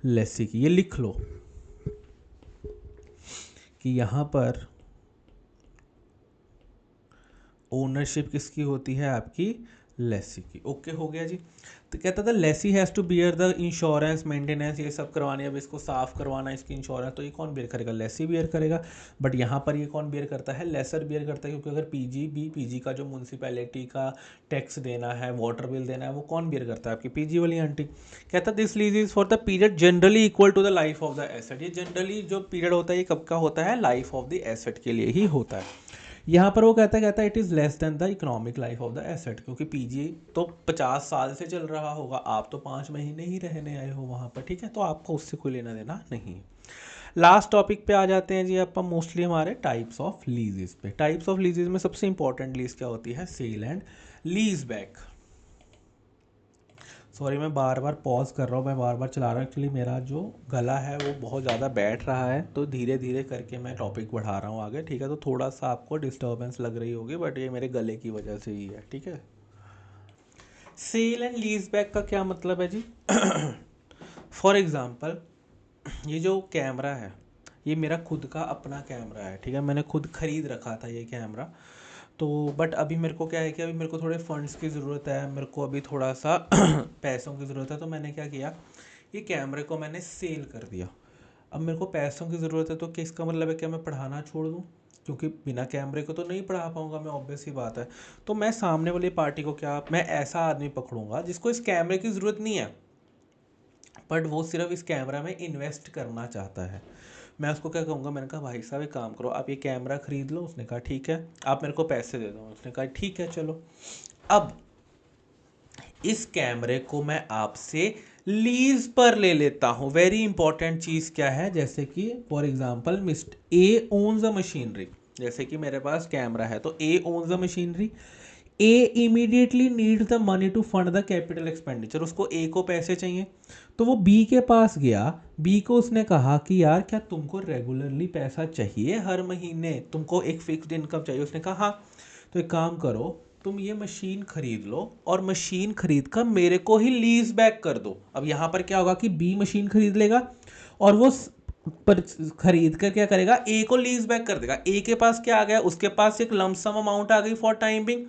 लेसी की। ये लिख लो कि यहाँ पर ओनरशिप किसकी होती है? आपकी लेसी की। ओके, हो गया जी। तो कहता था lessee has to bear the insurance, maintenance, ये सब करवानी है। अब इसको साफ करवाना, इसकी इंश्योरेंस, तो ये कौन बियर करेगा? लेसी बियर करेगा। बट यहाँ पर ये कौन बियर करता है? लेसर बियर करता है। क्योंकि अगर पीजी का जो म्यूनसिपैलिटी का टैक्स देना है, वाटर बिल देना है, वो कौन बियर करता है? आपकी पीजी वाली आंटी। कहता this lease is for the period generally equal to the life of the asset. ये जनरली जो पीरियड होता है ये कब का होता है? लाइफ ऑफ द एसेट के लिए ही होता है। यहाँ पर वो कहता है it is less than the economic life of the asset. क्योंकि पीजी तो 50 साल से चल रहा होगा, आप तो 5 महीने ही रहने आए हो वहाँ पर। ठीक है। तो आपको उससे कोई लेना देना नहीं। लास्ट टॉपिक पे आ जाते हैं जी अपन, मोस्टली हमारे टाइप्स ऑफ लीजेस पे। टाइप्स ऑफ लीजेस में सबसे इंपॉर्टेंट लीज क्या होती है? Sale and lease back. Sorry, मैं बार बार पॉज कर रहा हूँ, मैं बार बार चला रहा हूँ। एक्चुअली मेरा जो गला है वो बहुत ज़्यादा बैठ रहा है, तो धीरे धीरे करके मैं टॉपिक बढ़ा रहा हूँ आगे। ठीक है। तो थोड़ा सा आपको डिस्टर्बेंस लग रही होगी, बट ये मेरे गले की वजह से ही है। ठीक है। सेल एंड लीज बैक का क्या मतलब है जी? फॉर एग्ज़ाम्पल, ये जो कैमरा है ये मेरा खुद का अपना कैमरा है। ठीक है। मैंने खुद खरीद रखा था ये कैमरा। तो बट अभी मेरे को क्या है कि अभी मेरे को थोड़े फंड्स की ज़रूरत है, मेरे को अभी थोड़ा सा पैसों की ज़रूरत है। तो मैंने क्या किया ये कैमरे को मैंने सेल कर दिया। अब मेरे को पैसों की ज़रूरत है, तो क्या इसका मतलब है क्या मैं पढ़ाना छोड़ दूँ? क्योंकि बिना कैमरे को तो नहीं पढ़ा पाऊंगा मैं, ऑब्वियस ही बात है। तो मैं सामने वाली पार्टी को क्या, मैं ऐसा आदमी पकड़ूंगा जिसको इस कैमरे की ज़रूरत नहीं है, बट वो सिर्फ इस कैमरा में इन्वेस्ट करना चाहता है। मैं उसको क्या कहूँगा, मैंने कहा भाई साहब एक काम करो, आप ये कैमरा खरीद लो। उसने कहा ठीक है। आप मेरे को पैसे दे दो। उसने कहा ठीक है चलो। अब इस कैमरे को मैं आपसे लीज पर ले लेता हूं। वेरी इंपॉर्टेंट चीज़ क्या है, जैसे कि for example mister A owns a machinery. जैसे कि मेरे पास कैमरा है, तो A owns a machinery. A immediately need the money to fund the capital expenditure. उसको ए को पैसे चाहिए, तो वो बी के पास गया। बी को उसने कहा कि यार क्या तुमको रेगुलरली पैसा चाहिए, हर महीने तुमको एक फिक्स्ड इनकम चाहिए? उसने कहा हाँ। तो एक काम करो, तुम ये मशीन खरीद लो और मशीन खरीद कर मेरे को ही लीज बैक कर दो। अब यहाँ पर क्या होगा कि बी मशीन खरीद लेगा और वो पर खरीद कर क्या करेगा, ए को लीज बैक कर देगा। ए के पास क्या आ गया, उसके पास एक लमसम अमाउंट आ गई फॉर टाइम बिंग।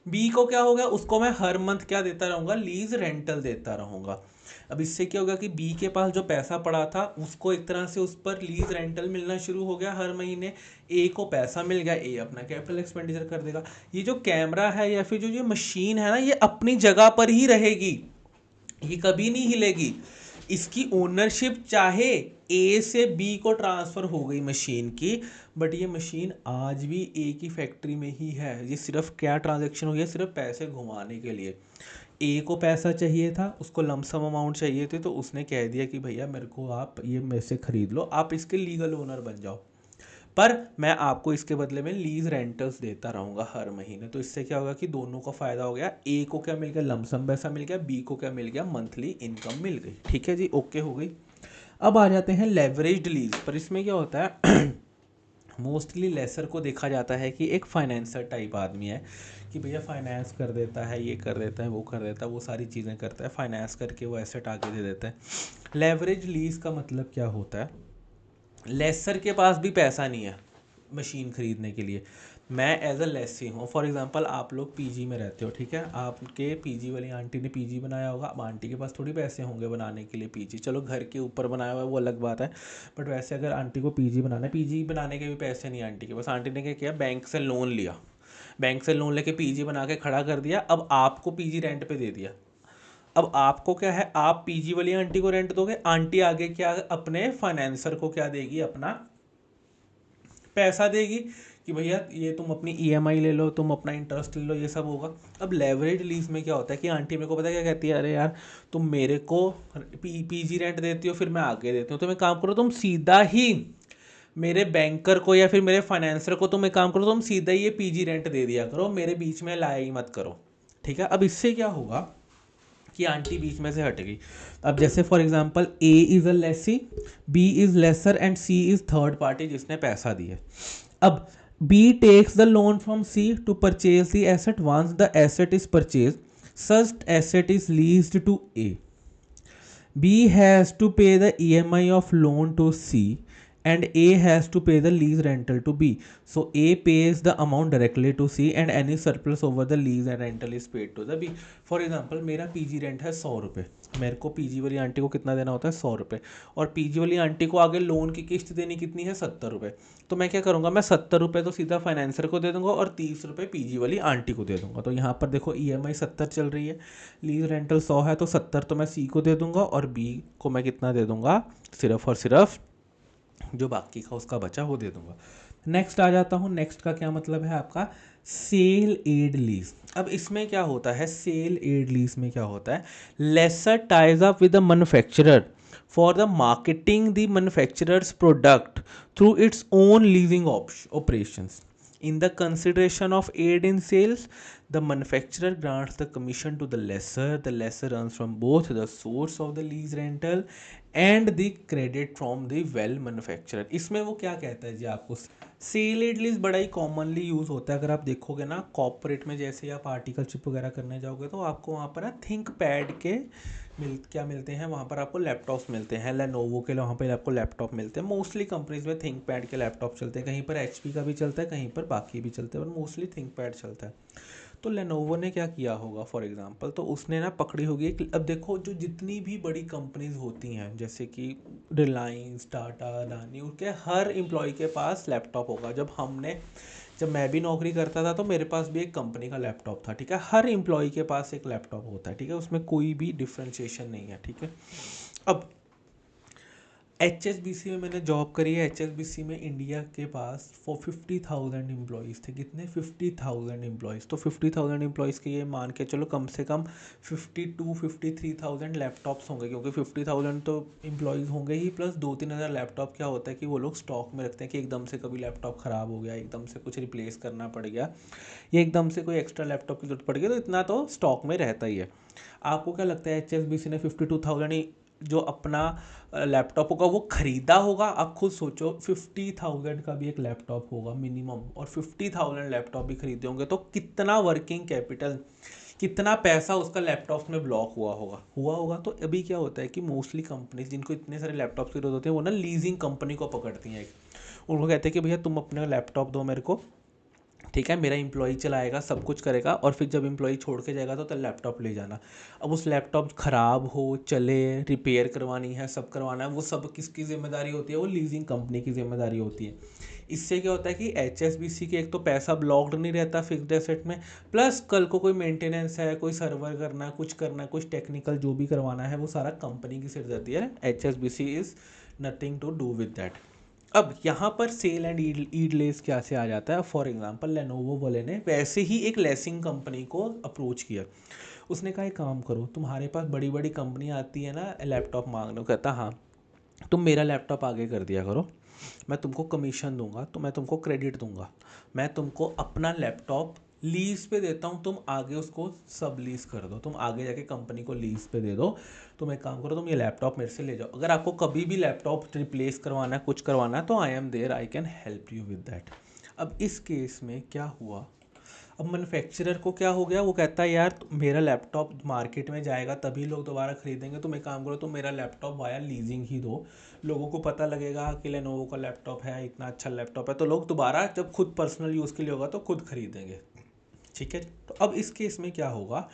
बी को क्या होगा, उसको मैं हर मंथ क्या देता रहूंगा, लीज रेंटल देता रहूंगा। अब इससे क्या होगा कि बी के पास जो पैसा पड़ा था उसको एक तरह से उस पर लीज रेंटल मिलना शुरू हो गया हर महीने। ए को पैसा मिल गया, ए अपना कैपिटल एक्सपेंडिचर कर देगा। ये जो कैमरा है या फिर जो ये मशीन है ना, ये अपनी जगह पर ही रहेगी, ये कभी नहीं हिलेगी। इसकी ओनरशिप चाहे ए से बी को ट्रांसफर हो गई मशीन की, बट ये मशीन आज भी ए की फैक्ट्री में ही है। ये सिर्फ क्या ट्रांजैक्शन हुई है, सिर्फ पैसे घुमाने के लिए। ए को पैसा चाहिए था, उसको लमसम अमाउंट चाहिए थे, तो उसने कह दिया कि भैया मेरे को आप ये मेरे से खरीद लो, आप इसके लीगल ओनर बन जाओ, पर मैं आपको इसके बदले में लीज रेंटल्स देता रहूँगा हर महीने। तो इससे क्या होगा कि दोनों का फ़ायदा हो गया। ए को क्या मिल गया, लमसम पैसा मिल गया, बी को क्या मिल गया, मंथली इनकम मिल गई। ठीक है जी, ओके हो गई। अब आ जाते हैं लेवरेज्ड लीज पर। इसमें क्या होता है, मोस्टली लेसर को देखा जाता है कि एक फाइनेंसर टाइप आदमी है कि भैया फाइनेंस कर देता है, ये कर देता है, वो कर देता है, वो सारी चीज़ें करता है, फाइनेंस करके वो एसेट आगे दे देता है। लेवरेज लीज का मतलब क्या होता है, लेसर के पास भी पैसा नहीं है मशीन खरीदने के लिए। मैं एज अ लेसी हूँ। फॉर एग्जांपल आप लोग पीजी में रहते हो, ठीक है, आपके पीजी वाली आंटी ने पीजी बनाया होगा। अब आंटी के पास थोड़ी पैसे होंगे बनाने के लिए पीजी, चलो घर के ऊपर बनाया हुआ है वो अलग बात है, बट वैसे अगर आंटी को पीजी बनाना है, पीजी बनाने के भी पैसे नहीं आंटी के पास। आंटी ने क्या किया, बैंक से लोन लिया, बैंक से लोन लेके पीजी बना के खड़ा कर दिया। अब आपको पीजी रेंट पे दे दिया। अब आपको क्या है, आप पीजी वाली आंटी को रेंट दोगे, आंटी आगे क्या अपने फाइनेंसर को क्या देगी, अपना पैसा देगी कि भैया ये तुम अपनी ईएमआई ले लो, तुम अपना इंटरेस्ट ले लो, ये सब होगा। अब लेवरेज लीज में क्या होता है कि आंटी मेरे को पता है क्या कहती है, अरे यार तुम मेरे को पीजी रेंट देती हो, फिर मैं आगे देती हूँ, तो मैं काम करो तुम सीधा ही मेरे बैंकर को या फिर मेरे फाइनेंसर को, तुम एक काम करो तुम सीधा ही ये पीजी रेंट दे दिया करो, मेरे बीच में लाया ही मत करो। ठीक है, अब इससे क्या होगा कि आंटी बीच में से हट गई। अब जैसे for example A is a lessee, B is lessor and C is third party जिसने पैसा दिया। अब B takes the loan from C to purchase the asset. Once the asset is purchase, such asset is leased to A. B has to pay the EMI of loan to C and A has to pay the lease rental to B. So A pays the amount directly to C and any surplus over the lease and rental is paid to the B. For example, मेरा PG rent है 100 रुपये, मेरे को PG वाली aunty को कितना देना होता है, 100 रुपये, और पीजी वाली आंटी को आगे लोन की किस्त देनी कितनी है, 70 रुपये। तो मैं क्या करूँगा, मैं 70 रुपये तो सीधा फाइनेंसर को दे दूंगा और 30 रुपये पीजी वाली आंटी को दे दूंगा। तो यहाँ पर देखो EMI 70 चल रही है, लीज रेंटल 100 है, तो 70 तो मैं सी को दे दूंगा और बी को मैं कितना दे दूंगा, सिर्फ और सिर्फ जो बाकी का उसका बचा वो दे दूंगा। नेक्स्ट आ जाता हूँ। नेक्स्ट का क्या मतलब है आपका, सेल एड लीज। अब इसमें क्या होता है, सेल एड लीज में क्या होता है, lessor ties up with the manufacturer for the marketing the manufacturer's product through its own leasing operations. In the consideration of aid in sales, the manufacturer grants the commission to the lessor. The lessor earns from both the source of the lease rental and the credit from the well manufacturer. इसमें वो क्या कहता है जी आपको, cell add lease बड़ा ही commonly use होता है। अगर आप देखोगे ना कॉर्पोरेट में, जैसे आप आर्टिकलशिप वगैरह करने जाओगे तो आपको वहाँ पर ना थिंक पैड के क्या मिलते हैं, वहाँ पर आपको लैपटॉप्स मिलते हैं। लेनोवो के वहाँ पर आपको लैपटॉप मिलते हैं। मोस्टली कंपनीज में थिंक पैड के लैपटॉप चलते हैं, कहीं पर HP का भी चलता है, कहीं पर बाकी भी चलते हैं, पर मोस्टली थिंक पैड चलता है। तो लेनोवो ने क्या किया होगा फॉर एग्जांपल, तो उसने ना पकड़ी होगी अब देखो जो जितनी भी बड़ी कंपनीज होती हैं जैसे कि रिलायंस, टाटा, अडानी, उनके हर एम्प्लॉय के पास लैपटॉप होगा। जब मैं भी नौकरी करता था तो मेरे पास भी एक कंपनी का लैपटॉप था, ठीक है। हर एम्प्लॉय के पास एक लैपटॉप होता है, ठीक है, उसमें कोई भी डिफ्रेंशिएशन नहीं है, ठीक है। अब HSBC में मैंने जॉब करी है। HSBC में इंडिया के पास 50,000 एम्प्लॉयज़ थे। कितने? 50,000 एम्प्लॉयज़। तो 50,000 एम्प्लॉयज़ के ये मान के चलो कम से कम 52-53,000 लैपटॉप्स होंगे, क्योंकि 50,000 तो एम्प्लॉयज़ होंगे ही, प्लस 2-3 हज़ार लैपटॉप क्या होता है कि वो लोग स्टॉक में रखते हैं कि एकदम से कभी लैपटॉप ख़राब हो गया, एकदम से कुछ रिप्लेस करना पड़ गया, या एकदम से कोई एक्स्ट्रा लैपटॉप की जरूरत पड़ गई, तो इतना तो स्टॉक में रहता ही है। आपको क्या लगता है HSBC ने 52,000 जो अपना लैपटॉप होगा वो खरीदा होगा? आप खुद सोचो, 50,000 का भी एक लैपटॉप होगा मिनिमम, और 50,000 लैपटॉप भी खरीदे होंगे, तो कितना वर्किंग कैपिटल, कितना पैसा उसका लैपटॉप में ब्लॉक हुआ होगा। तो अभी क्या होता है कि मोस्टली कंपनीज जिनको इतने सारे लैपटॉप की जरूरत होती है वो ना लीजिंग कंपनी को पकड़ती हैं। उनको कहते हैं कि भैया तुम अपना लैपटॉप दो मेरे को, ठीक है, मेरा एम्प्लॉय चलाएगा, सब कुछ करेगा, और फिर जब एम्प्लॉय छोड़ के जाएगा तो लैपटॉप ले जाना। अब उस लैपटॉप ख़राब हो, चले, रिपेयर करवानी है, सब करवाना है, वो सब किसकी जिम्मेदारी होती है? वो लीजिंग कंपनी की जिम्मेदारी होती है। इससे क्या होता है कि HSBC के एक तो पैसा ब्लॉक्ड नहीं रहता फिक्स्ड एसेट में, प्लस कल को कोई मेंटेनेंस है, कोई सर्वर करना है, कुछ टेक्निकल जो भी करवाना है वो सारा कंपनी की सिरदर्दी है। HSBC is nothing to do with that. अब यहाँ पर सेल एंड ईड लेस क्या से आ जाता है। फॉर एग्जांपल लेनोवो वाले ने वैसे ही एक लेसिंग कंपनी को अप्रोच किया। उसने कहा एक काम करो, तुम्हारे पास बड़ी बड़ी कंपनी आती है ना लैपटॉप मांगने को, कहता हाँ तुम मेरा लैपटॉप आगे कर दिया करो, मैं तुमको कमीशन दूंगा, तो मैं तुमको क्रेडिट दूंगा, मैं तुमको अपना लैपटॉप लीज पे देता हूँ, तुम आगे उसको सब लीज कर दो, तुम आगे जाके कंपनी को लीज पे दे दो। तुम एक काम करो, तुम ये लैपटॉप मेरे से ले जाओ, अगर आपको कभी भी लैपटॉप रिप्लेस करवाना है, कुछ करवाना है, तो I am there, I can help you with that. अब इस केस में क्या हुआ, अब मैन्युफैक्चरर को क्या हो गया, वो कहता है यार मेरा लैपटॉप मार्केट में जाएगा तभी लोग दोबारा खरीदेंगे, तुम एक काम करो, तुम मेरा लैपटॉप वाया लीजिंग ही दो, लोगों को पता लगेगा कि लेनोवो का लैपटॉप है, इतना अच्छा लैपटॉप है, तो लोग दोबारा जब खुद पर्सनल यूज़ के लिए होगा तो खुद खरीदेंगे, ठीक है। तो अब इस केस में क्या होगा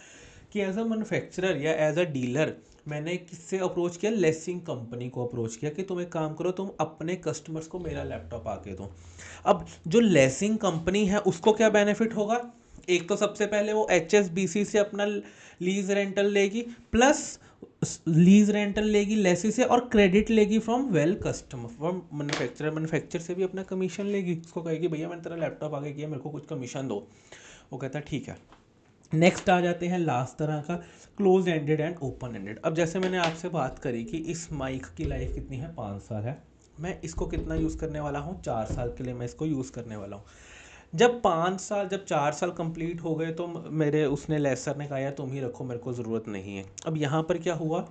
कि एज अ मैन्युफैक्चरर या एज अ डीलर मैंने किससे अप्रोच किया? लेसिंग कंपनी को अप्रोच किया कि तुम एक काम करो, तुम अपने कस्टमर्स को मेरा लैपटॉप आके दो। अब जो लेसिंग कंपनी है उसको क्या बेनिफिट होगा? एक तो सबसे पहले वो HSBC से अपना लीज रेंटल लेगी, प्लस लीज रेंटल लेगी लेसी से, और क्रेडिट लेगी from well customer, from manufacturer से भी अपना कमीशन लेगी। उसको कहेगी भैया मैंने तेरा लैपटॉप आगे किया, मेरे को कुछ कमीशन दो। वो कहता है ठीक है। नेक्स्ट आ जाते हैं लास्ट तरह का, close ended and open ended. अब जैसे मैंने आपसे बात करी कि इस माइक की लाइफ कितनी है, 5 साल है, मैं इसको कितना यूज़ करने वाला हूँ, 4 साल के लिए मैं इसको यूज़ करने वाला हूँ। जब 4 साल कंप्लीट हो गए तो मेरे उसने लेसर ने कहा यार तुम ही रखो, मेरे को ज़रूरत नहीं है। अब यहाँ पर क्या हुआ,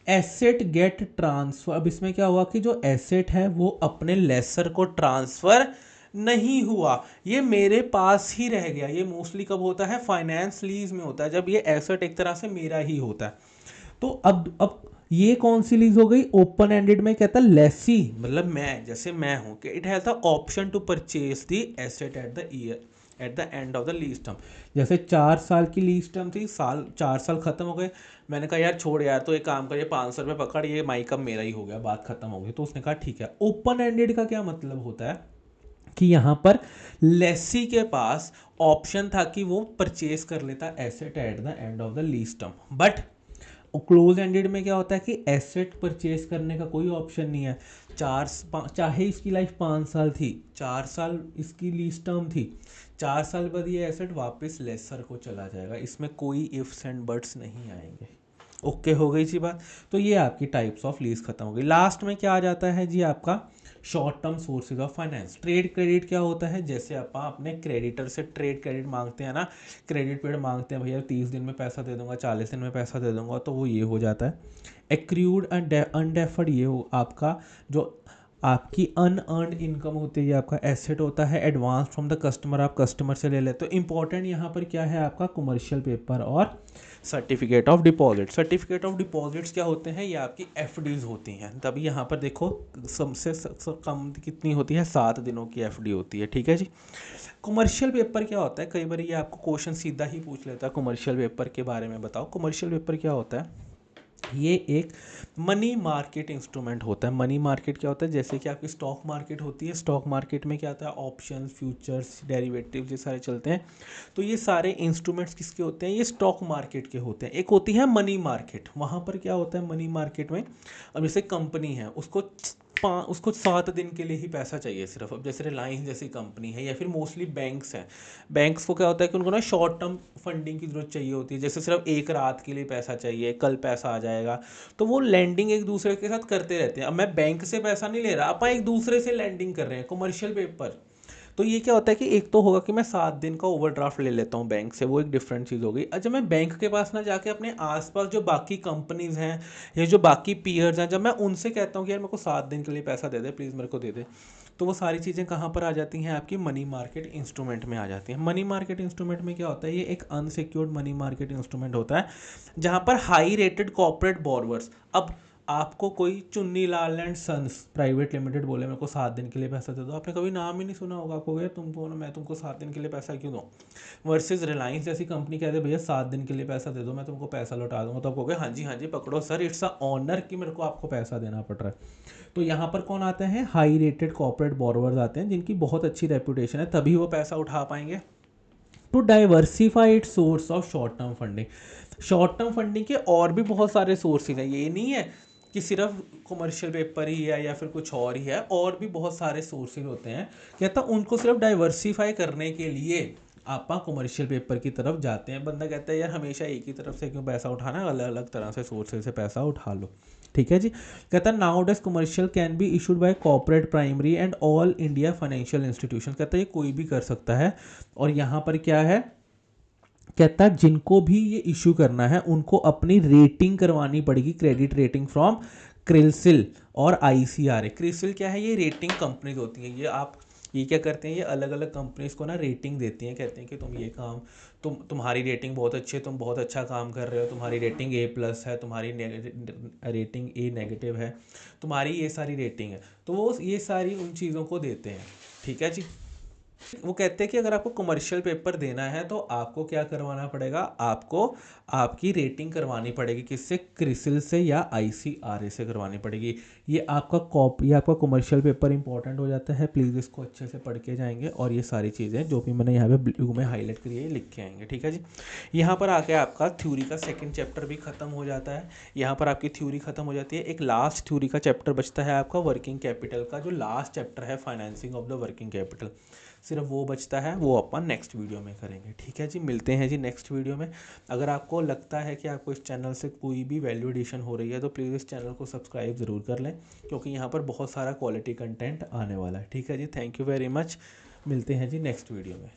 एसेट गेट ट्रांसफर। अब इसमें क्या हुआ कि जो एसेट है वो अपने लेसर को ट्रांसफ़र नहीं हुआ, ये मेरे पास ही रह गया। ये मोस्टली कब होता है? फाइनेंस लीज में होता है, जब ये एसेट एक तरह से मेरा ही होता है। तो अब ये कौन सी लीज हो गई? ओपन एंडेड में कहता है लेसी, मतलब मैं, जैसे मैं हूं कि it has the option to purchase the asset at the year, at the end of the lease term. जैसे 4 साल की लीज टर्म थी, 4 साल खत्म हो गए, मैंने कहा यार छोड़ यार, तो एक काम कर, ये 500 रुपये पकड़, ये माइक अब मेरा ही हो गया, बात खत्म हो गई। तो उसने कहा ठीक है। ओपन एंडेड का क्या मतलब होता है कि यहाँ पर लेसी के पास ऑप्शन था कि वो परचेज कर लेता asset at the end of the lease term, but close ended में क्या होता है कि एसेट परचेज करने का कोई ऑप्शन नहीं है। चाहे इसकी लाइफ 5 साल थी, 4 साल इसकी लीज टर्म थी, 4 साल बाद ये एसेट वापस लेसर को चला जाएगा, इसमें कोई इफ्स एंड बट्स नहीं आएंगे। ओके हो गई जी बात। तो ये आपकी टाइप्स ऑफ लीज खत्म हो गई। लास्ट में क्या आ जाता है जी आपका short term sources of finance. Trade credit क्या होता है? जैसे आप अपने क्रेडिटर से ट्रेड क्रेडिट मांगते हैं ना, क्रेडिट पीरियड मांगते हैं, भैया 30 दिन में पैसा दे दूंगा, 40 दिन में पैसा दे दूंगा, तो वो ये हो जाता है। एक्रूड एंड अनडेफर्ड, ये हो आपका जो आपकी अनअर्न्ड इनकम होती है, ये आपका एसेट होता है। एडवांस फ्रॉम द कस्टमर, आप कस्टमर से ले लेते हो। इंपॉर्टेंट यहाँ पर क्या है आपका कमर्शियल पेपर और certificate of deposit. Certificate of deposits क्या होते हैं, ये आपकी एफडीज होती हैं। तभी यहाँ पर देखो सबसे कम कितनी होती है, 7 दिनों की एफडी होती है, ठीक है जी। कमर्शियल पेपर क्या होता है, कई बार ये आपको क्वेश्चन सीधा ही पूछ लेता है, कमर्शियल पेपर के बारे में बताओ। कमर्शियल पेपर क्या होता है, ये एक मनी मार्केट इंस्ट्रूमेंट होता है। मनी मार्केट क्या होता है, जैसे कि आपकी स्टॉक मार्केट होती है, स्टॉक मार्केट में क्या होता है, ऑप्शंस, फ्यूचर्स, डेरिवेटिव्स, ये सारे चलते हैं। तो ये सारे इंस्ट्रूमेंट्स किसके होते हैं, ये स्टॉक मार्केट के होते हैं। एक होती है मनी मार्केट, वहाँ पर क्या होता है मनी मार्केट में, अब जैसे कंपनी है उसको 7 दिन के लिए ही पैसा चाहिए सिर्फ। अब जैसे रिलायंस जैसी कंपनी है, या फिर मोस्टली बैंक्स हैं, बैंक्स को क्या होता है कि उनको ना शॉर्ट टर्म फंडिंग की ज़रूरत चाहिए होती है। जैसे सिर्फ एक रात के लिए पैसा चाहिए, कल पैसा आ जाएगा, तो वो लैंडिंग एक दूसरे के साथ करते रहते हैं। अब मैं बैंक से पैसा नहीं ले रहा, अपन एक दूसरे से लैंडिंग कर रहे हैं, कमर्शियल पेपर। तो ये क्या होता है कि एक तो होगा कि मैं 7 दिन का ओवरड्राफ्ट ले लेता हूँ बैंक से, वो एक डिफरेंट चीज़ हो गई। अच्छा, मैं बैंक के पास ना जाके अपने आसपास जो बाकी कंपनीज हैं या जो बाकी पीयर्स हैं, जब मैं उनसे कहता हूँ कि यार मेरे को 7 दिन के लिए पैसा दे दे प्लीज़, मेरे को दे दे, तो वो सारी चीज़ें कहाँ पर आ जाती हैं, आपकी मनी मार्केट इंस्ट्रूमेंट में आ जाती हैं। मनी मार्केट इंस्ट्रूमेंट में क्या होता है, ये एक अनसिक्योर्ड मनी मार्केट इंस्ट्रूमेंट होता है, जहाँ पर हाई रेटेड कॉर्पोरेट बोरोवर्स, अब आपको कोई Chunni Lal and sons private limited बोले मेरे को 7 दिन के लिए पैसा दे दो, आपने कभी नाम ही नहीं सुना होगा, आपको यार तुमको ना मैं तुमको 7 दिन के लिए पैसा क्यों दूँ। वर्सेज रिलायंस जैसी कंपनी कहते भैया 7 दिन के लिए पैसा दे दो, मैं तुमको पैसा लौटा दूंगा, तो आप कहोगे हाँ जी पकड़ो सर, इट्स अ ऑनर कि मेरे को आपको पैसा देना पड़ रहा है। तो यहाँ पर कौन आते हैं, हाई रेटेड कॉर्पोरेट बोरोवर्स आते हैं, जिनकी बहुत अच्छी रेपुटेशन है, तभी वो पैसा उठा पाएंगे। To diversify it source of short term funding, short term funding के और भी बहुत सारे सोर्सेज हैं, ये नहीं है कि सिर्फ कमर्शियल पेपर ही है या फिर कुछ और ही है, और भी बहुत सारे सोर्सेज होते हैं। कहता उनको सिर्फ डाइवर्सिफाई करने के लिए आप कमर्शियल पेपर की तरफ जाते हैं। बंदा कहता है यार हमेशा एक ही तरफ से क्यों पैसा उठाना, अलग अलग तरह से सोर्सेज से पैसा उठा लो, ठीक है जी। कहता है now days commercial can be issued by corporate primary and all India financial institution, कहता है ये कोई भी कर सकता है। और यहाँ पर क्या है, कहता है जिनको भी ये इशू करना है उनको अपनी रेटिंग करवानी पड़ेगी, क्रेडिट रेटिंग फ्रॉम क्रिसिल और आईसीआरए। क्रिसिल क्या है, ये रेटिंग कंपनीज होती हैं, ये क्या करते हैं, ये अलग अलग कंपनीज को ना रेटिंग देती हैं, कहते हैं कि तुम ये काम, तुम्हारी रेटिंग बहुत अच्छी है, तुम बहुत अच्छा काम कर रहे हो, तुम्हारी रेटिंग A+ है, तुम्हारी रेटिंग A नेगेटिव है, तुम्हारी ये सारी रेटिंग है, तो वो ये सारी उन चीज़ों को देते हैं, ठीक है जी। वो कहते हैं कि अगर आपको कमर्शियल पेपर देना है तो आपको क्या करवाना पड़ेगा, आपको आपकी रेटिंग करवानी पड़ेगी, किससे, क्रिसिल से या आईसीआरए से करवानी पड़ेगी। ये आपका कमर्शियल पेपर इंपॉर्टेंट हो जाता है, प्लीज़ इसको अच्छे से पढ़ के जाएंगे, और ये सारी चीज़ें जो भी मैंने यहाँ पे ब्लू में हाईलाइट करी है लिख के आएंगे, ठीक है जी। यहाँ पर आके आपका थ्योरी का सेकेंड चैप्टर भी खत्म हो जाता है, यहाँ पर आपकी थ्योरी खत्म हो जाती है। एक लास्ट थ्योरी का चैप्टर बचता है आपका वर्किंग कैपिटल का, जो लास्ट चैप्टर है financing of the working capital, सिर्फ वो बचता है, वो अपन नेक्स्ट वीडियो में करेंगे, ठीक है जी। मिलते हैं जी नेक्स्ट वीडियो में। अगर आपको लगता है कि आपको इस चैनल से कोई भी वैल्यू एडिशन हो रही है तो प्लीज़ इस चैनल को सब्सक्राइब ज़रूर कर लें, क्योंकि यहाँ पर बहुत सारा क्वालिटी कंटेंट आने वाला है, ठीक है जी। थैंक यू वेरी मच, मिलते हैं जी नेक्स्ट वीडियो में।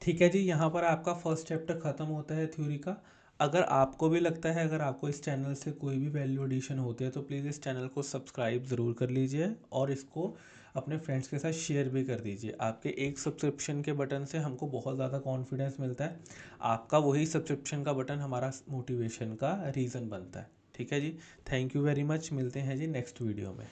ठीक है जी, यहाँ पर आपका फर्स्ट चैप्टर ख़त्म होता है थ्योरी का। अगर आपको भी लगता है, अगर आपको इस चैनल से कोई भी वैल्यू एडिशन होती है तो प्लीज़ इस चैनल को सब्सक्राइब ज़रूर कर लीजिए, और इसको अपने फ्रेंड्स के साथ शेयर भी कर दीजिए। आपके एक सब्सक्रिप्शन के बटन से हमको बहुत ज़्यादा कॉन्फिडेंस मिलता है, आपका वही सब्सक्रिप्शन का बटन हमारा मोटिवेशन का रीज़न बनता है, ठीक है जी। थैंक यू वेरी मच, मिलते हैं जी नेक्स्ट वीडियो में।